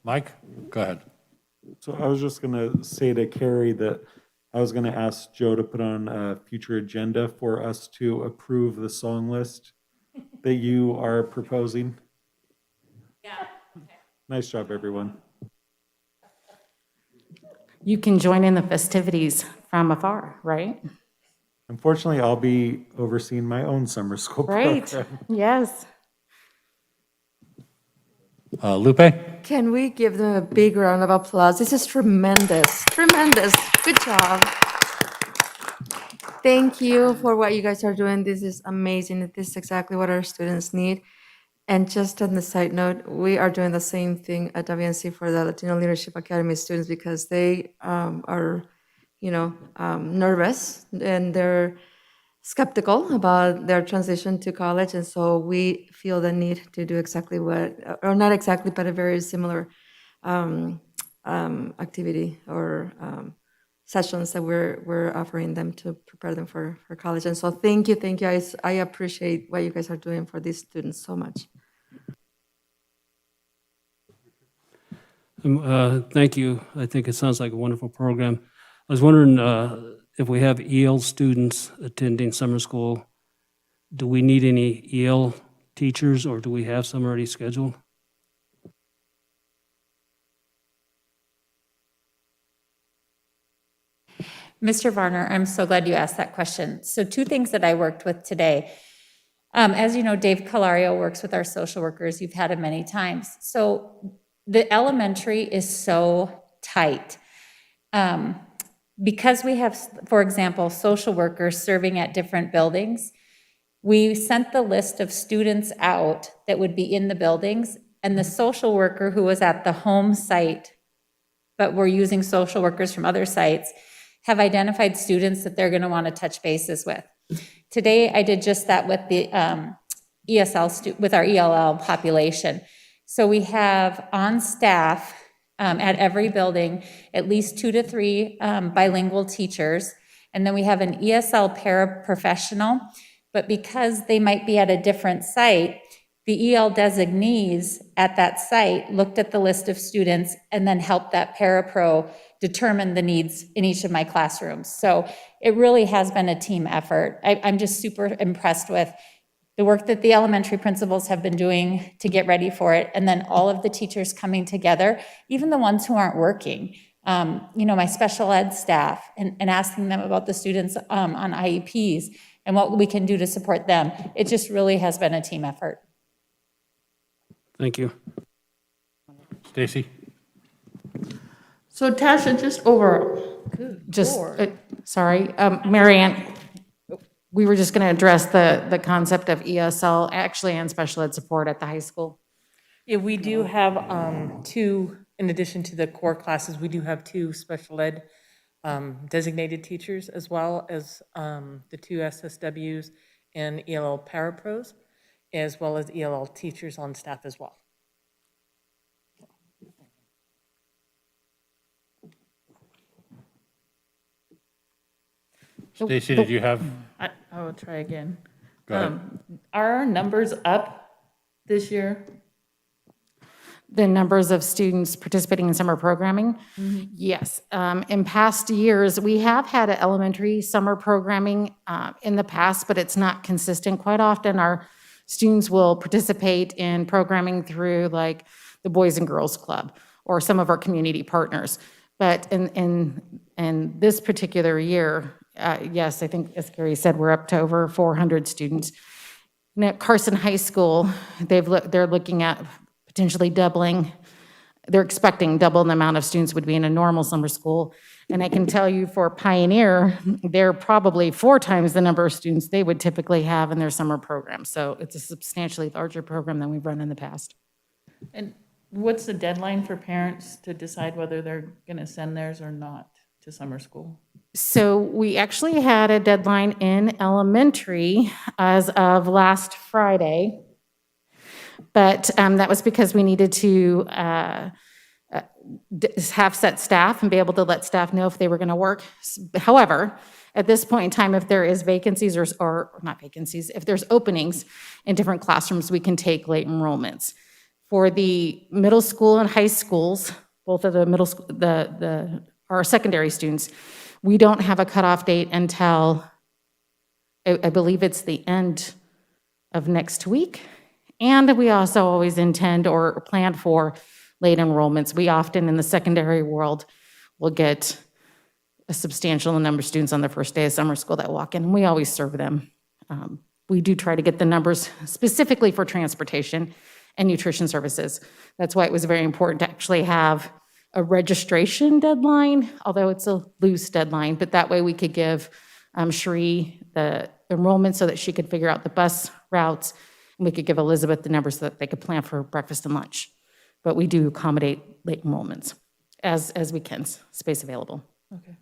Mike, go ahead. So I was just going to say to Carrie that I was going to ask Joe to put on a future agenda for us to approve the song list that you are proposing. Yeah. Okay. Nice job, everyone. You can join in the festivities from afar, right? Unfortunately, I'll be overseeing my own summer school Right, program. yes. Lupe? Can we give them a big round of applause? This is tremendous, tremendous. Good job. Thank you for what you guys are doing. This is amazing. This is exactly what our students need. And just on the side note, we are doing the same thing at WNC for the Latino Leadership Academy students, because they are, nervous and they're skeptical about their transition to college. And so we feel the need to do exactly what, or not exactly, but a very similar activity or sessions that we're offering them to prepare them for college. And so thank you. I appreciate what you guys are doing for these students so much. Thank you. I think it sounds like a wonderful program. I was wondering if we have EL students attending summer school, do we need any EL teachers, or do we have some already scheduled? Mr. Varner, I'm so glad you asked that question. So 2 things that I worked with today. As you know, Dave Calario works with our social workers. You've had him many times. So the elementary is so tight. Because we have, for example, social workers serving at different buildings, we sent the list of students out that would be in the buildings, and the social worker who was at the home site, but we're using social workers from other sites, have identified students that they're going to want to touch bases with. Today, I did just that with the ESL, with our ELL population. So we have on staff at every building at least 2 to 3 bilingual teachers, and then we have an ESL paraprofessional, but because they might be at a different site, the EL designees at that site looked at the list of students and then helped that parapro determine the needs in each of my classrooms. So it really has been a team effort. I'm just super impressed with the work that the elementary principals have been doing to get ready for it, and then all of the teachers coming together, even the ones who aren't working, my special ed staff, and asking them about the students on IEPs and what we can do to support them. It just really has been a team effort. Thank you. Stacy? So Tasha, sorry, Marianne, we were just going to address the concept of ESL actually and special ed support at the high school. Yeah, we do have two, in addition to the core classes, we do have two special ed designated teachers, as well as the two SSWs and ELL parapros, as well as ELL teachers on staff as well. Stacy, did you have? I will try again. Go ahead. Are our numbers up this year? The numbers of students participating in summer programming? Yes. In past years, we have had elementary summer programming in the past, but it's not consistent. Quite often, our students will participate in programming through like the Boys and Girls Club or some of our community partners. But in this particular year, yes, I think, as Gary said, we're up to over 400 students. And at Carson High School, they're looking at potentially doubling. They're expecting double the amount of students would be in a normal summer school. And I can tell you for Pioneer, they're probably 4 times the number of students they would typically have in their summer program. So it's a substantially larger program than we've run in the past. And what's the deadline for parents to decide whether they're going to send theirs or not to summer school? So we actually had a deadline in elementary as of last Friday, but that was because we needed to have set staff and be able to let staff know if they were going to work. However, at this point in time, if there is vacancies or not vacancies, if there's openings in different classrooms, we can take late enrollments. For the middle school and high schools, both of the middle school, our secondary students, we don't have a cutoff date until, I believe it's the end of next week. And we also always intend or plan for late enrollments. We often, in the secondary world, will get a substantial number of students on the first day of summer school that walk in, and we always serve them. We do try to get the numbers specifically for transportation and nutrition services. That's why it was very important to actually have a registration deadline, although it's a loose deadline, but that way we could give Cherie the enrollment so that she could figure out the bus routes, and we could give Elizabeth the numbers so that they could plan for breakfast and lunch. But we do accommodate late enrollments as we can, space available. Okay.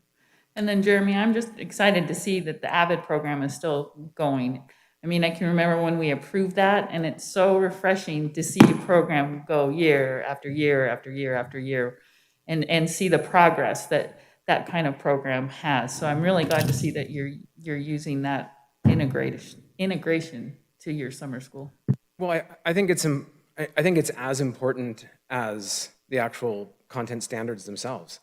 And then Jeremy, I'm just excited to see that the AVID program is still going. I mean, I can remember when we approved that, and it's so refreshing to see a program go year after year after year after year, and see the progress that that kind of program has. So I'm really glad to see that you're using that integration to your summer school. Well, I think it's as important as the actual content standards themselves.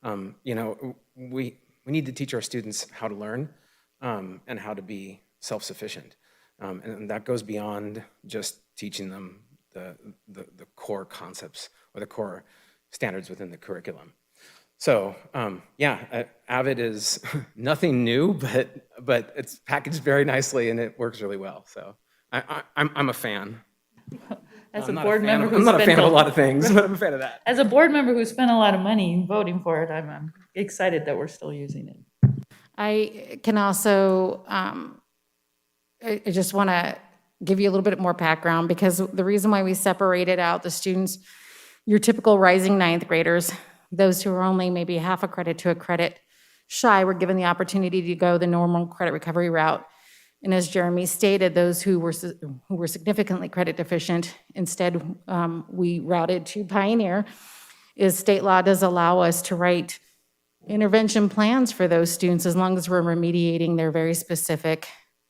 We need to teach our students how to learn and how to be self-sufficient. And that goes beyond just teaching them the core concepts or the core standards within the curriculum. So AVID is nothing new, but it's packaged very nicely and it works really well. So I'm a fan. As a board member I'm not a fan of a lot of things, but I'm a fan of that. As a board member who spent a lot of money voting for it, I'm excited that we're still using it. I can also, I just want to give you a little bit more background, because the reason why we separated out the students, your typical rising ninth graders, those who are only maybe half a credit to a credit shy, were given the opportunity to go the normal credit recovery route. And as Jeremy stated, those who were significantly credit deficient, instead we routed to Pioneer. State law does allow us to write intervention plans for those students as long as we're remediating their very specific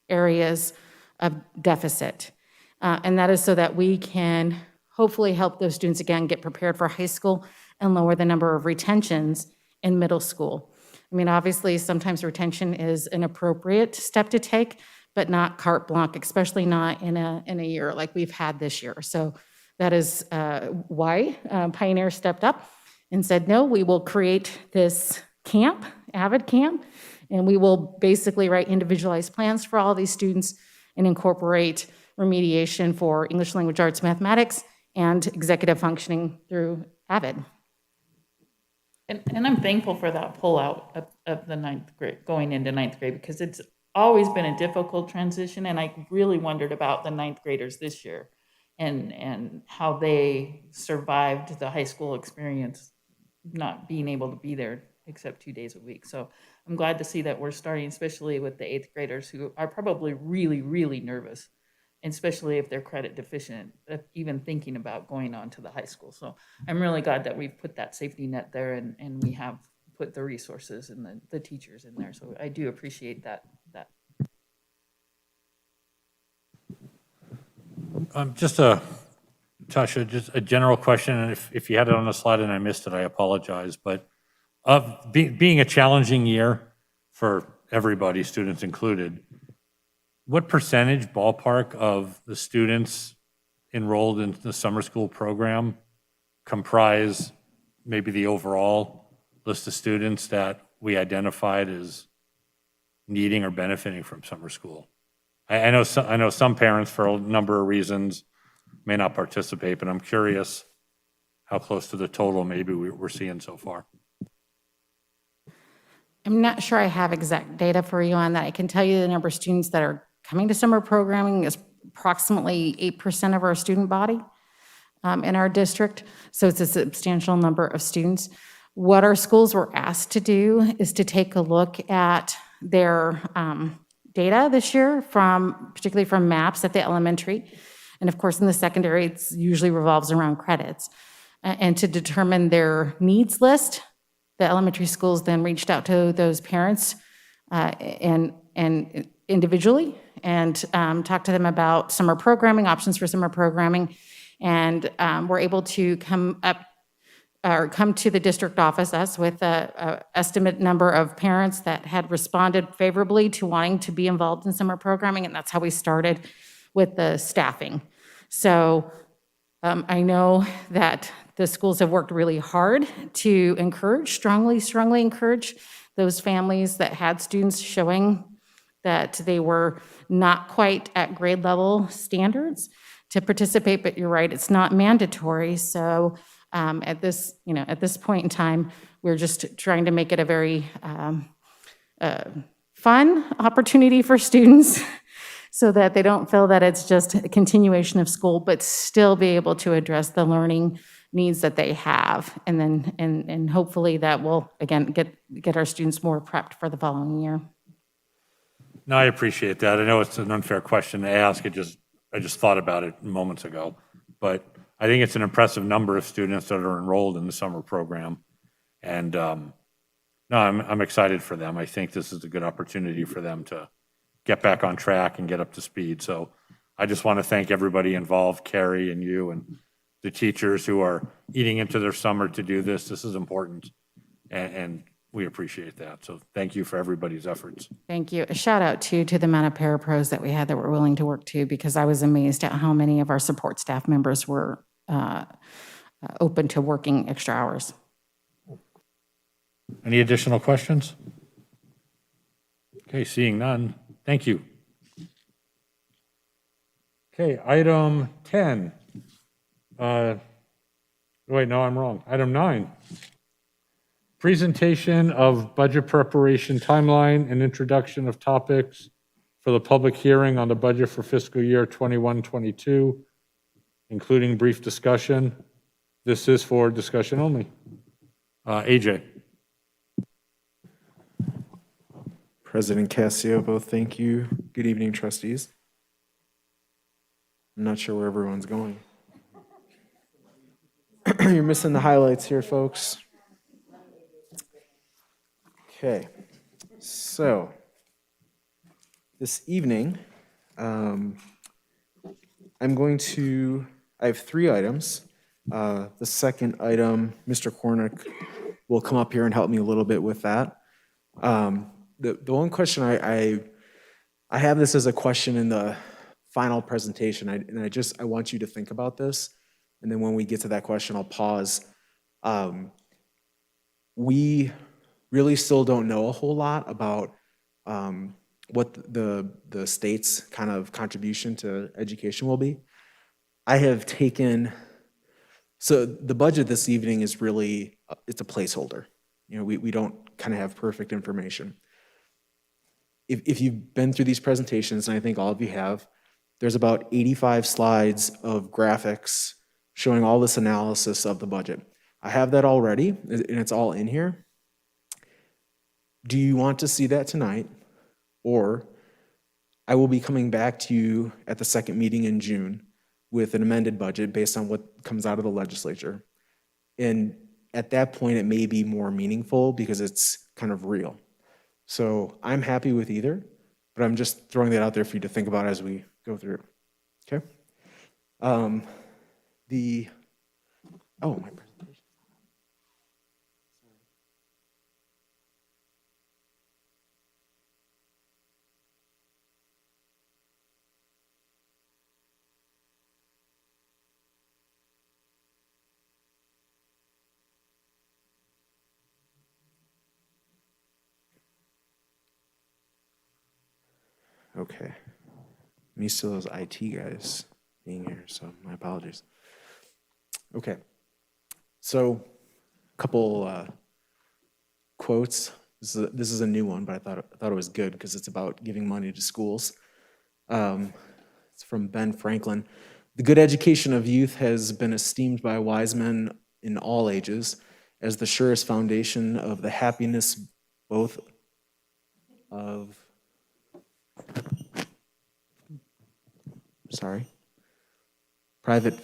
areas of deficit. And that is so that we can hopefully help those students again get prepared for high school and lower the number of retentions in middle school. I mean, obviously, sometimes retention is an appropriate step to take, but not carte blanche, especially not in a year like we've had this year. So that is why Pioneer stepped up and said, no, we will create this camp, Avid Camp, and we will basically write individualized plans for all these students and incorporate remediation for English language arts, mathematics, and executive functioning through Avid. And I'm thankful for that pullout of the ninth grade, going into ninth grade, because it's always been a difficult transition, and I really wondered about the ninth graders this year and how they survived the high school experience, not being able to be there except 2 days a week. So I'm glad to see that we're starting, especially with the eighth graders who are probably really, really nervous, especially if they're credit deficient, even thinking about going on to the high school. So I'm really glad that we've put that safety net there and we have put the resources and the teachers in there. So I do appreciate that. Just Tasha, just a general question, and if you had it on the slide and I missed it, I apologize, but of being a challenging year for everybody, students included, what percentage ballpark of the students enrolled in the summer school program comprise maybe the overall list of students that we identified as needing or benefiting from summer school? I know some parents, for a number of reasons, may not participate, but I'm curious how close to the total maybe we're seeing so far. I'm not sure I have exact data for you on that. I can tell you the number of students that are coming to summer programming is approximately 8% of our student body in our district. So it's a substantial number of students. What our schools were asked to do is to take a look at their data this year, particularly from MAPS at the elementary. And of course, in the secondary, it usually revolves around credits. And to determine their needs list, the elementary schools then reached out to those parents and individually and talked to them about summer programming, options for summer programming, and were able to come to the district office, us, with an estimate number of parents that had responded favorably to wanting to be involved in summer programming, and that's how we started with the staffing. So I know that the schools have worked really hard to strongly encourage those families that had students showing that they were not quite at grade level standards to participate, but you're right, it's not mandatory. So at this point in time, we're just trying to make it a very fun opportunity for students so that they don't feel that it's just a continuation of school, but still be able to address the learning needs that they have. And then, and hopefully that will, again, get our students more prepped for the following year. No, I appreciate that. I know it's an unfair question to ask. I just thought about it moments ago. But I think it's an impressive number of students that are enrolled in the summer program. And no, I'm excited for them. I think this is a good opportunity for them to get back on track and get up to speed. So I just want to thank everybody involved, Carrie and you and the teachers who are eating into their summer to do this. This is important, and we appreciate that. So thank you for everybody's efforts. Thank you. A shout out to the amount of parapros that we had that were willing to work too, because I was amazed at how many of our support staff members were open to working extra hours. Any additional questions? Okay, seeing none. Thank you. Okay, item 10. Wait, no, I'm wrong. Item 9. Presentation of budget preparation timeline and introduction of topics for the public hearing on the budget for fiscal year 21-22, including brief discussion. This is for discussion only. AJ. President Casiopo, thank you. Good evening, trustees. I'm not sure where everyone's going. You're missing the highlights here, folks. Okay, so this evening, I have 3 items. The second item, Mr. Cornick will come up here and help me a little bit with that. The one question I I have this as a question in the final presentation, I want you to think about this, and then when we get to that question, I'll pause. We really still don't know a whole lot about what the state's kind of contribution to education will be. I have taken, so the budget this evening is really, it's a placeholder. You know, we don't kind of have perfect information. If you've been through these presentations, and I think all of you have, there's about 85 slides of graphics showing all this analysis of the budget. I have that already, and it's all in here. Do you want to see that tonight? Or I will be coming back to you at the second meeting in June with an amended budget based on what comes out of the legislature. And at that point, it may be more meaningful because it's kind of real. So I'm happy with either, but I'm just throwing that out there for you to think about as we go through. Okay? My presentation. Okay. I'm used to those IT guys being here, so my apologies. Okay. So, a couple quotes. This is a new one, but I thought it was good because it's about giving money to schools. It's from Ben Franklin. The good education of youth has been esteemed by wise men in all ages as the surest foundation of the happiness both of private.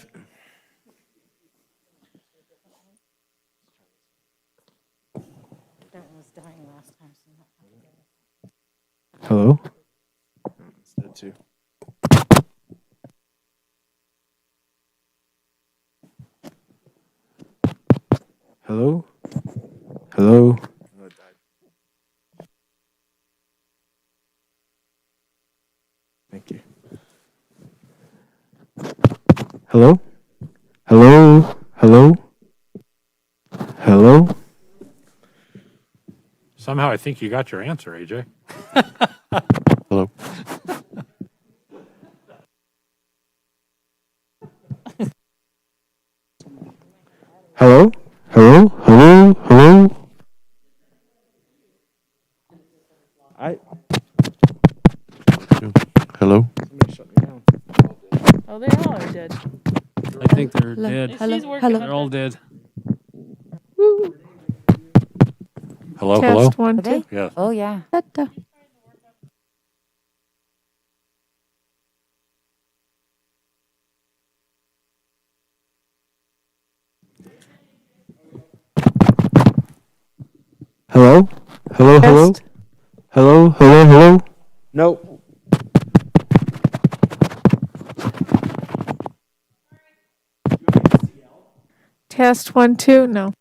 That was dying last time. Hello? It's dead too. Hello? Hello? Thank you. Hello? Hello? Hello? Hello? Somehow I think you got your answer, AJ. Hello. Hello? Hello? Hello? Hello? Hello. Somebody shut me down. Oh, they all are dead. I think they're dead. She's working on They're all dead. Hello, Test hello? 1, 2. Yes. Oh, yeah. Hello? Hello? Hello? Test. Hello? Hello? Hello? Nope. Test 1, 2. No.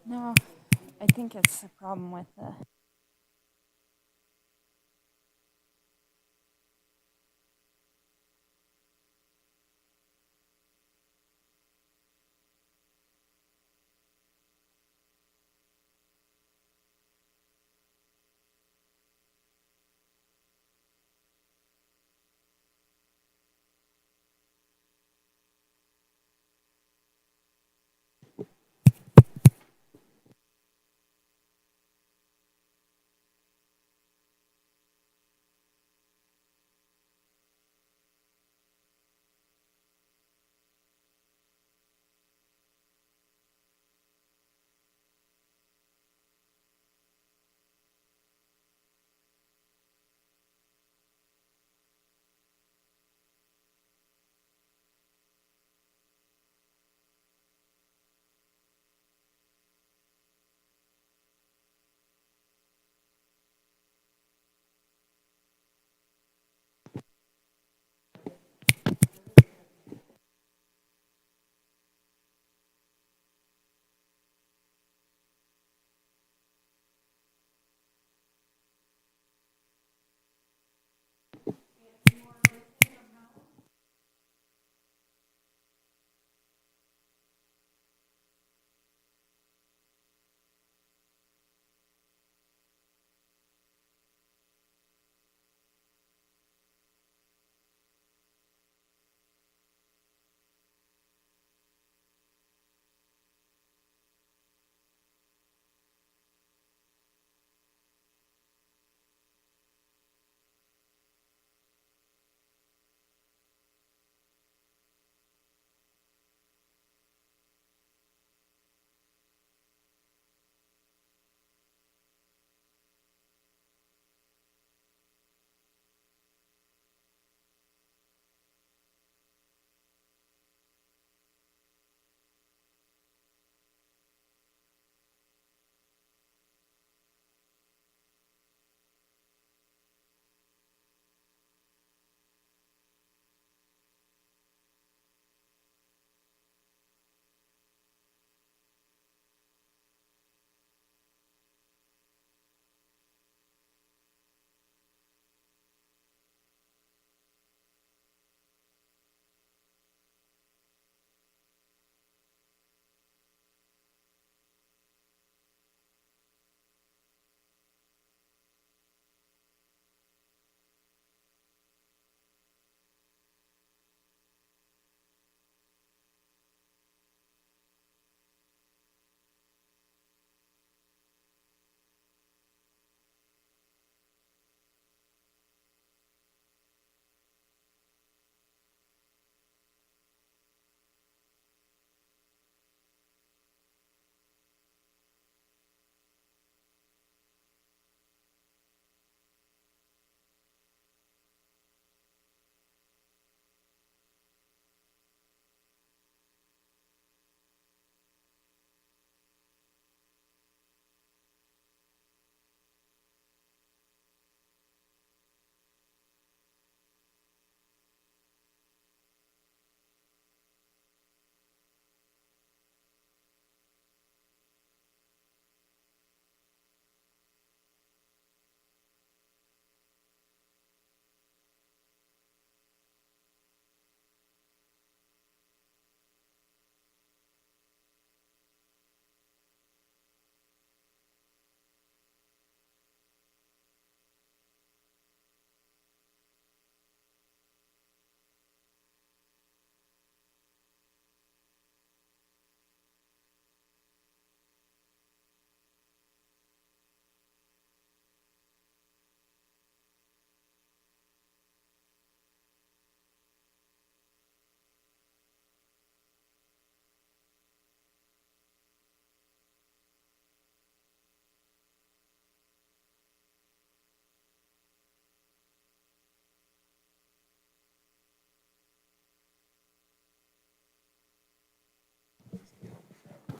No, I think it's a problem with the.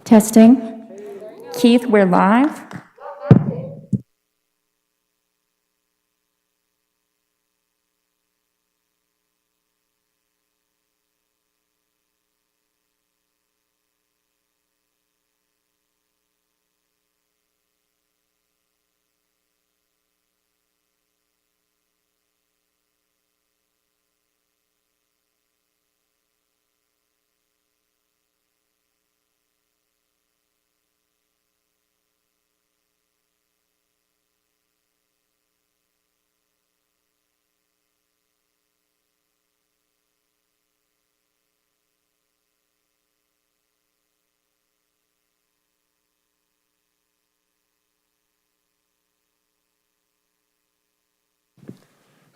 Testing. Keith, we're live.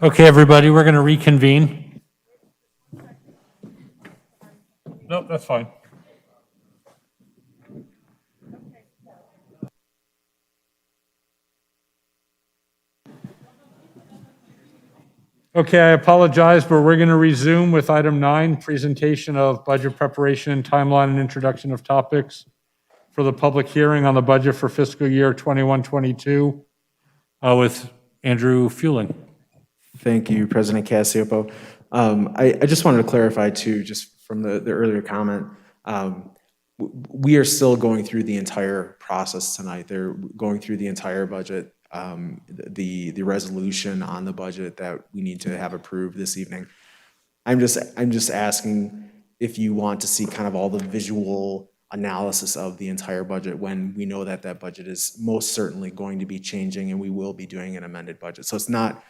Okay, everybody, we're going to reconvene. Nope, that's fine. Okay, I apologize, but we're going to resume with item 9, presentation of budget preparation, timeline, and introduction of topics for the public hearing on the budget for fiscal year 21-22 with Andrew Fueling. Thank you, President Cassioppo. I just wanted to clarify too, just from the earlier comment, we are still going through the entire process tonight. They're going through the entire budget, the resolution on the budget that we need to have approved this evening. I'm just asking if you want to see kind of all the visual analysis of the entire budget when we know that that budget is most certainly going to be changing and we will be doing an amended budget. So it's not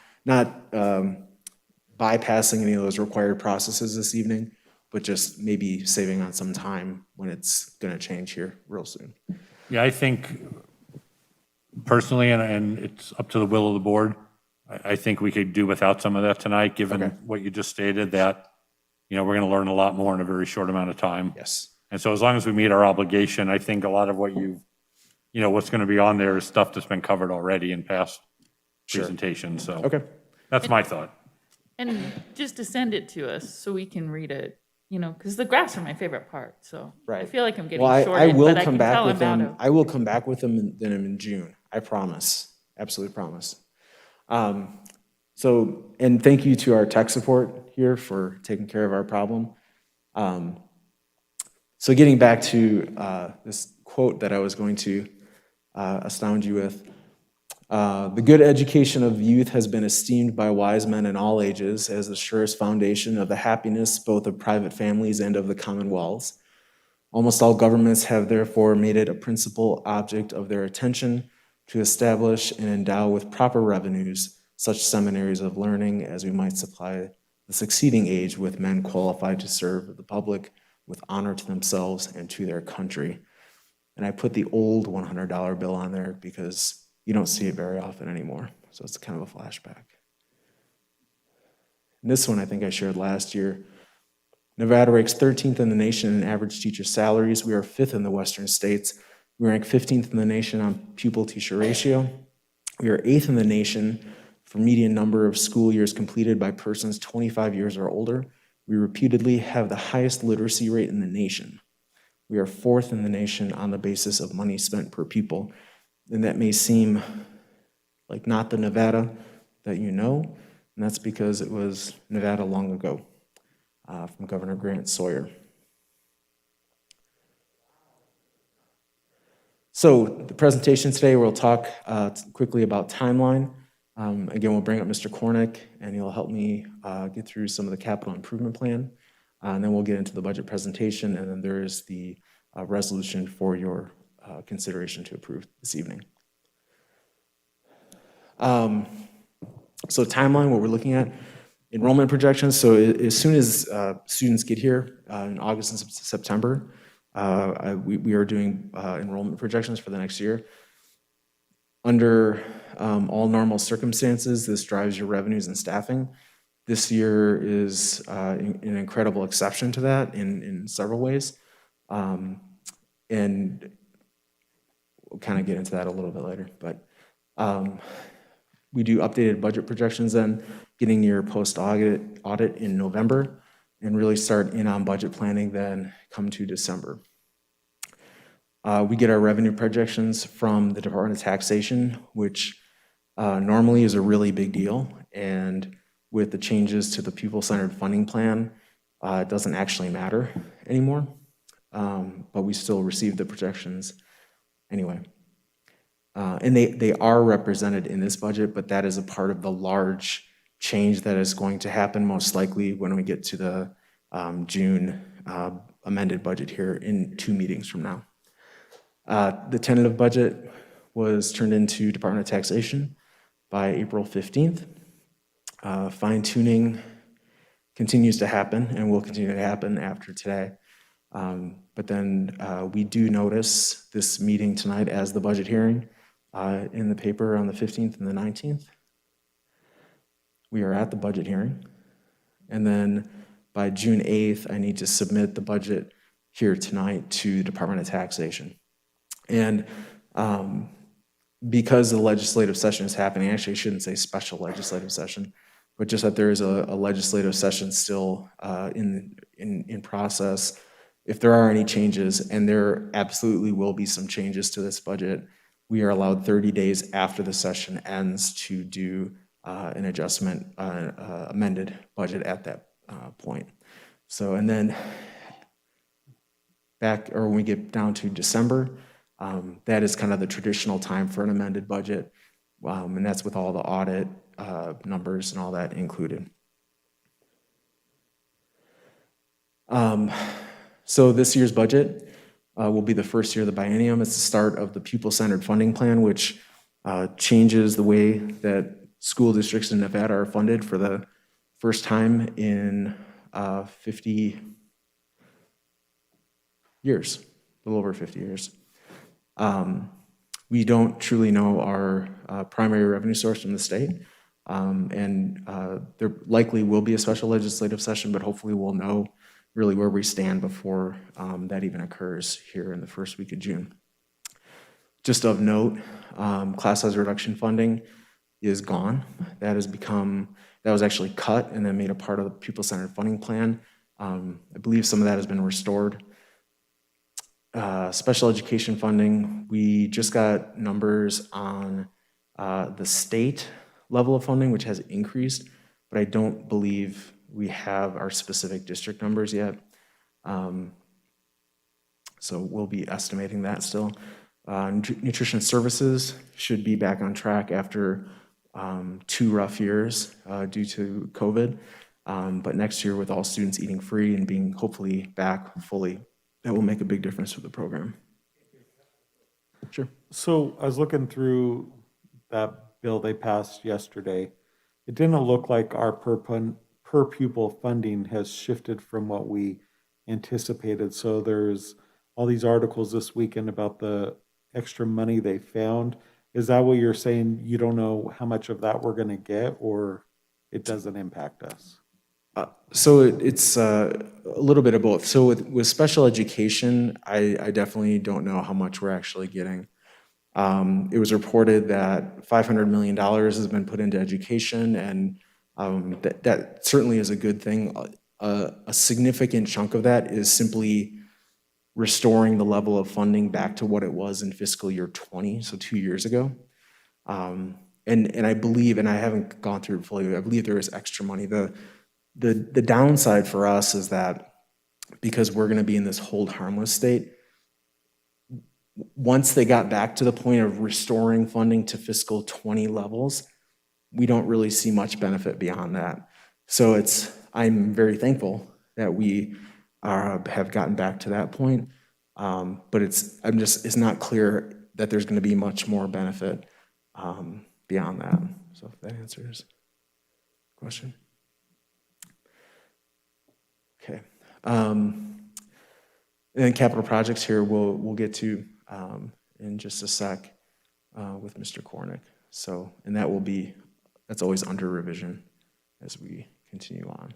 bypassing any of those required processes this evening, but just maybe saving on some time when it's going to change here real soon. Yeah, I think personally, and it's up to the will of the board, I think we could do without some of that tonight, given what you just stated, that, we're going to learn a lot more in a very short amount of time. Yes. And so as long as we meet our obligation, I think a lot of what what's going to be on there is stuff that's been covered already in past presentations. So that's my thought. And just to send it to us so we can read it, because the graphs are my favorite part. So I feel like I'm getting shorted, I will but I come can back tell with I'm out them. of. I will come back with them in June. I promise. Absolutely promise. And thank you to our tech support here for taking care of our problem. So getting back to this quote that I was going to astound you with. The good education of youth has been esteemed by wise men in all ages as the surest foundation of the happiness both of private families and of the commonwealths. Almost all governments have therefore made it a principal object of their attention to establish and endow with proper revenues such seminaries of learning as we might supply the succeeding age with men qualified to serve the public with honor to themselves and to their country. And I put the old $100 bill on there because you don't see it very often anymore. So it's kind of a flashback. And this one I think I shared last year. Nevada ranks 13th in the nation in average teacher salaries. We are 5th in the western states. We rank 15th in the nation on pupil-teacher ratio. We are 8th in the nation for median number of school years completed by persons 25 years or older. We reputedly have the highest literacy rate in the nation. We are 4th in the nation on the basis of money spent per pupil. And that may seem like not the Nevada that you know, and that's because it was Nevada long ago from Governor Grant Sawyer. So the presentation today, we'll talk quickly about timeline. Again, we'll bring up Mr. Cornick, and he'll help me get through some of the capital improvement plan. And then we'll get into the budget presentation, and then there is the resolution for your consideration to approve this evening. So timeline, what we're looking at, enrollment projections. So as soon as students get here in August and September, we are doing enrollment projections for the next year. Under all normal circumstances, this drives your revenues and staffing. This year is an incredible exception to that in several ways. And we'll kind of get into that a little bit later. But we do updated budget projections then, getting your post-audit in November, and really start in on budget planning then come to December. We get our revenue projections from the Department of Taxation, which normally is a really big deal. And with the changes to the pupil-centered funding plan, it doesn't actually matter anymore. But we still receive the projections anyway. And they are represented in this budget, but that is a part of the large change that is going to happen most likely when we get to the June amended budget here in 2 meetings from now. The tentative budget was turned into Department of Taxation by April 15th. Fine-tuning continues to happen and will continue to happen after today. But then we do notice this meeting tonight as the budget hearing in the paper on the 15th and the 19th. we are at the budget hearing. And then by June 8th, I need to submit the budget here tonight to the Department of Taxation. And because the legislative session is happening, actually I shouldn't say special legislative session, but just that there is a legislative session still in process. If there are any changes, and there absolutely will be some changes to this budget, we are allowed 30 days after the session ends to do an adjustment, amended budget at that point. So, and then when we get down to December, that is kind of the traditional time for an amended budget, and that's with all the audit numbers and all that included. So this year's budget will be the first year of the biennium. It's the start of the pupil-centered funding plan, which changes the way that school districts in Nevada are funded for the first time in 50 years, a little over 50 years. We don't truly know our primary revenue source from the state, and there likely will be a special legislative session, but hopefully we'll know really where we stand before that even occurs here in the first week of June. Just of note, class size reduction funding is gone. That was actually cut and then made a part of the pupil-centered funding plan. I believe some of that has been restored. Special education funding, we just got numbers on the state level of funding, which has increased, but I don't believe we have our specific district numbers yet. So we'll be estimating that still. Nutrition services should be back on track after 2 rough years due to COVID. But next year, with all students eating free and being hopefully back fully, that will make a big difference for the program. Sure. So I was looking through that bill they passed yesterday. It didn't look like our per pupil funding has shifted from what we anticipated. So there's all these articles this weekend about the extra money they found. Is that what you're saying? You don't know how much of that we're going to get, or it doesn't impact us? So it's a little bit of both. So with special education, I definitely don't know how much we're actually getting. It was reported that $500 million has been put into education, and that certainly is a good thing. A significant chunk of that is simply restoring the level of funding back to what it was in fiscal year 20, so 2 years ago. And I believe, and I haven't gone through it fully, I believe there is extra money. The downside for us is that because we're going to be in this hold harmless state, once they got back to the point of restoring funding to fiscal 20 levels, we don't really see much benefit beyond that. So I'm very thankful that we have gotten back to that point, but it's not clear that there's going to be much more benefit beyond that. So if that answers the question. Okay. And then capital projects here we'll get to in just a sec with Mr. Cornick. So, and that's always under revision as we continue on.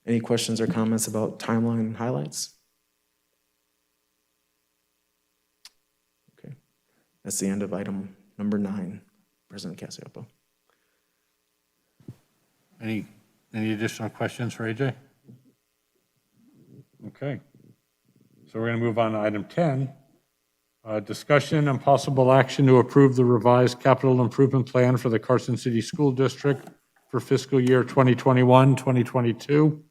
Any questions or comments about timeline highlights? Okay. That's the end of item number 9, President Cassioppo. Any additional questions for AJ? Okay. So we're going to move on to item 10. Discussion and possible action to approve the revised capital improvement plan for the Carson City School District for fiscal year 2021, 2022.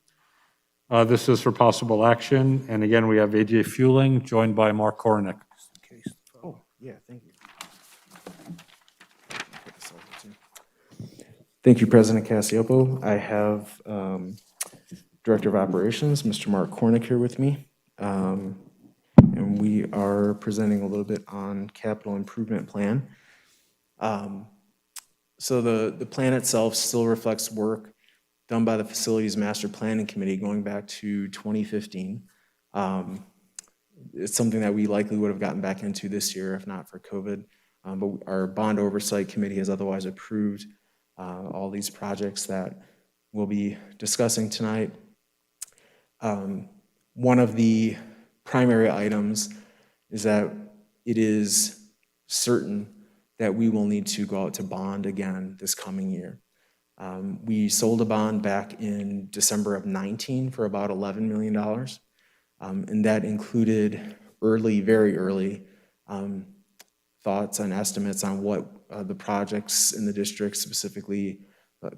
This is for possible action. And again, we have AJ Fueling joined by Mark Kornick. Oh, yeah, thank you. Thank you, President Cassioppo. I have Director of Operations, Mr. Mark Kornick, here with me. And we are presenting a little bit on capital improvement plan. So the plan itself still reflects work done by the Facilities Master Planning Committee going back to 2015. It's something that we likely would have gotten back into this year if not for COVID. But our Bond Oversight Committee has otherwise approved all these projects that we'll be discussing tonight. One of the primary items is that it is certain that we will need to go out to bond again this coming year. We sold a bond back in December of 19 for about $11 million. And that included very early thoughts and estimates on what the projects in the district, specifically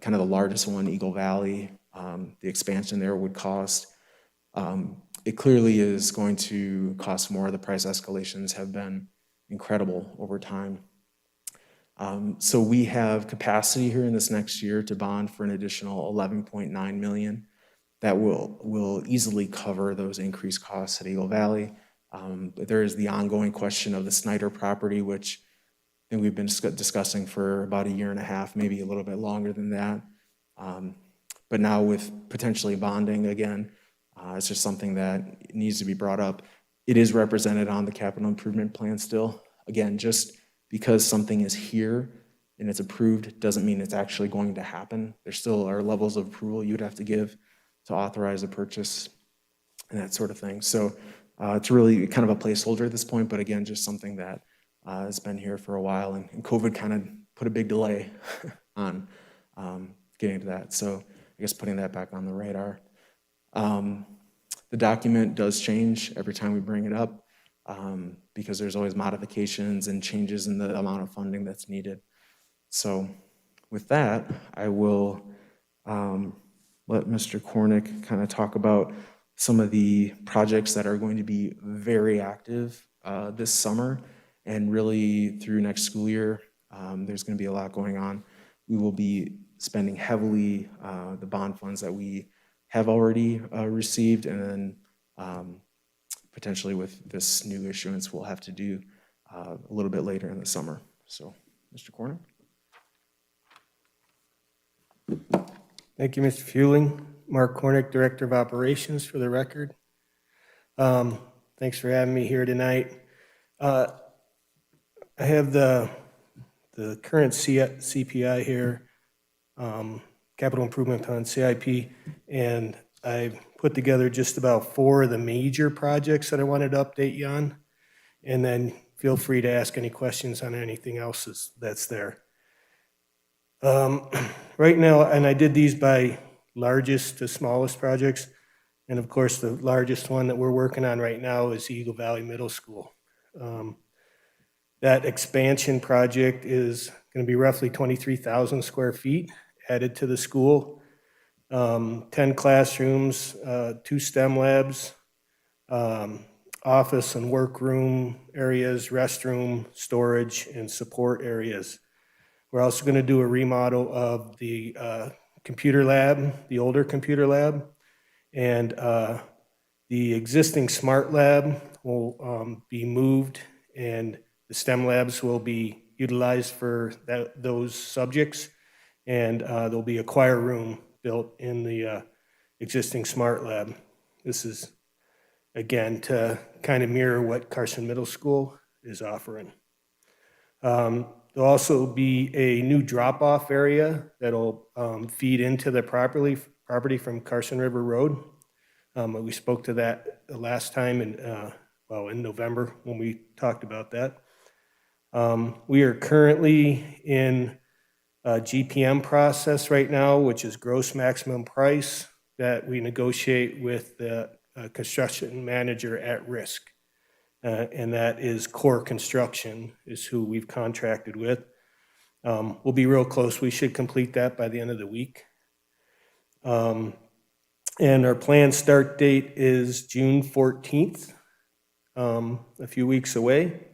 kind of the largest one, Eagle Valley, the expansion there would cost. It clearly is going to cost more. The price escalations have been incredible over time. So we have capacity here in this next year to bond for an additional $11.9 million. That will easily cover those increased costs at Eagle Valley. There is the ongoing question of the Snyder property, which I think we've been discussing for about 1.5 years, maybe a little bit longer than that. But now with potentially bonding again, it's just something that needs to be brought up. It is represented on the capital improvement plan still. Again, just because something is here and it's approved doesn't mean it's actually going to happen. There still are levels of approval you'd have to give to authorize a purchase and that sort of thing. So it's really kind of a placeholder at this point, but again, just something that has been here for a while, and COVID kind of put a big delay on getting to that. So I guess putting that back on the radar. The document does change every time we bring it up because there's always modifications and changes in the amount of funding that's needed. So with that, I will let Mr. Cornick kind of talk about some of the projects that are going to be very active this summer and really through next school year. There's going to be a lot going on. We will be spending heavily the bond funds that we have already received, and then potentially with this new issuance we'll have to do a little bit later in the summer. So, Mr. Cornick. Thank you, Mr. Fueling. Mark Cornick, Director of Operations, for the record. Thanks for having me here tonight. I have the current CPI here, Capital Improvement Fund, CIP, and I've put together just about 4 of the major projects that I wanted to update you on, and then feel free to ask any questions on anything else that's there. Right now, and I did these by largest to smallest projects, and of course the largest one that we're working on right now is Eagle Valley Middle School. That expansion project is going to be roughly 23,000 square feet added to the school, 10 classrooms, 2 STEM labs, office and workroom areas, restroom, storage, and support areas. We're also going to do a remodel of the computer lab, the older computer lab, and the existing smart lab will be moved, and the STEM labs will be utilized for those subjects, and there'll be a choir room built in the existing smart lab. This is, again, to kind of mirror what Carson Middle School is offering. There'll also be a new drop-off area that'll feed into the property from Carson River Road. We spoke to that the last time in November when we talked about that. We are currently in a GPM process right now, which is gross maximum price that we negotiate with the construction manager at risk. And that is Core Construction is who we've contracted with. We'll be real close. We should complete that by the end of the week. And our planned start date is June 14th, a few weeks away.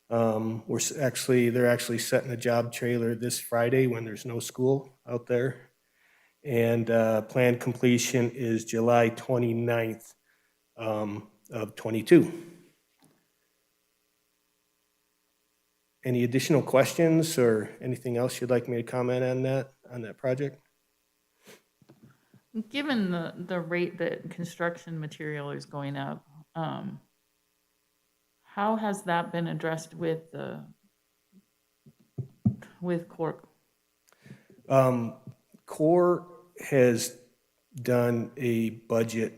They're actually setting a job trailer this Friday when there's no school out there. And planned completion is July 29th of 22. Any additional questions or anything else you'd like me to comment on that project? Given the rate that construction material is going up, how has that been addressed with Cork? Core has done a budget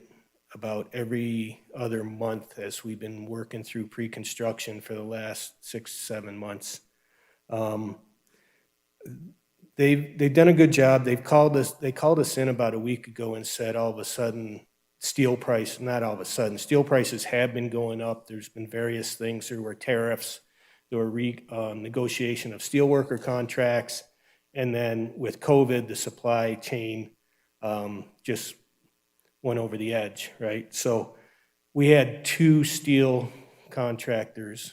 about every other month as we've been working through pre-construction for the last 6-7 months. They've done a good job. They called us in about a week ago and said all of a sudden steel prices have been going up. There's been various things. There were tariffs, there were negotiation of steelworker contracts, and then with COVID, the supply chain just went over the edge, right? So we had 2 steel subcontractors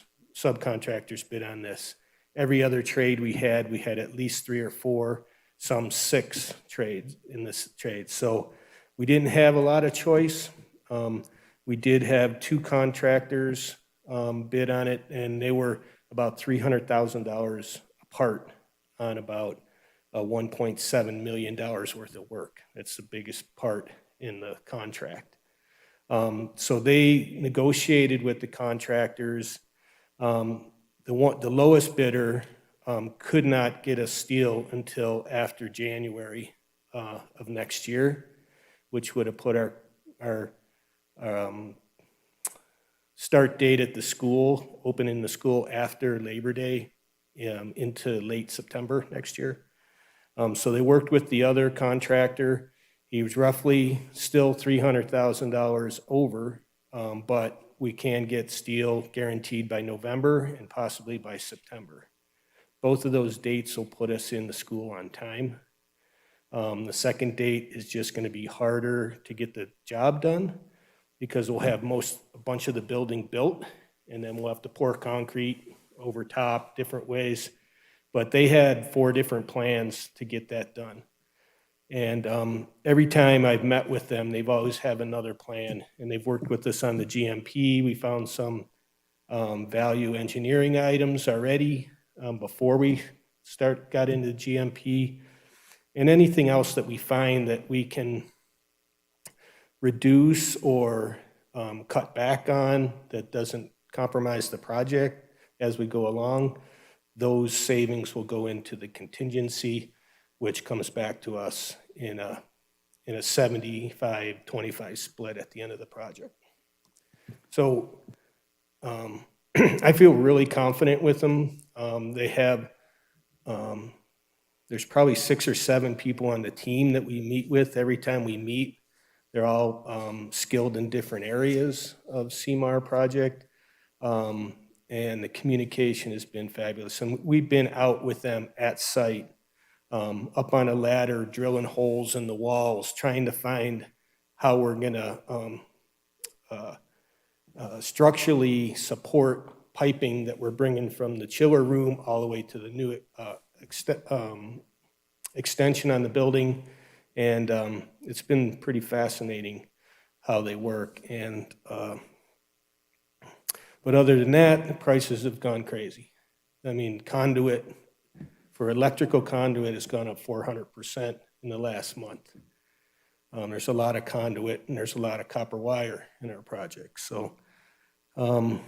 bid on this. Every other trade we had at least 3 or 4, some 6 trades in this trade. So we didn't have a lot of choice. We did have 2 contractors bid on it, and they were about $300,000 apart on about $1.7 million worth of work. That's the biggest part in the contract. So they negotiated with the contractors. The lowest bidder could not get us steel until after January of next year, which would have put our start date at the school, opening the school after Labor Day, into late September next year. So they worked with the other contractor. He was roughly still $300,000 over, but we can get steel guaranteed by November and possibly by September. Both of those dates will put us in the school on time. The second date is just going to be harder to get the job done because we'll have a bunch of the building built, and then we'll have to pour concrete over top different ways. But they had 4 different plans to get that done. And every time I've met with them, they've always have another plan, and they've worked with us on the GMP. We found some value engineering items already before we got into GMP, and anything else that we find that we can reduce or cut back on that doesn't compromise the project as we go along, those savings will go into the contingency, which comes back to us in a 75-25 split at the end of the project. So I feel really confident with them. They have, there's probably 6 or 7 people on the team that we meet with every time we meet. They're all skilled in different areas of CMAR project. And the communication has been fabulous. And we've been out with them at site, up on a ladder, drilling holes in the walls, trying to find how we're gonna structurally support piping that we're bringing from the chiller room all the way to the new extension on the building. And it's been pretty fascinating how they work. And but other than that, the prices have gone crazy. I mean, conduit, for electrical conduit has gone up 400% in the last month. There's a lot of conduit and there's a lot of copper wire in our project. So they're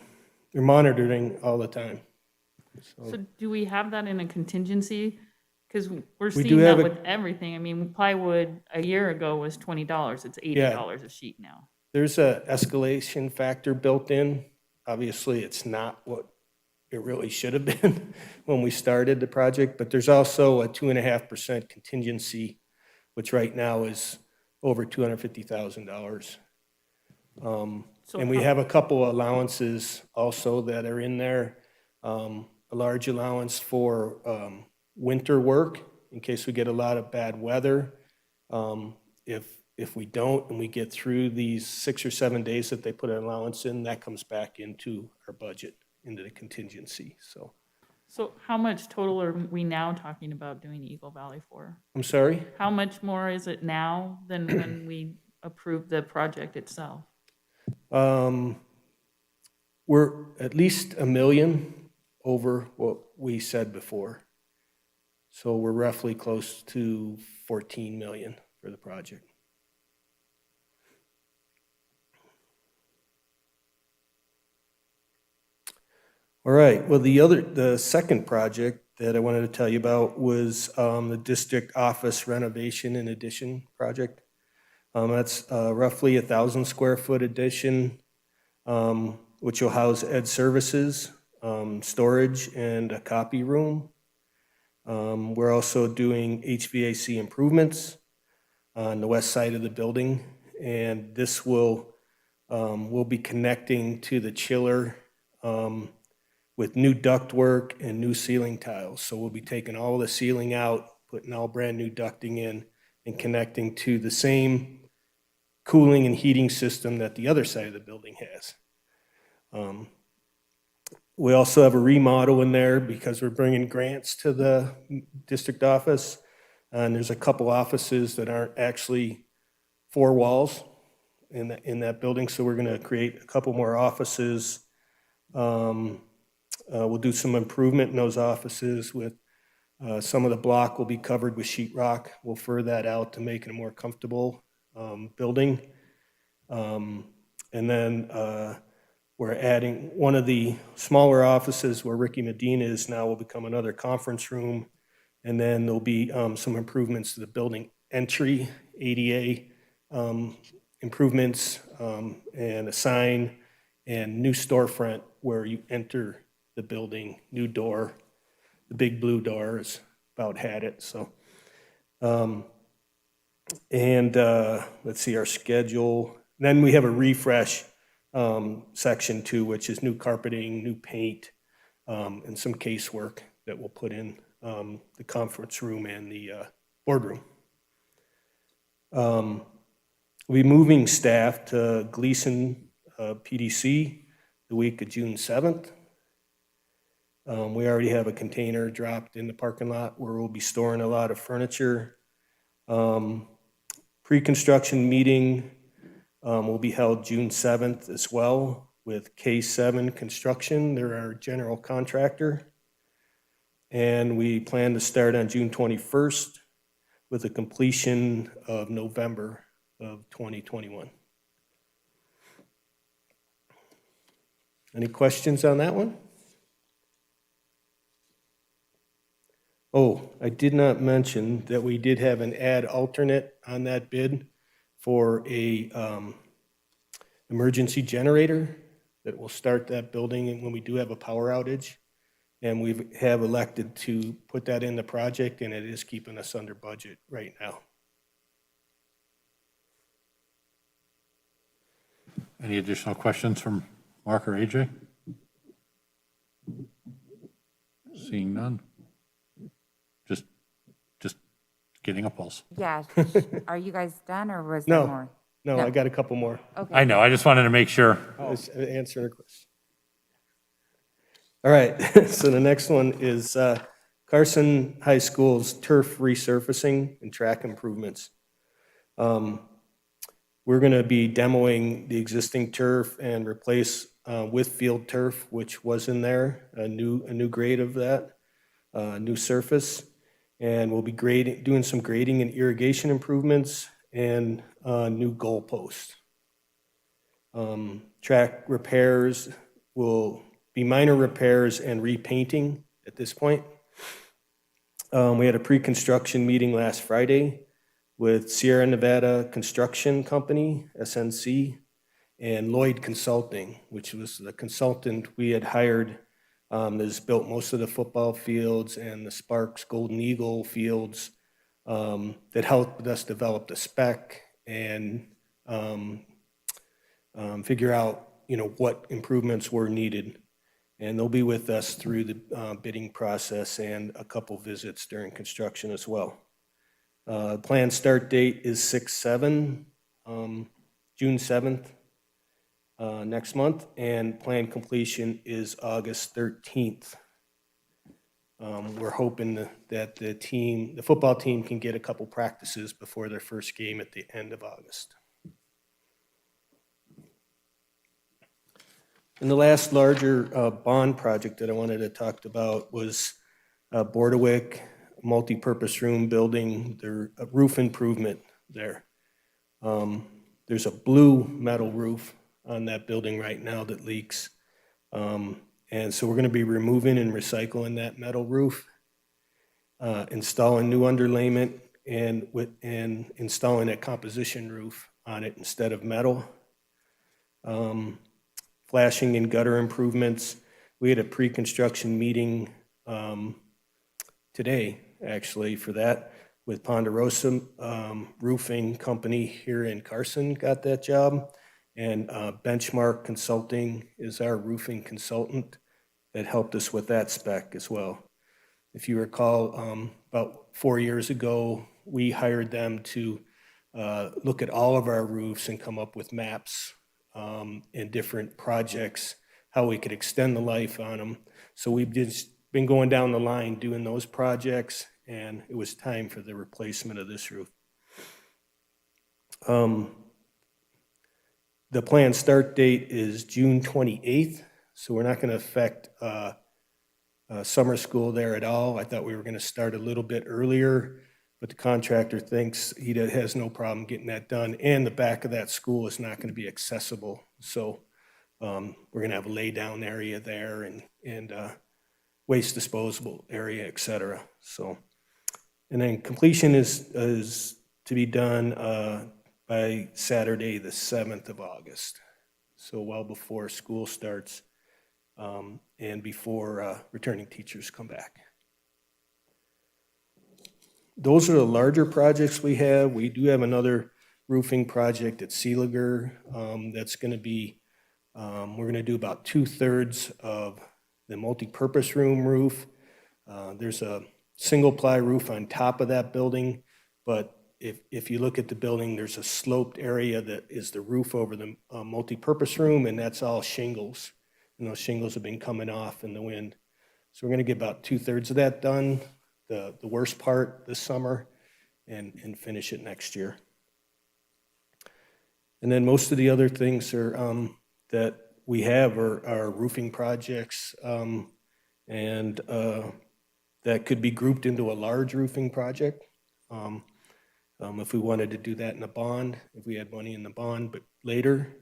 monitoring all the time. So do we have that in a contingency? Because we're We do seeing that have with everything. I mean, plywood a year ago was $20. It's $80 a sheet now. There's a escalation factor built in. Obviously, it's not what it really should have been when we started the project, but there's also a 2.5% contingency, which right now is over $250,000. And we have a couple allowances also that are in there. A large allowance for winter work in case we get a lot of bad weather. If we don't and we get through these 6 or 7 days that they put an allowance in, that comes back into our budget, into the contingency. So how much total are we now talking about doing Eagle Valley for? I'm sorry? How much more is it now than when we approved the project itself? We're at least $1 million over what we said before. So we're roughly close to 14 million for the project. All right, well, the second project that I wanted to tell you about was the district office renovation and addition project. That's roughly 1,000 square foot addition, which will house ed services, storage, and a copy room. We're also doing HVAC improvements on the west side of the building, and this will be connecting to the chiller with new ductwork and new ceiling tiles. So we'll be taking all the ceiling out, putting all brand new ducting in, and connecting to the same cooling and heating system that the other side of the building has. We also have a remodel in there because we're bringing grants to the district office. And there's a couple offices that aren't actually 4 walls in that building. So we're going to create a couple more offices. We'll do some improvement in those offices with some of the block will be covered with sheetrock. We'll fur that out to make it a more comfortable building. And then we're adding one of the smaller offices where Ricky Medina is now will become another conference room. And then there'll be some improvements to the building entry, ADA improvements, and a sign and new storefront where you enter the building, new door. The big blue door is about had it. So, let's see our schedule. Then we have a refresh section too, which is new carpeting, new paint, and some casework that we'll put in the conference room and the boardroom. We'll be moving staff to Gleason PDC the week of June 7th. We already have a container dropped in the parking lot where we'll be storing a lot of furniture. Pre-construction meeting will be held June 7th as well with K7 Construction. They're our general contractor. And we plan to start on June 21st with a completion of November of 2021. Any questions on that one? Oh, I did not mention that we did have an ad alternate on that bid for a emergency generator that will start that building when we do have a power outage. And we have elected to put that in the project, and it is keeping us under budget right now. Any additional questions from Mark or AJ? Seeing none. Just getting a pulse. Yeah. Are you guys done or was there more? No, I got a couple more. Okay. I know, I just wanted to make sure. Answering a question. All right, so the next one is Carson High School's turf resurfacing and track improvements. We're going to be demoing the existing turf and replace with field turf, which was in there, a new grade of that, new surface. And we'll be doing some grading and irrigation improvements and new goalposts. Track repairs will be minor repairs and repainting at this point. We had a pre-construction meeting last Friday with Sierra Nevada Construction Company, SNC, and Lloyd Consulting, which was the consultant we had hired that has built most of the football fields and the Sparks Golden Eagle fields that helped us develop the spec and figure out, what improvements were needed. And they'll be with us through the bidding process and a couple visits during construction as well. Planned start date is 6/7, June 7th next month, and planned completion is August 13th. We're hoping that the football team can get a couple practices before their first game at the end of August. And the last larger bond project that I wanted to talk about was Bordewick multi-purpose room building, their roof improvement there. There's a blue metal roof on that building right now that leaks. And so we're going to be removing and recycling that metal roof installing new underlayment and installing a composition roof on it instead of metal. Flashing and gutter improvements. We had a pre-construction meeting today, actually, for that with Ponderosa Roofing Company here in Carson got that job. And Benchmark Consulting is our roofing consultant that helped us with that spec as well. If you recall, about 4 years ago, we hired them to look at all of our roofs and come up with maps and different projects, how we could extend the life on them. So we've just been going down the line doing those projects, and it was time for the replacement of this roof. The planned start date is June 28th, so we're not going to affect summer school there at all. I thought we were going to start a little bit earlier, but the contractor thinks he has no problem getting that done, and the back of that school is not going to be accessible. So we're going to have a lay down area there and waste disposable area, et cetera. So, and then completion is to be done by Saturday, the 7th of August. So well before school starts and before returning teachers come back. Those are the larger projects we have. We do have another roofing project at Seeliger that's going to be, we're going to do about 2/3 of the multi-purpose room roof. There's a single ply roof on top of that building, but if you look at the building, there's a sloped area that is the roof over the multi-purpose room, and that's all shingles. And those shingles have been coming off in the wind. So we're going to get about 2/3 of that done, the worst part this summer, and finish it next year. And then most of the other things are that we have are roofing projects, and that could be grouped into a large roofing project. If we wanted to do that in a bond, if we had money in the bond, but later,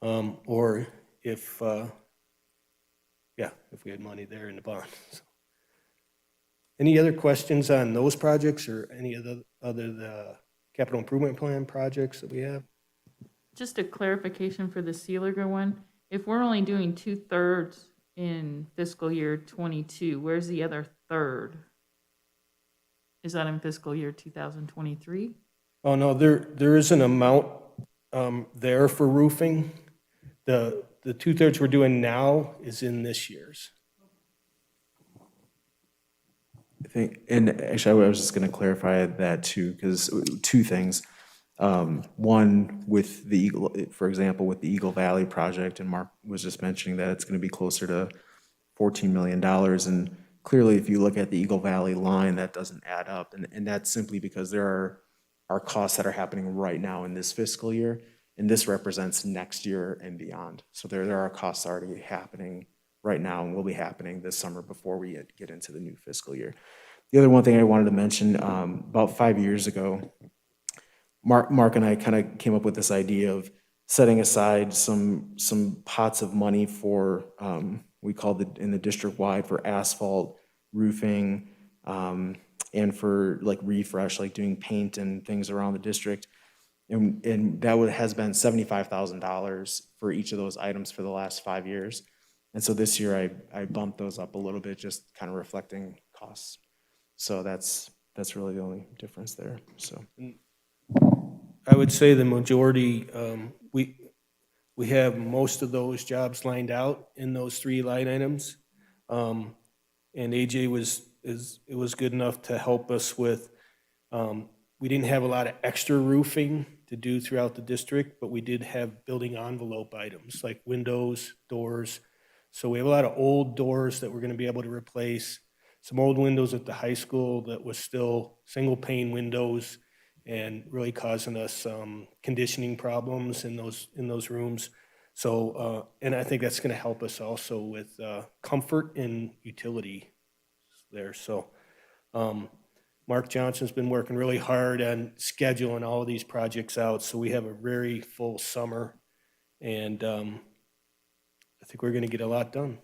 or if we had money there in the bond. So. Any other questions on those projects or any of the other capital improvement plan projects that we have? Just a clarification for the Seeliger one. If we're only doing 2/3 in fiscal year 22, where's the other third? Is that in fiscal year 2023? Oh, no, there is an amount there for roofing. The 2/3 we're doing now is in this year's. I think, and actually I was just going to clarify that too, because two things. One, with the Eagle, for example, with the Eagle Valley project, and Mark was just mentioning that it's going to be closer to $14 million. And clearly, if you look at the Eagle Valley line, that doesn't add up. And that's simply because there are costs that are happening right now in this fiscal year, and this represents next year and beyond. So there are costs already happening right now and will be happening this summer before we get into the new fiscal year. The other one thing I wanted to mention, about 5 years ago, Mark and I kind of came up with this idea of setting aside some pots of money for, we called it in the district-wide for asphalt, roofing, and for like refresh, like doing paint and things around the district. And that has been $75,000 for each of those items for the last 5 years. And so this year I bumped those up a little bit, just kind of reflecting costs. So that's really the only difference there. So I would say the majority, we have most of those jobs lined out in those 3 line items. And AJ was good enough to help us with, we didn't have a lot of extra roofing to do throughout the district, but we did have building envelope items like windows, doors. So we have a lot of old doors that we're going to be able to replace. Some old windows at the high school that was still single pane windows and really causing us conditioning problems in those rooms. So, and I think that's going to help us also with comfort and utility there. So, Mark Johnson's been working really hard on scheduling all of these projects out. So we have a very full summer, and I think we're going to get a lot done.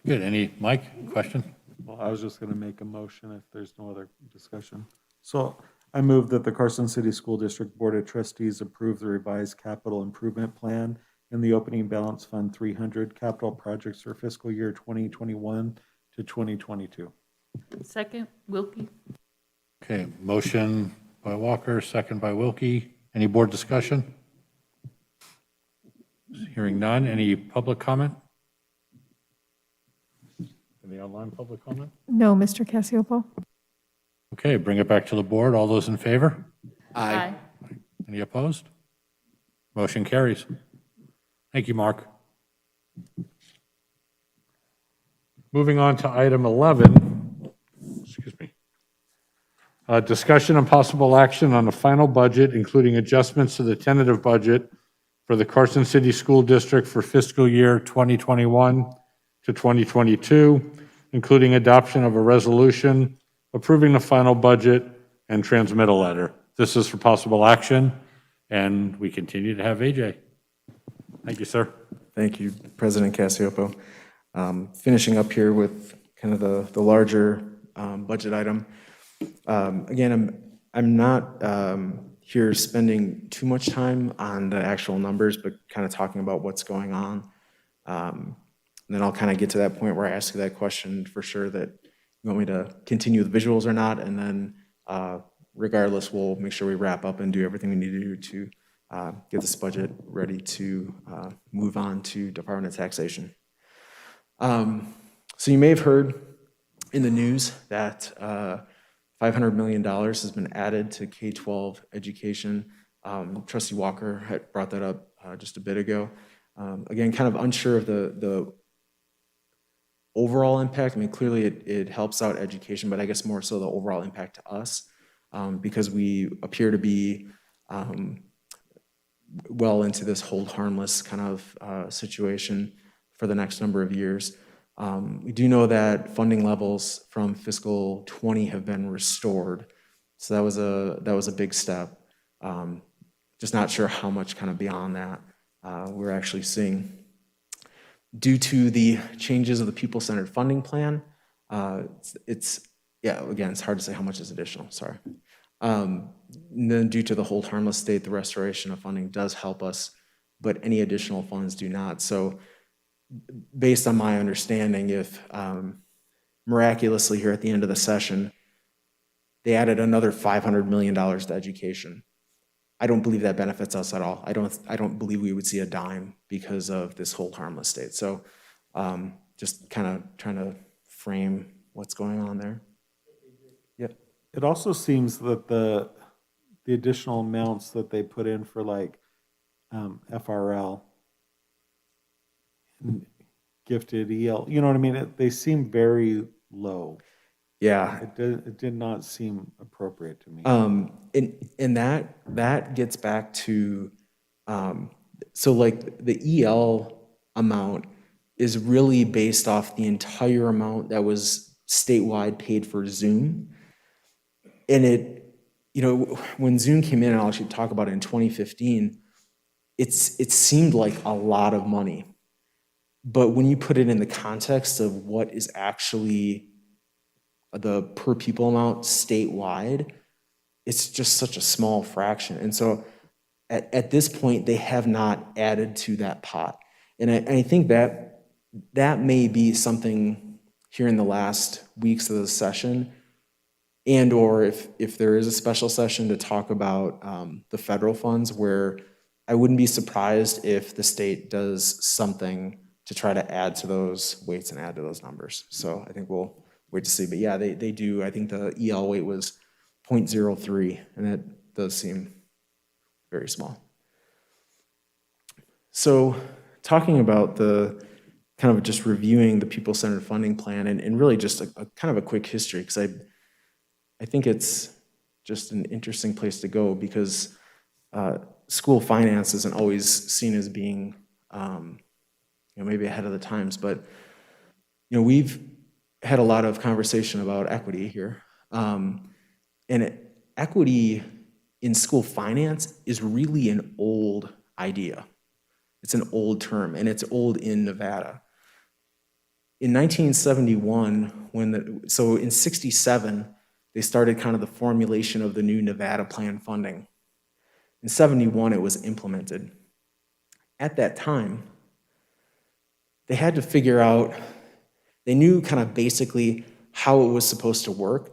Good. Mike, question? Well, I was just going to make a motion if there's no other discussion. So I move that the Carson City School District Board of Trustees approve the revised capital improvement plan and the opening balance fund 300 capital projects for fiscal year 2021 to 2022. Second, Wilkie. Okay, motion by Walker, second by Wilkie. Any board discussion? Hearing none. Any public comment? Any online public comment? No, Mr. Cassiopo. Okay, bring it back to the board. All those in favor? Aye. Any opposed? Motion carries. Thank you, Mark. Moving on to item 11. Excuse me. Discussion and possible action on the final budget, including adjustments to the tentative budget for the Carson City School District for fiscal year 2021 to 2022, including adoption of a resolution approving the final budget and transmit a letter. This is for possible action, and we continue to have AJ. Thank you, sir. Thank you, President Cassiopo. Finishing up here with kind of the larger budget item. Again, I'm not here spending too much time on the actual numbers, but kind of talking about what's going on. And then I'll kind of get to that point where I ask you that question for sure that you want me to continue the visuals or not, and then regardless, we'll make sure we wrap up and do everything we need to do to get this budget ready to move on to Department of Taxation. So you may have heard in the news that $500 million has been added to K-12 education. Trustee Walker had brought that up just a bit ago. Again, kind of unsure of the overall impact. I mean, clearly it helps out education, but I guess more so the overall impact to us, because we appear to be well into this hold harmless kind of situation for the next number of years. We do know that funding levels from fiscal 20 have been restored, so that was a big step. Just not sure how much kind of beyond that we're actually seeing. Due to the changes of the pupil-centered funding plan, it's hard to say how much is additional, sorry. And then due to the hold harmless state, the restoration of funding does help us, but any additional funds do not. So based on my understanding, if miraculously here at the end of the session, they added another $500 million to education, I don't believe that benefits us at all. I don't believe we would see a dime because of this hold harmless state. So just kind of trying to frame what's going on there. Yep. It also seems that the additional amounts that they put in for like FRL, gifted EL, you know what I mean? They seem very low. Yeah. It did not seem appropriate to me. And that gets back to, so like the EL amount is really based off the entire amount that was statewide paid for Zoom. And it, you know, when Zoom came in, and I'll actually talk about it in 2015, it seemed like a lot of money. But when you put it in the context of what is actually the per pupil amount statewide, it's just such a small fraction. And so at this point, they have not added to that pot. And I think that may be something here in the last weeks of the session, and or if there is a special session to talk about the federal funds, where I wouldn't be surprised if the state does something to try to add to those weights and add to those numbers. So I think we'll wait to see. But yeah, they do. I think the EL weight was 0.03, and that does seem very small. So talking about the kind of just reviewing the pupil-centered funding plan, and really just a kind of a quick history, because I think it's just an interesting place to go, because school finance isn't always seen as being maybe ahead of the times, but we've had a lot of conversation about equity here. And equity in school finance is really an old idea. It's an old term, and it's old in Nevada. In 1971, so in 67, they started kind of the formulation of the new Nevada plan funding. In 71, it was implemented. At that time, they had to figure out, they knew kind of basically how it was supposed to work,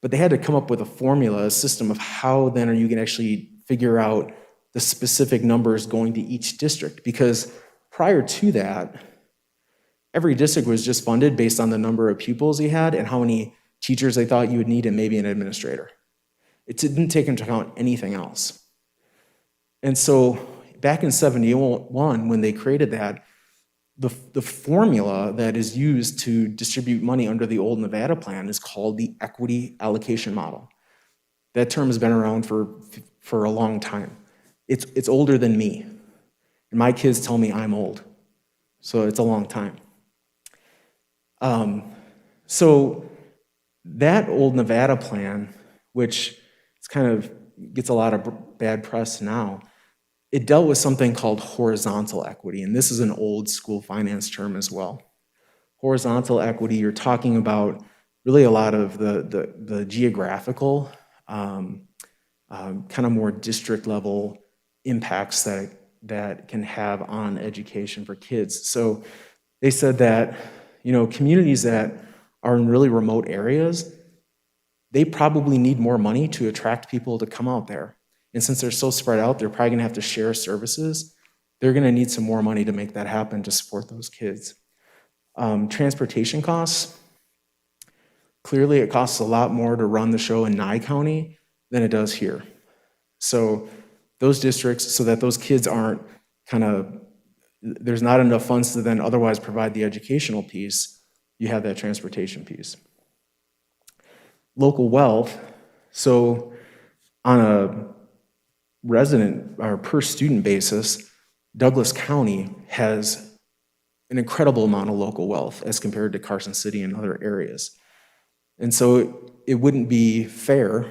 but they had to come up with a formula, a system of how then are you going to actually figure out the specific numbers going to each district. Because prior to that, every district was just funded based on the number of pupils you had and how many teachers they thought you would need and maybe an administrator. It didn't take into account anything else. And so back in 71, when they created that, the formula that is used to distribute money under the old Nevada plan is called the equity allocation model. That term has been around for a long time. It's older than me. And my kids tell me I'm old. So it's a long time. So that old Nevada plan, which is kind of gets a lot of bad press now, it dealt with something called horizontal equity, and this is an old school finance term as well. Horizontal equity, you're talking about really a lot of the geographical, kind of more district level impacts that can have on education for kids. So they said that, communities that are in really remote areas, they probably need more money to attract people to come out there. And since they're so spread out, they're probably gonna have to share services. They're gonna need some more money to make that happen to support those kids. Transportation costs. Clearly, it costs a lot more to run the show in Nye County than it does here. So those districts, so that those kids aren't there's not enough funds to then otherwise provide the educational piece, you have that transportation piece. Local wealth. So on a resident or per student basis, Douglas County has an incredible amount of local wealth as compared to Carson City and other areas. And so it wouldn't be fair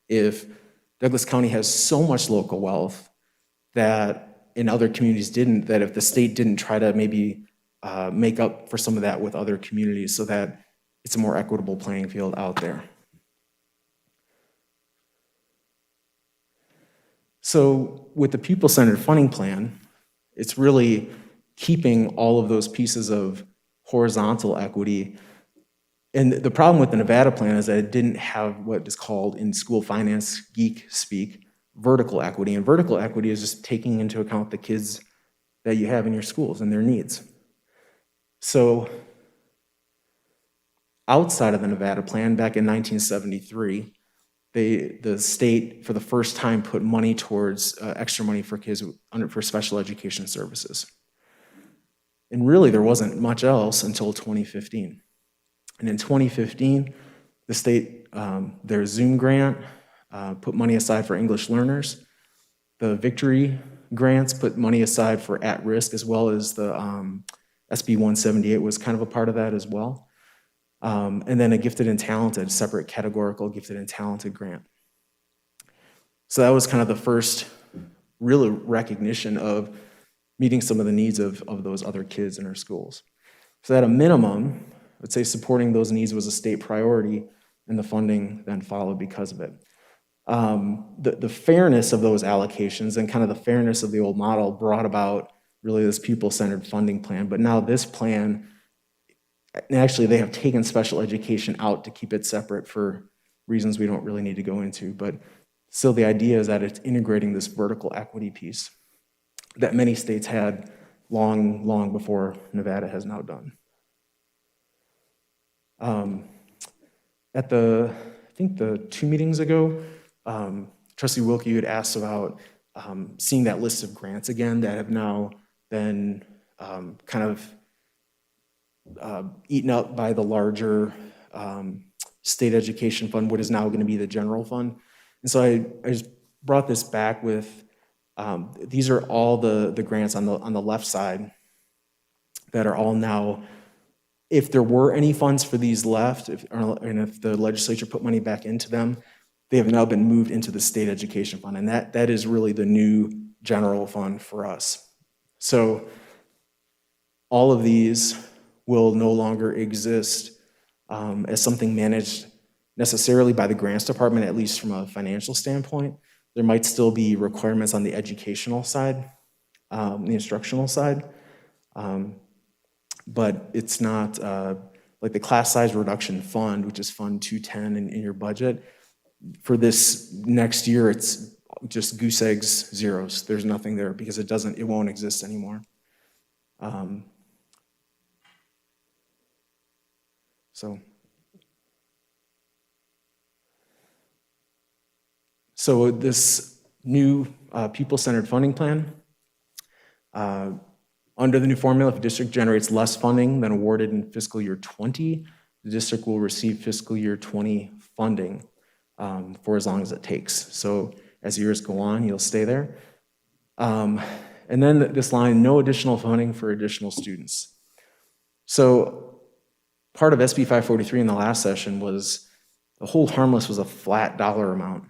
if Douglas County has so much local wealth that in other communities didn't, that if the state didn't try to maybe make up for some of that with other communities so that it's a more equitable playing field out there. So with the pupil-centered funding plan, it's really keeping all of those pieces of horizontal equity. And the problem with the Nevada plan is that it didn't have what is called in school finance geek speak, vertical equity. And vertical equity is just taking into account the kids that you have in your schools and their needs. So outside of the Nevada plan, back in 1973, the state, for the first time, put money towards extra money for kids for special education services. And really, there wasn't much else until 2015. And in 2015, the state, their Zoom grant, put money aside for English learners. The Retiree grants put money aside for at-risk, as well as the SB 178 was kind of a part of that as well. And then a gifted and talented, separate categorical gifted and talented grant. So that was kind of the first real recognition of meeting some of the needs of those other kids in our schools. So at a minimum, I would say supporting those needs was a state priority, and the funding then followed because of it. The fairness of those allocations and kind of the fairness of the old model brought about really this pupil-centered funding plan. But now this plan, actually, they have taken special education out to keep it separate for reasons we don't really need to go into. But still, the idea is that it's integrating this vertical equity piece that many states had long, long before Nevada has now done. I think the 2 meetings ago, Trustee Wilkie had asked about seeing that list of grants again that have now been kind of eaten up by the larger state education fund, what is now going to be the general fund. And so I just brought this back with, these are all the grants on the left side that are all now, if there were any funds for these left, and if the legislature put money back into them, they have now been moved into the state education fund. And that is really the new general fund for us. So all of these will no longer exist as something managed necessarily by the grants department, at least from a financial standpoint. There might still be requirements on the educational side, the instructional side, but it's not like the class size reduction fund, which is Fund 210 in your budget. For this next year, it's just goose eggs, zeros. There's nothing there because it won't exist anymore. So this new pupil-centered funding plan, under the new formula, if a district generates less funding than awarded in fiscal year 20, the district will receive fiscal year 20 funding for as long as it takes. So as years go on, you'll stay there. And then this line, no additional funding for additional students. So part of SB 543 in the last session was the whole harmless was a flat dollar amount.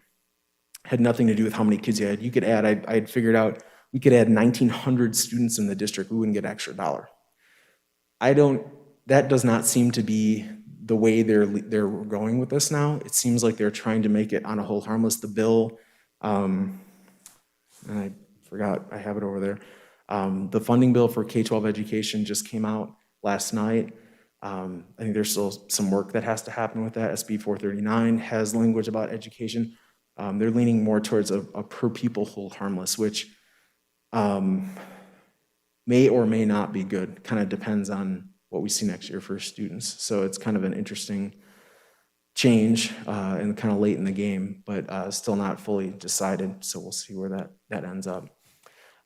Had nothing to do with how many kids you had. You could add, I had figured out, we could add 1,900 students in the district, we wouldn't get an extra dollar. That does not seem to be the way they're going with this now. It seems like they're trying to make it on a whole harmless. The bill, and I forgot, I have it over there. The funding bill for K-12 education just came out last night. I think there's still some work that has to happen with that. SB 439 has language about education. They're leaning more towards a per pupil hold harmless, which may or may not be good. Kind of depends on what we see next year for students. So it's kind of an interesting change and kind of late in the game, but still not fully decided. So we'll see where that ends up.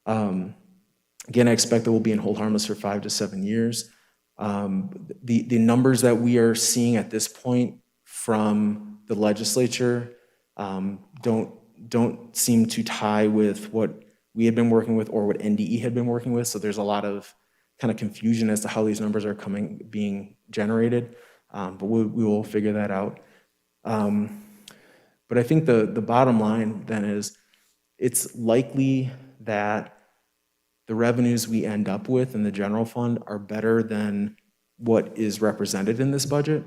Again, I expect that we'll be in hold harmless for 5 to 7 years. The numbers that we are seeing at this point from the legislature don't seem to tie with what we had been working with or what NDE had been working with. So there's a lot of kind of confusion as to how these numbers are being generated, but we will figure that out. But I think the bottom line then is it's likely that the revenues we end up with in the general fund are better than what is represented in this budget.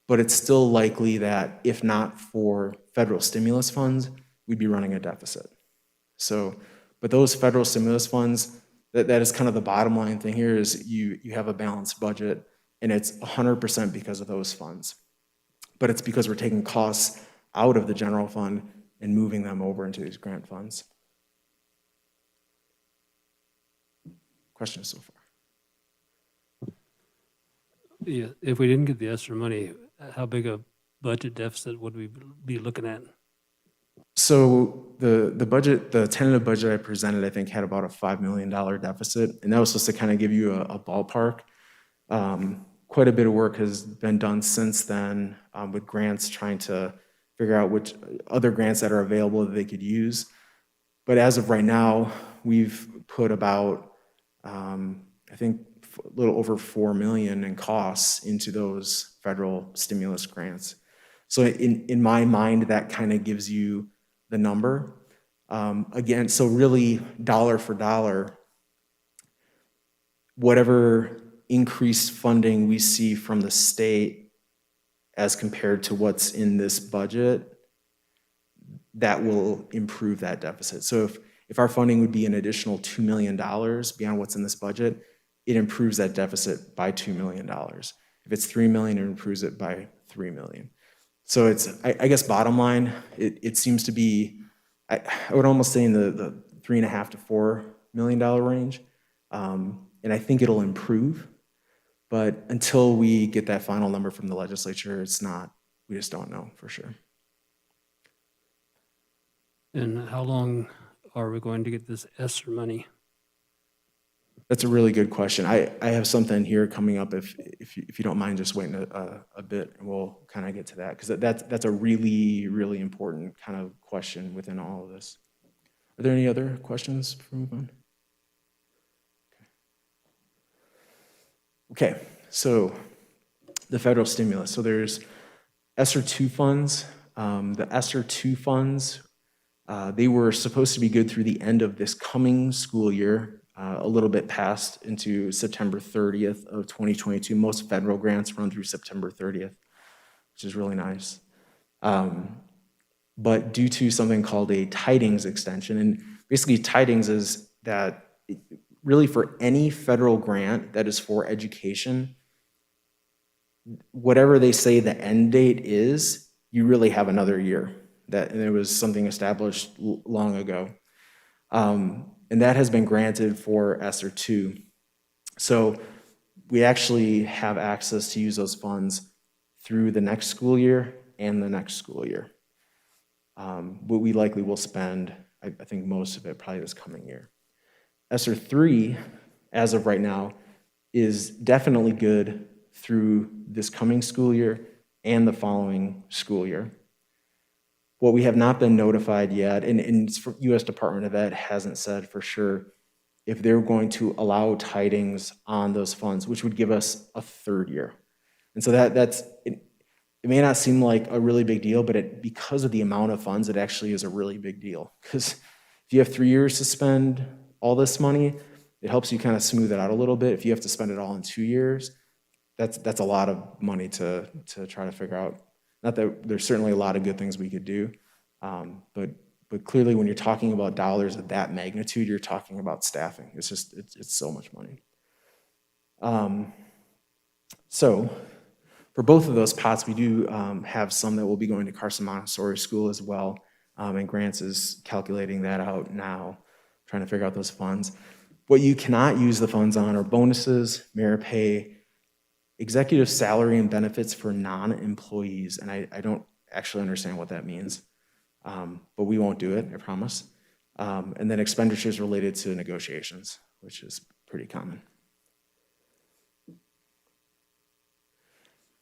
But it's still likely that if not for federal stimulus funds, we'd be running a deficit. So, but those federal stimulus funds, that is kind of the bottom line thing here is you have a balanced budget and it's 100% because of those funds. But it's because we're taking costs out of the general fund and moving them over into these grant funds. Questions so far? Yeah, if we didn't get the extra money, how big a budget deficit would we be looking at? So the budget, the tentative budget I presented, I think had about a $5 million deficit, and that was supposed to kind of give you a ballpark. Quite a bit of work has been done since then with grants trying to figure out which other grants that are available that they could use. But as of right now, we've put about, I think, a little over $4 million in costs into those federal stimulus grants. So in my mind, that kind of gives you the number. Again, so really dollar for dollar, whatever increased funding we see from the state as compared to what's in this budget, that will improve that deficit. So if our funding would be an additional $2 million beyond what's in this budget, it improves that deficit by $2 million. If it's $3 million, it improves it by $3 million. So it's, I guess bottom line, it seems to be, I would almost say in the $3.5 to $4 million range. And I think it'll improve, but until we get that final number from the legislature, it's not, we just don't know for sure. And how long are we going to get this ESSER money? That's a really good question. I have something here coming up if you don't mind just waiting a bit, and we'll kind of get to that, because that's a really, really important kind of question within all of this. Are there any other questions before we move on? Okay, so the federal stimulus. So there's ESSER 2 funds. The ESSER 2 funds, they were supposed to be good through the end of this coming school year. a little bit past into September 30th of 2022. Most federal grants run through September 30th, which is really nice. But due to something called a tidings extension, and basically tidings is that really for any federal grant that is for education, whatever they say the end date is, you really have another year. And it was something established long ago. And that has been granted for ESSER 2. So we actually have access to use those funds through the next school year and the next school year. But we likely will spend, I think most of it probably this coming year. ESSER 3, as of right now, is definitely good through this coming school year and the following school year. What we have not been notified yet, and U.S. Department of Ed hasn't said for sure if they're going to allow tidings on those funds, which would give us a third year. And so it may not seem like a really big deal, but because of the amount of funds, it actually is a really big deal. Because if you have 3 years to spend all this money, it helps you kind of smooth it out a little bit. If you have to spend it all in 2 years, that's a lot of money to try to figure out. Not that there's certainly a lot of good things we could do, but clearly when you're talking about dollars of that magnitude, you're talking about staffing. It's so much money. So for both of those pots, we do have some that will be going to Carson Montessori School as well, and Grants is calculating that out now, trying to figure out those funds. What you cannot use the funds on are bonuses, merit pay, executive salary and benefits for non-employees, and I don't actually understand what that means, but we won't do it, I promise. And then expenditures related to negotiations, which is pretty common.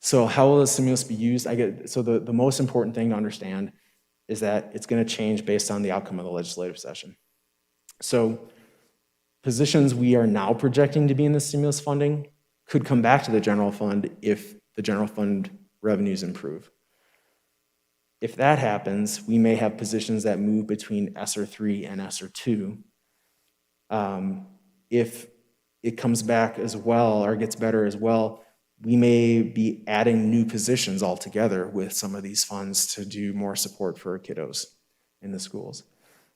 So how will the stimulus be used? So the most important thing to understand is that it's going to change based on the outcome of the legislative session. So positions we are now projecting to be in the stimulus funding could come back to the general fund if the general fund revenues improve. If that happens, we may have positions that move between ESSER 3 and ESSER 2. If it comes back as well or gets better as well, we may be adding new positions altogether with some of these funds to do more support for kiddos in the schools.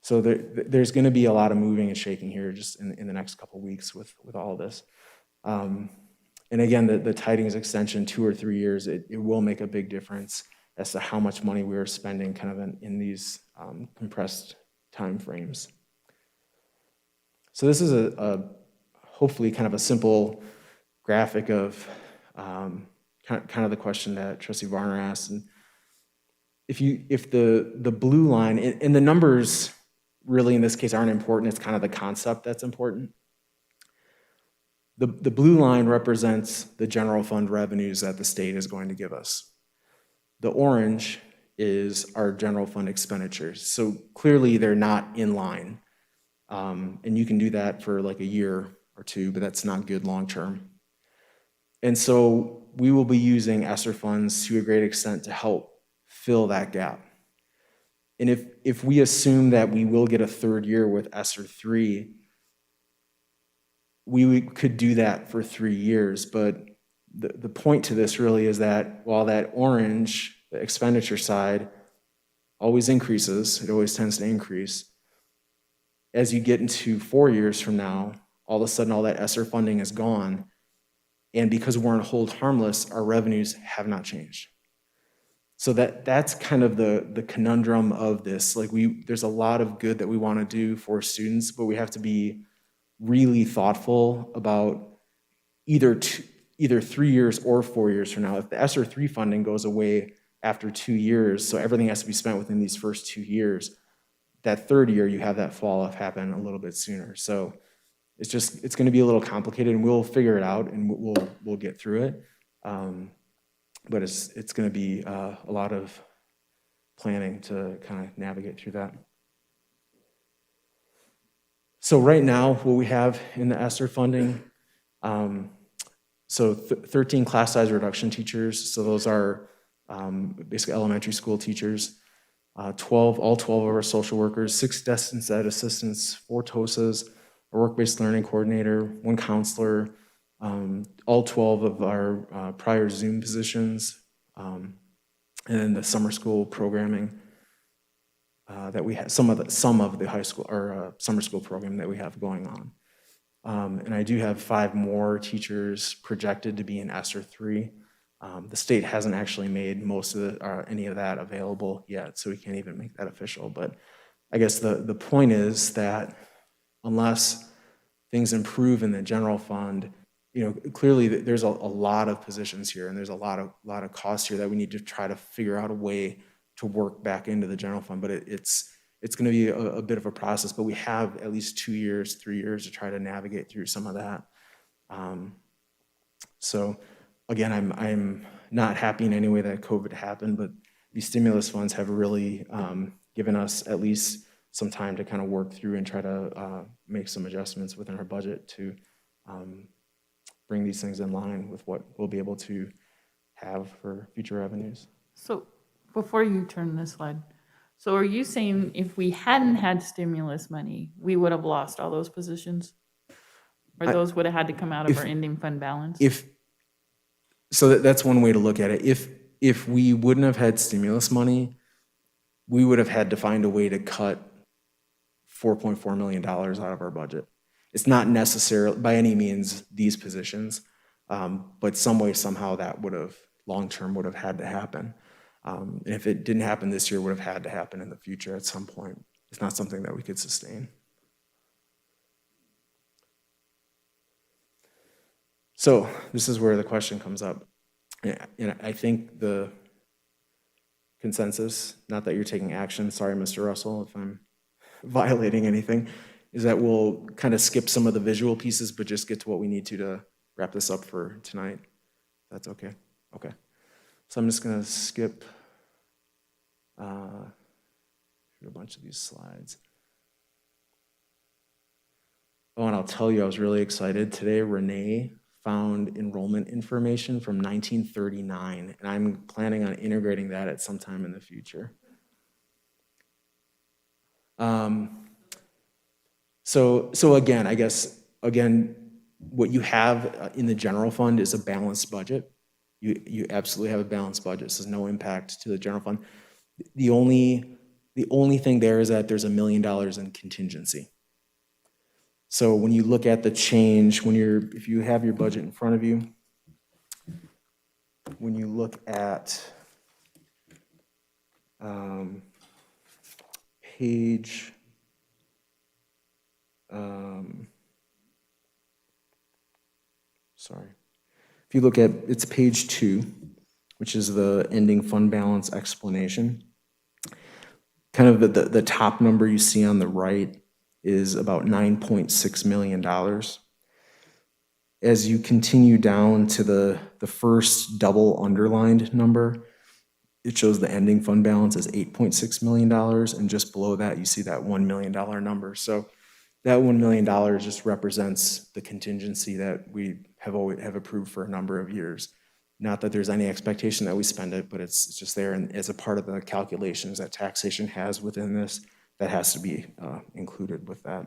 So there's going to be a lot of moving and shaking here just in the next couple of weeks with all of this. And again, the tidings extension, 2 or 3 years, it will make a big difference as to how much money we are spending kind of in these compressed time frames. So this is a hopefully kind of a simple graphic of kind of the question that Trustee Varner asked. And if the blue line, and the numbers really in this case aren't important, it's kind of the concept that's important. The blue line represents the general fund revenues that the state is going to give us. The orange is our general fund expenditures. So clearly they're not in line. And you can do that for like a year or two, but that's not good long term. And so we will be using ESSER funds to a great extent to help fill that gap. And if we assume that we will get a third year with ESSER 3, we could do that for 3 years, but the point to this really is that while that orange, the expenditure side, always increases, it always tends to increase, as you get into 4 years from now, all of a sudden all that ESSER funding is gone, and because we're on hold harmless, our revenues have not changed. So that's kind of the conundrum of this. Like there's a lot of good that we want to do for students, but we have to be really thoughtful about either 3 years or 4 years from now. If the ESSER 3 funding goes away after 2 years, so everything has to be spent within these first 2 years, that third year you have that fall off happen a little bit sooner. So it's going to be a little complicated, and we'll figure it out and we'll get through it. But it's going to be a lot of planning to kind of navigate through that. So right now, what we have in the ESSER funding, 13 class size reduction teachers. So those are basically elementary school teachers. All 12 of our social workers, 6 distance ed assistants, 4 TOSAs, a work-based learning coordinator, 1 counselor, all 12 of our prior Zoom positions, and then the summer school programming that we have, some of the high school or summer school program that we have going on. And I do have 5 more teachers projected to be in ESSER 3. The state hasn't actually made most of any of that available yet, so we can't even make that official. But I guess the point is that unless things improve in the general fund, clearly there's a lot of positions here, and there's a lot of costs here that we need to try to figure out a way to work back into the general fund. But it's going to be a bit of a process, but we have at least 2 years, 3 years to try to navigate through some of that. So again, I'm not happy in any way that COVID happened, but these stimulus funds have really given us at least some time to kind of work through and try to make some adjustments within our budget to bring these things in line with what we'll be able to have for future revenues. So before you turn this slide, so are you saying if we hadn't had stimulus money, we would have lost all those positions? Or those would have had to come out of our ending fund balance? So that's one way to look at it. If we wouldn't have had stimulus money, we would have had to find a way to cut $4.4 million out of our budget. It's not necessarily by any means these positions, but some way, somehow that would have, long-term would have had to happen. And if it didn't happen this year, it would have had to happen in the future at some point. It's not something that we could sustain. So this is where the question comes up. And I think the consensus, not that you're taking action, sorry, Mr. Russell, if I'm violating anything, is that we'll kind of skip some of the visual pieces, but just get to what we need to wrap this up for tonight. That's okay? Okay. So I'm just going to skip through a bunch of these slides. Oh, and I'll tell you, I was really excited. Today, Renee found enrollment information from 1939, and I'm planning on integrating that at some time in the future. So again, I guess, what you have in the general fund is a balanced budget. You absolutely have a balanced budget, so there's no impact to the general fund. The only thing there is that there's $1 million in contingency. So when you look at the change, if you have your budget in front of you, when you look at page, if you look at, it's page 2, which is the ending fund balance explanation. Kind of the top number you see on the right is about $9.6 million. As you continue down to the first double underlined number, it shows the ending fund balance is $8.6 million, and just below that you see that $1 million number. So that $1 million just represents the contingency that we have approved for a number of years. Not that there's any expectation that we spend it, but it's just there, and as a part of the calculations that taxation has within this, that has to be included with that.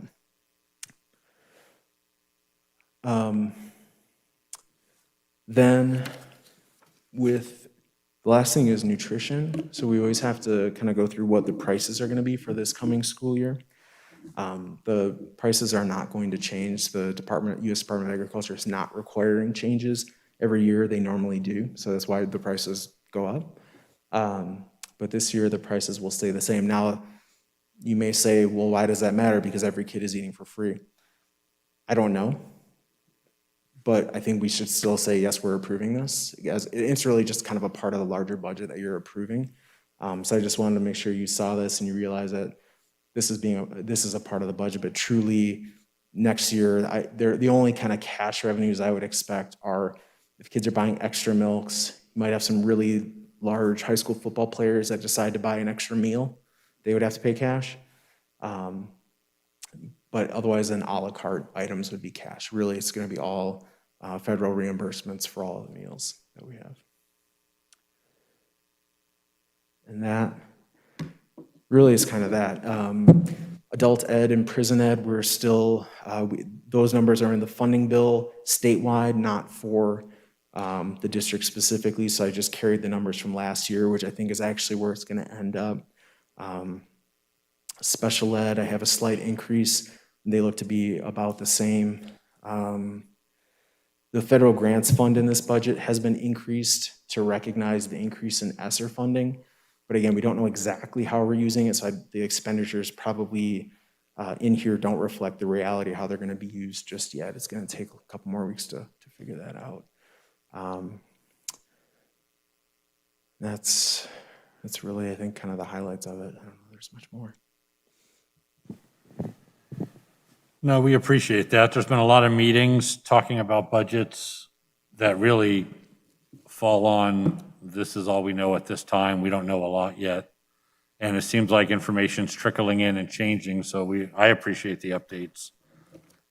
Then with the last thing is nutrition. So we always have to kind of go through what the prices are going to be for this coming school year. The prices are not going to change. The U.S. Department of Agriculture is not requiring changes every year. They normally do, so that's why the prices go up. But this year the prices will stay the same. Now, you may say, well, why does that matter? Because every kid is eating for free. I don't know. But I think we should still say, yes, we're approving this. It's really just kind of a part of the larger budget that you're approving. So I just wanted to make sure you saw this and you realize that this is a part of the budget. But truly, next year, the only kind of cash revenues I would expect are if kids are buying extra milks. You might have some really large high school football players that decide to buy an extra meal. They would have to pay cash. But otherwise, then a la carte items would be cash. Really, it's going to be all federal reimbursements for all of the meals that we have. And that really is kind of that. Adult ed and prison ed, we're still, those numbers are in the funding bill statewide, not for the district specifically. So I just carried the numbers from last year, which I think is actually where it's going to end up. Special ed, I have a slight increase. They look to be about the same. The federal grants fund in this budget has been increased to recognize the increase in ESSER funding. But again, we don't know exactly how we're using it, so the expenditures probably in here don't reflect the reality of how they're going to be used just yet. It's going to take a couple more weeks to figure that out. That's really, I think, kind of the highlights of it. I don't know if there's much more. No, we appreciate that. There's been a lot of meetings talking about budgets that really fall on, this is all we know at this time. We don't know a lot yet. And it seems like information's trickling in and changing, so I appreciate the updates.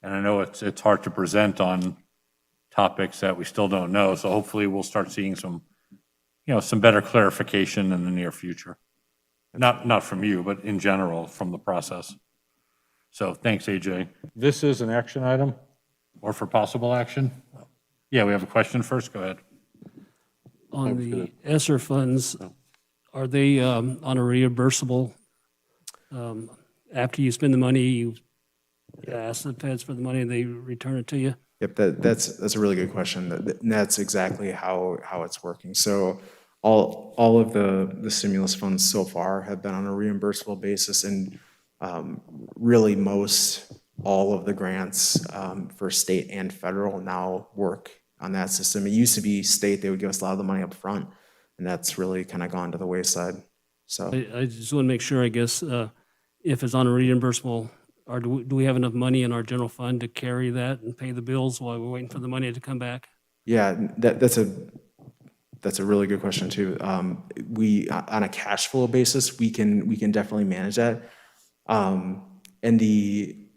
And I know it's hard to present on topics that we still don't know, so hopefully we'll start seeing some better clarification in the near future. Not from you, but in general, from the process. So thanks, AJ. This is an action item or for possible action? Yeah, we have a question first. Go ahead. On the ESSER funds, are they on a reimbursable? After you spend the money, you ask the feds for the money and they return it to you? Yep, that's a really good question. And that's exactly how it's working. So all of the stimulus funds so far have been on a reimbursable basis, and really all of the grants for state and federal now work on that system. It used to be state, they would give us a lot of the money up front, and that's really kind of gone to the wayside. So I just want to make sure, I guess, if it's on a reimbursable, or do we have enough money in our general fund to carry that and pay the bills while we're waiting for the money to come back? Yeah, that's a really good question too. We, on a cash flow basis, we can definitely manage that.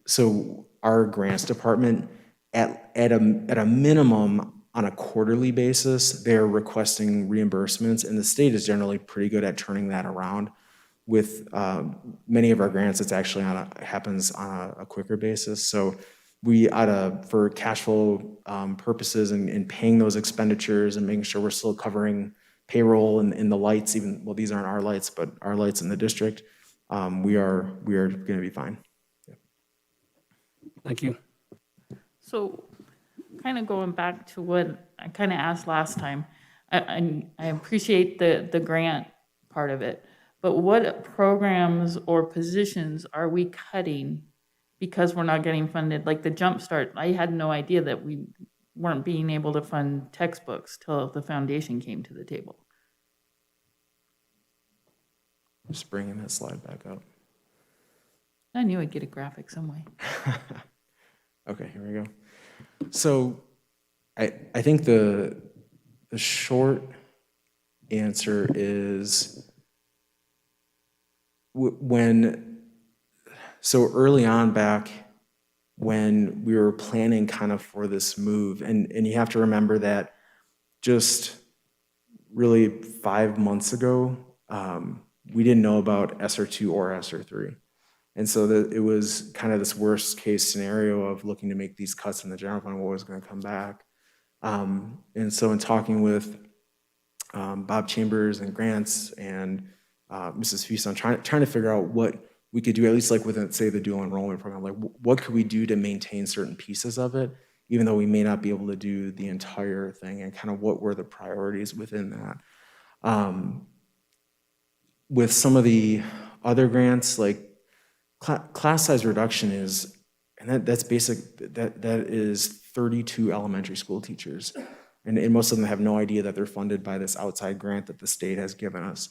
So our grants department, at a minimum, on a quarterly basis, they're requesting reimbursements, and the state is generally pretty good at turning that around. With many of our grants, it's actually happens on a quicker basis. So we, for cash flow purposes and paying those expenditures and making sure we're still covering payroll and the lights, even, well, these aren't our lights, but our lights in the district, we are going to be fine. Yeah. Thank you. So kind of going back to what I kind of asked last time, I appreciate the grant part of it, but what programs or positions are we cutting because we're not getting funded? Like the Jump Start, I had no idea that we weren't being able to fund textbooks till the foundation came to the table. Just bringing that slide back up. I knew I'd get a graphic some way. Okay, here we go. So I think the short answer is so early on back when we were planning kind of for this move, and you have to remember that just really 5 months ago, we didn't know about ESSER 2 or ESSER 3. And so it was kind of this worst case scenario of looking to make these cuts in the general fund, what was going to come back. And so in talking with Bob Chambers and Grants and Mrs. Feason, trying to figure out what we could do, at least like within, say, the dual enrollment program, like what could we do to maintain certain pieces of it, even though we may not be able to do the entire thing, and kind of what were the priorities within that. With some of the other grants, like class size reduction is, and that's basic, that is 32 elementary school teachers. And most of them have no idea that they're funded by this outside grant that the state has given us.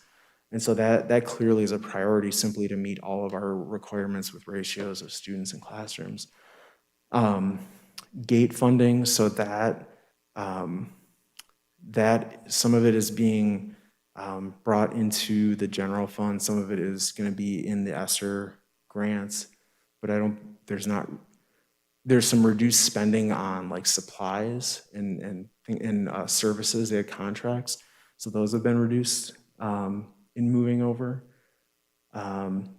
And so that clearly is a priority, simply to meet all of our requirements with ratios of students in classrooms. Gate funding, so that some of it is being brought into the general fund, some of it is going to be in the ESSER grants, but there's some reduced spending on like supplies and services. They had contracts, so those have been reduced in moving over.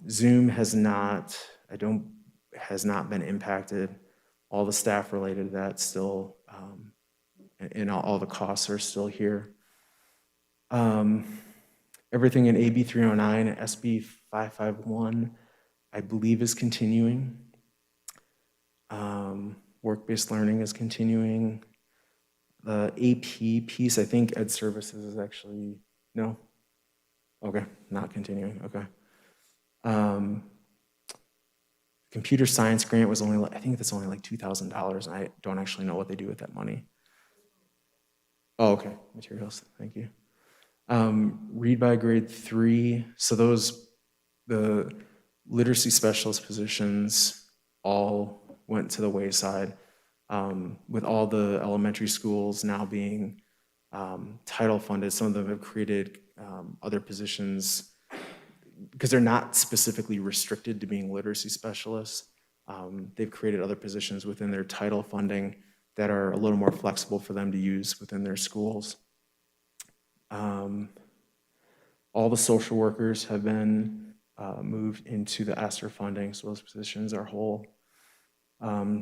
Zoom has not, has not been impacted. All the staff related to that still, and all the costs are still here. Everything in AB 309, SB 551, I believe is continuing. Work-based learning is continuing. The AP piece, I think Ed Services is actually, no? Okay, not continuing, okay. Computer science grant was only, I think that's only like $2,000, and I don't actually know what they do with that money. Oh, okay, materials, thank you. Read by grade 3, so the literacy specialist positions all went to the wayside, with all the elementary schools now being title funded. Some of them have created other positions because they're not specifically restricted to being literacy specialists. They've created other positions within their title funding that are a little more flexible for them to use within their schools. All the social workers have been moved into the ESSER funding, so those positions are whole.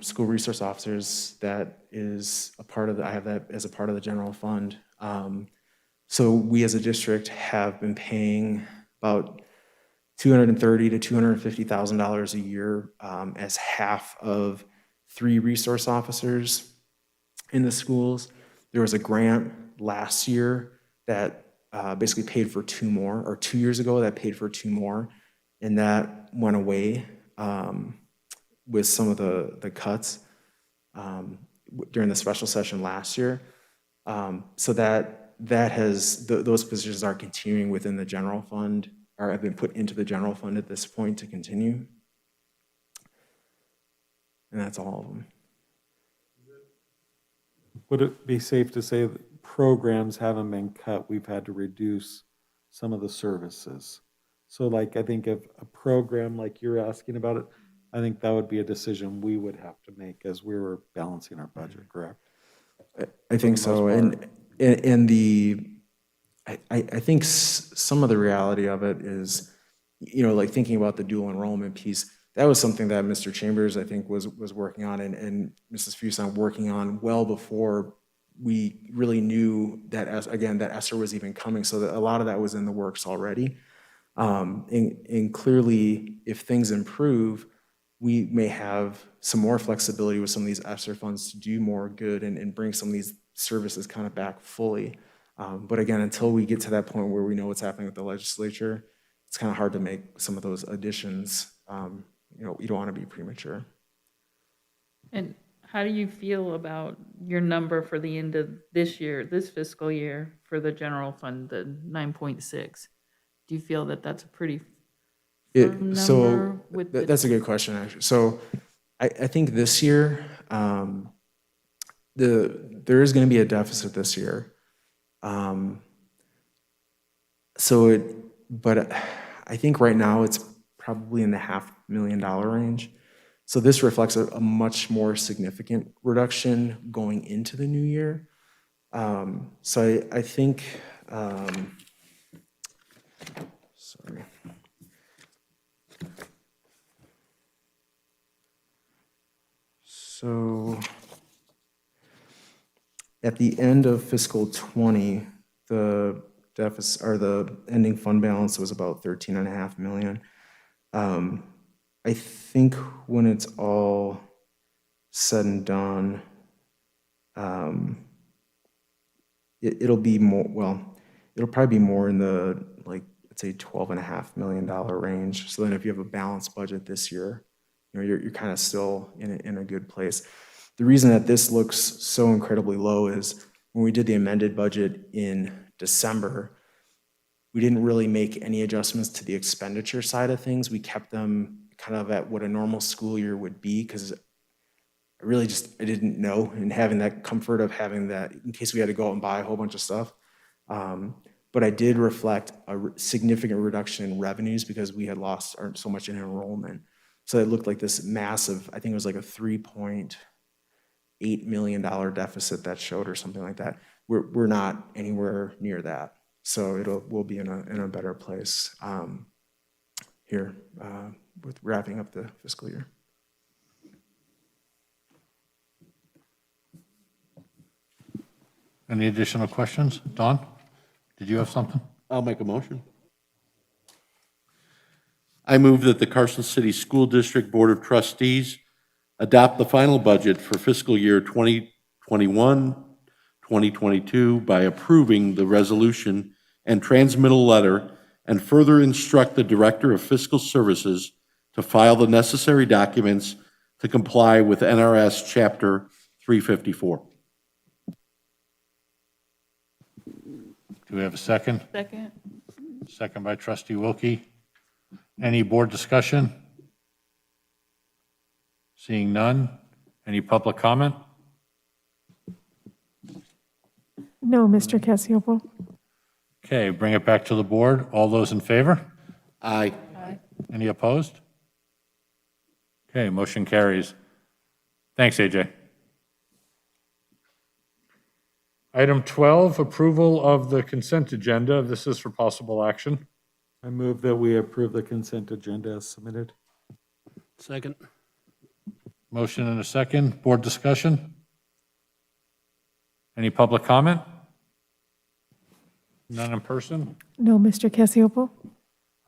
School resource officers, that is a part of the, I have that as a part of the general fund. So we as a district have been paying about $230,000 to $250,000 a year as half of 3 resource officers in the schools. There was a grant last year that basically paid for 2 more, or 2 years ago that paid for 2 more, and that went away with some of the cuts during the special session last year. So that has, those positions are continuing within the general fund, or have been put into the general fund at this point to continue. And that's all of them. Would it be safe to say that programs haven't been cut, we've had to reduce some of the services? So like, I think if a program like you're asking about it, I think that would be a decision we would have to make as we were balancing our budget, correct? I think so, and I think some of the reality of it is, you know, like thinking about the dual enrollment piece, that was something that Mr. Chambers, I think, was working on, and Mrs. Fuson working on well before we really knew that, that ESSER was even coming, so that a lot of that was in the works already. And clearly, if things improve, we may have some more flexibility with some of these ESSER funds to do more good and bring some of these services kind of back fully. But again, until we get to that point where we know what's happening with the legislature, it's kind of hard to make some of those additions. You know, you don't want to be premature. And how do you feel about your number for the end of this year, this fiscal year, for the general fund, the 9.6? Do you feel that that's a pretty firm number? That's a good question, actually. So I think this year, there is going to be a deficit this year. But I think right now it's probably in the $500,000 range. So this reflects a much more significant reduction going into the new year. So I think, sorry. So at the end of fiscal 20, the deficit, or the ending fund balance, was about $13.5 million. I think when it's all said and done, it'll be more, well, it'll probably be more in the, like, let's say $12.5 million range. So then if you have a balanced budget this year, you know, you're kind of still in a good place. The reason that this looks so incredibly low is when we did the amended budget in December, we didn't really make any adjustments to the expenditure side of things. We kept them kind of at what a normal school year would be, because I didn't know, and having that comfort of having that in case we had to go out and buy a whole bunch of stuff. But I did reflect a significant reduction in revenues because we had lost so much in enrollment. So it looked like this massive, I think it was like a $3.8 million deficit that showed, or something like that. We're not anywhere near that. So we'll be in a better place here with wrapping up the fiscal year. Any additional questions? Don, did you have something? I'll make a motion. I move that the Carson City School District Board of Trustees adopt the final budget for fiscal year 2021, 2022 by approving the resolution and transmittal letter, and further instruct the Director of Fiscal Services to file the necessary documents to comply with NRS Chapter 354. Do we have a second? Second. Second by trustee Wilkie. Any board discussion? Seeing none. Any public comment? No, Mr. Cassiopo. Okay, bring it back to the board. All those in favor? Aye. Any opposed? Okay, motion carries. Thanks, AJ. Item 12, approval of the consent agenda. This is for possible action. I move that we approve the consent agenda as submitted. Second. Motion and a second. Board discussion? Any public comment? None in person? No, Mr. Cassiopo.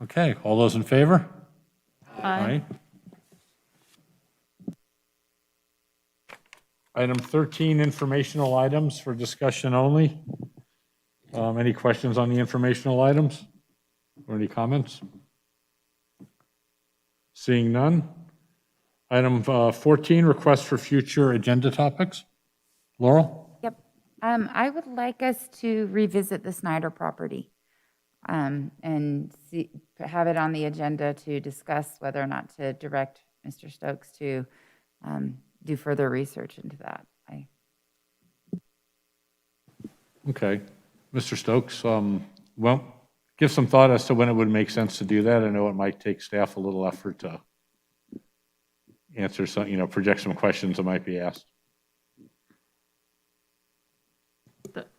Okay, all those in favor? Aye. Item 13, informational items for discussion only. Any questions on the informational items? Or any comments? Seeing none. Item 14, request for future agenda topics. Laurel? Yep. I would like us to revisit the Snyder property and have it on the agenda to discuss whether or not to direct Mr. Stokes to do further research into that. Okay. Mr. Stokes, well, give some thought as to when it would make sense to do that. I know it might take staff a little effort to answer some, project some questions that might be asked.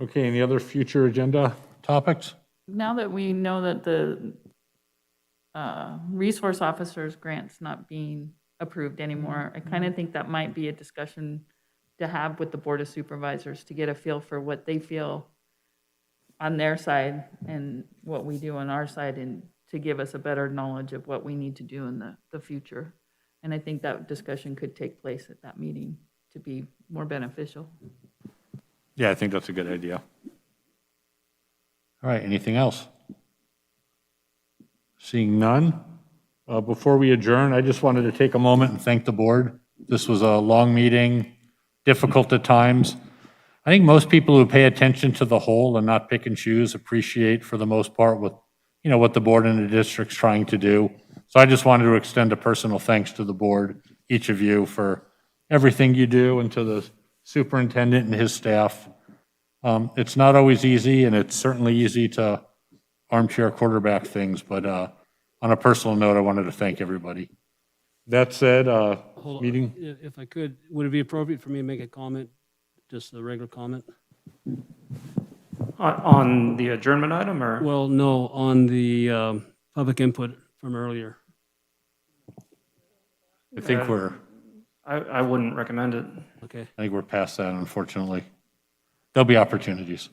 Okay, any other future agenda topics? Now that we know that the resource officer's grant's not being approved anymore, I kind of think that might be a discussion to have with the Board of Supervisors to get a feel for what they feel on their side and what we do on our side, and to give us a better knowledge of what we need to do in the future. And I think that discussion could take place at that meeting to be more beneficial. Yeah, I think that's a good idea. All right, anything else? Seeing none. Before we adjourn, I just wanted to take a moment and thank the board. This was a long meeting, difficult at times. I think most people who pay attention to the whole and not pick and choose appreciate, for the most part, what the board and the district's trying to do. So I just wanted to extend a personal thanks to the board, each of you, for everything you do, and to the superintendent and his staff. It's not always easy, and it's certainly easy to armchair quarterback things, but on a personal note, I wanted to thank everybody. That said, Hold on. meeting. If I could, would it be appropriate for me to make a comment, just a regular comment? On the adjournment item, or? Well, no, on the public input from earlier. I think I wouldn't recommend it. Okay. I think we're past that, unfortunately. There'll be opportunities.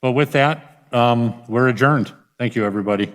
But with that, we're adjourned. Thank you, everybody.